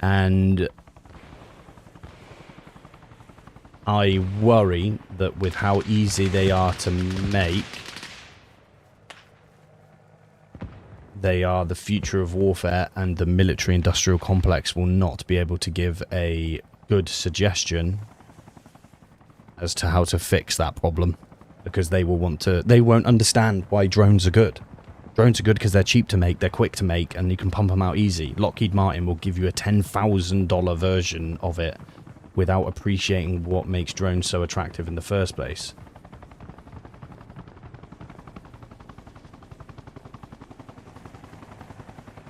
And I worry that with how easy they are to make, they are the future of warfare, and the military-industrial complex will not be able to give a good suggestion as to how to fix that problem, because they won't understand why drones are good. Drones are good because they're cheap to make, they're quick to make, and you can pump them out easy. Lockheed Martin will give you a $10,000 version of it without appreciating what makes drones so attractive in the first place.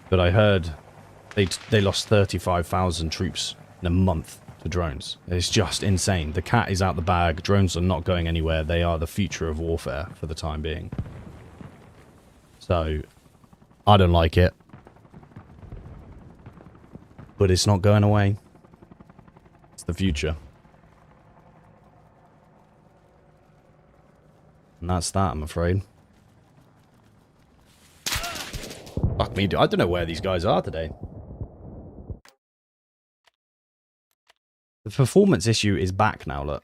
But I heard they lost 35,000 troops in a month to drones. It's just insane. The cat is out the bag. Drones are not going anywhere. They are the future of warfare for the time being. So, I don't like it. But it's not going away. It's the future. And that's that, I'm afraid. Fuck me, I don't know where these guys are today. The performance issue is back now, look.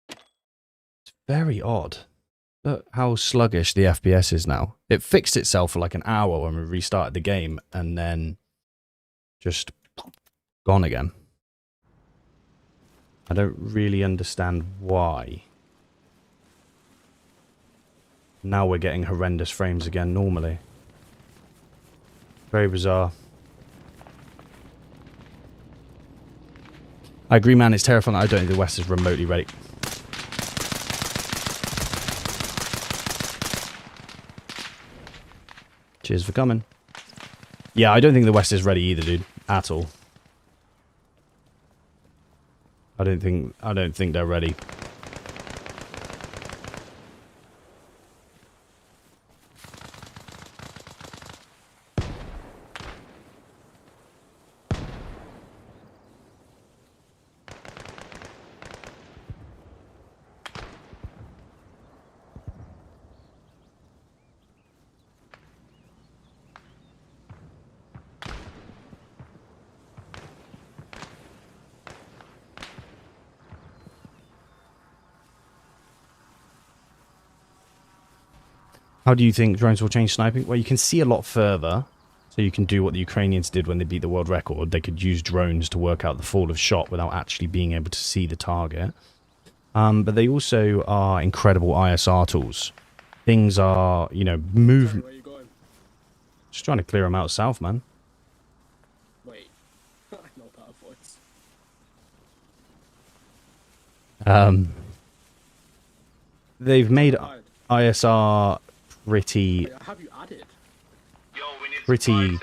It's very odd. Look how sluggish the FPS is now. It fixed itself for like an hour when we restarted the game, and then just gone again. I don't really understand why. Now we're getting horrendous frames again normally. Very bizarre. I agree, man, it's terrifying. I don't think the West is remotely ready. Cheers for coming. Yeah, I don't think the West is ready either, dude. At all. I don't think they're ready. How do you think drones will change sniping? Well, you can see a lot further. So you can do what the Ukrainians did when they beat the world record. They could use drones to work out the fall of shot without actually being able to see the target. But they also are incredible ISR tools. Things are, you know, move... Where are you going? Just trying to clear them out south, man. Wait. I know that voice. They've made ISR pretty... Wait, have you added? Pretty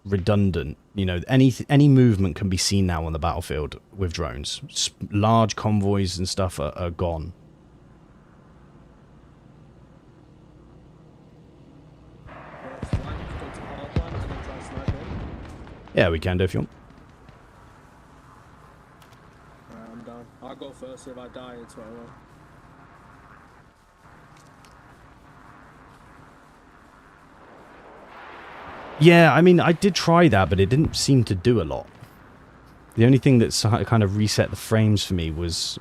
redundant. You know, any movement can be seen now on the battlefield with drones. Large convoys and stuff are gone. Yeah, we can do if you want. I'm down. I'll go first. If I die, it's whatever. Yeah, I mean, I did try that, but it didn't seem to do a lot. The only thing that kind of reset the frames for me was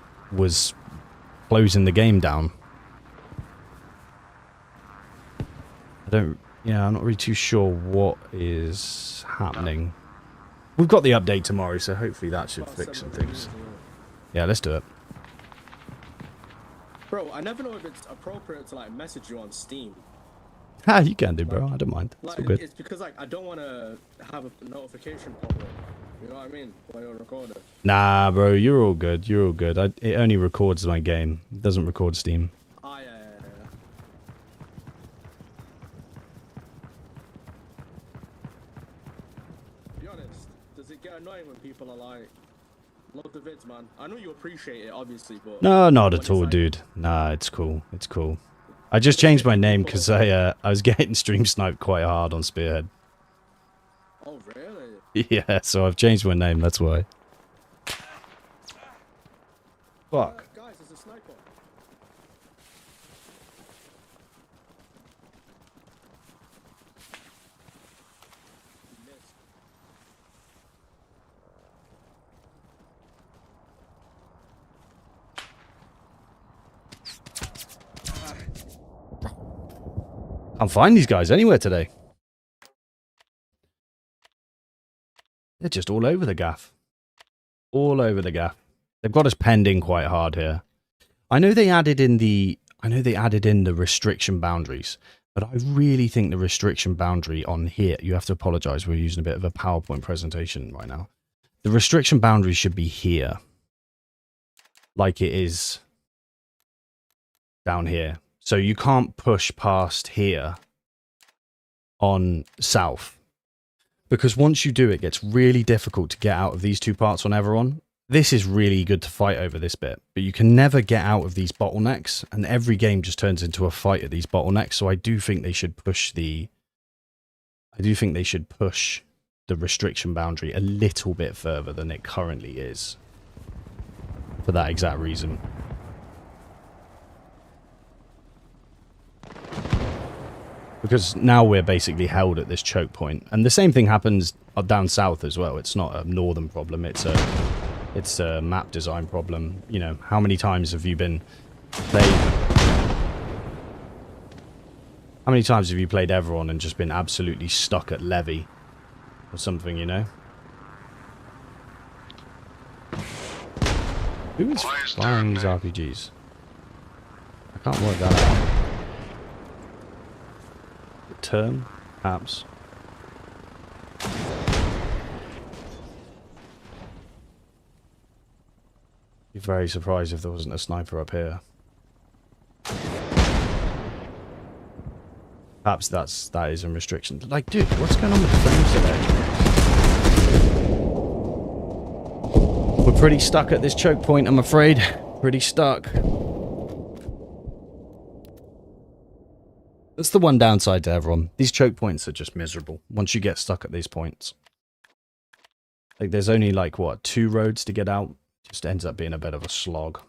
closing the game down. I'm not really too sure what is happening. We've got the update tomorrow, so hopefully that should fix some things. Yeah, let's do it. Bro, I never know if it's appropriate to like message you on Steam. Ah, you can do, bro. I don't mind. It's Like, all good. it's because like I don't want to have a notification pop up. You know what I mean? While you're recording. Nah, bro, you're all good. You're all good. It only records my game. It doesn't record Steam. Ah, yeah. Be honest, does it get annoying when people are like, "Love the vids, man"? I know you appreciate it, obviously, but No, not when at all, it's like- dude. Nah, it's cool. It's cool. I just changed my name because I was getting stream sniped quite hard on Spearhead. Oh, really? Yeah, so I've changed my name. That's why. Fuck. Guys, there's a sniper. He missed. Can't find these guys anywhere today. They're just all over the gaff. All over the gaff. They've got us penned in quite hard here. I know they added in the restriction boundaries, but I really think the restriction boundary on here, you have to apologize, we're using a bit of a PowerPoint presentation right now. The restriction boundary should be here. Like it is down here. So you can't push past here on south. Because once you do, it gets really difficult to get out of these two parts on everyone. This is really good to fight over this bit, but you can never get out of these bottlenecks, and every game just turns into a fight at these bottlenecks. So I do think they should push the restriction boundary a little bit further than it currently is. For that exact reason. Because now we're basically held at this choke point. And the same thing happens down south as well. It's not a northern problem, it's a map design problem. You know, how many times have you been played? How many times have you played Everon and just been absolutely stuck at Levy? Or something, you know? Who is firing these RPGs? I can't work that out. Turn, perhaps. Be very surprised if there wasn't a sniper up here. Perhaps that is a restriction. Like, dude, what's going on with the frames today? We're pretty stuck at this choke point, I'm afraid. Pretty stuck. That's the one downside to everyone. These choke points are just miserable once you get stuck at these points. Like, there's only, like, what, 2 roads to get out? Just ends up being a bit of a slog.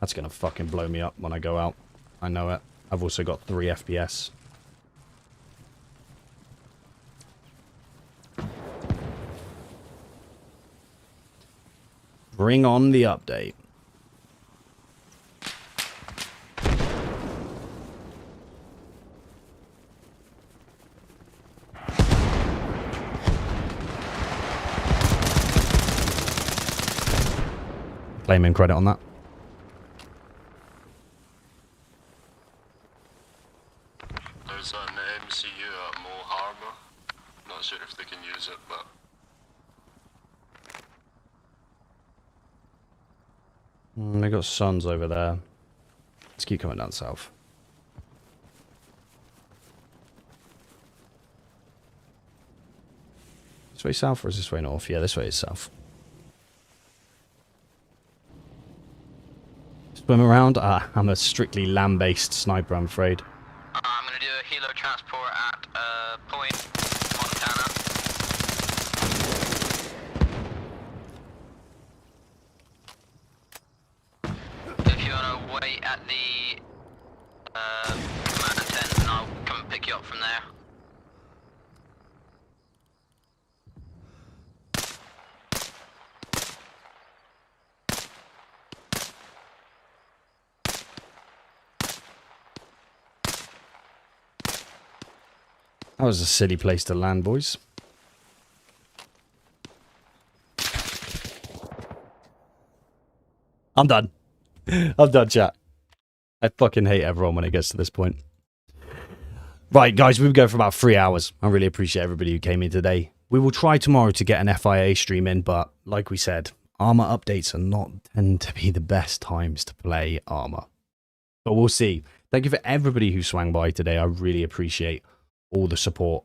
That's gonna fucking blow me up when I go out. I know it. I've also got 3 FPS. Bring on the update. claiming credit on that. There's an MCU at Mo Harbour. Not sure if they can use it, but... They got suns over there. Let's keep coming down south. This way south or is this way north? Yeah, this way is south. Swim around? I'm a strictly land-based sniper, I'm afraid. I'm gonna do a helo transport at Point, Montana. If you wanna wait at the command tent, and I'll come and pick you up from there. That was a silly place to land, boys. I'm done. I'm done, chat. I fucking hate everyone when it gets to this point. Right, guys, we've been going for about 3 hours. I really appreciate everybody who came in today. We will try tomorrow to get an FIA stream in, but like we said, Arma updates are not tend to be the best times to play Arma. But we'll see. Thank you for everybody who swang by today. I really appreciate all the support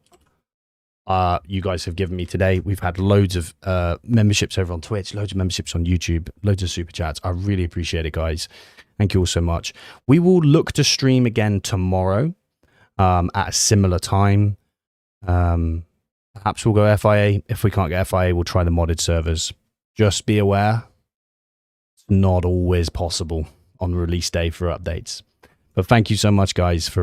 you guys have given me today. We've had loads of memberships over on Twitch, loads of memberships on YouTube, loads of super chats. I really appreciate it, guys. Thank you all so much. We will look to stream again tomorrow at a similar time. Perhaps we'll go FIA. If we can't get FIA, we'll try the modded servers. Just be aware, it's not always possible on release day for updates. But thank you so much, guys, for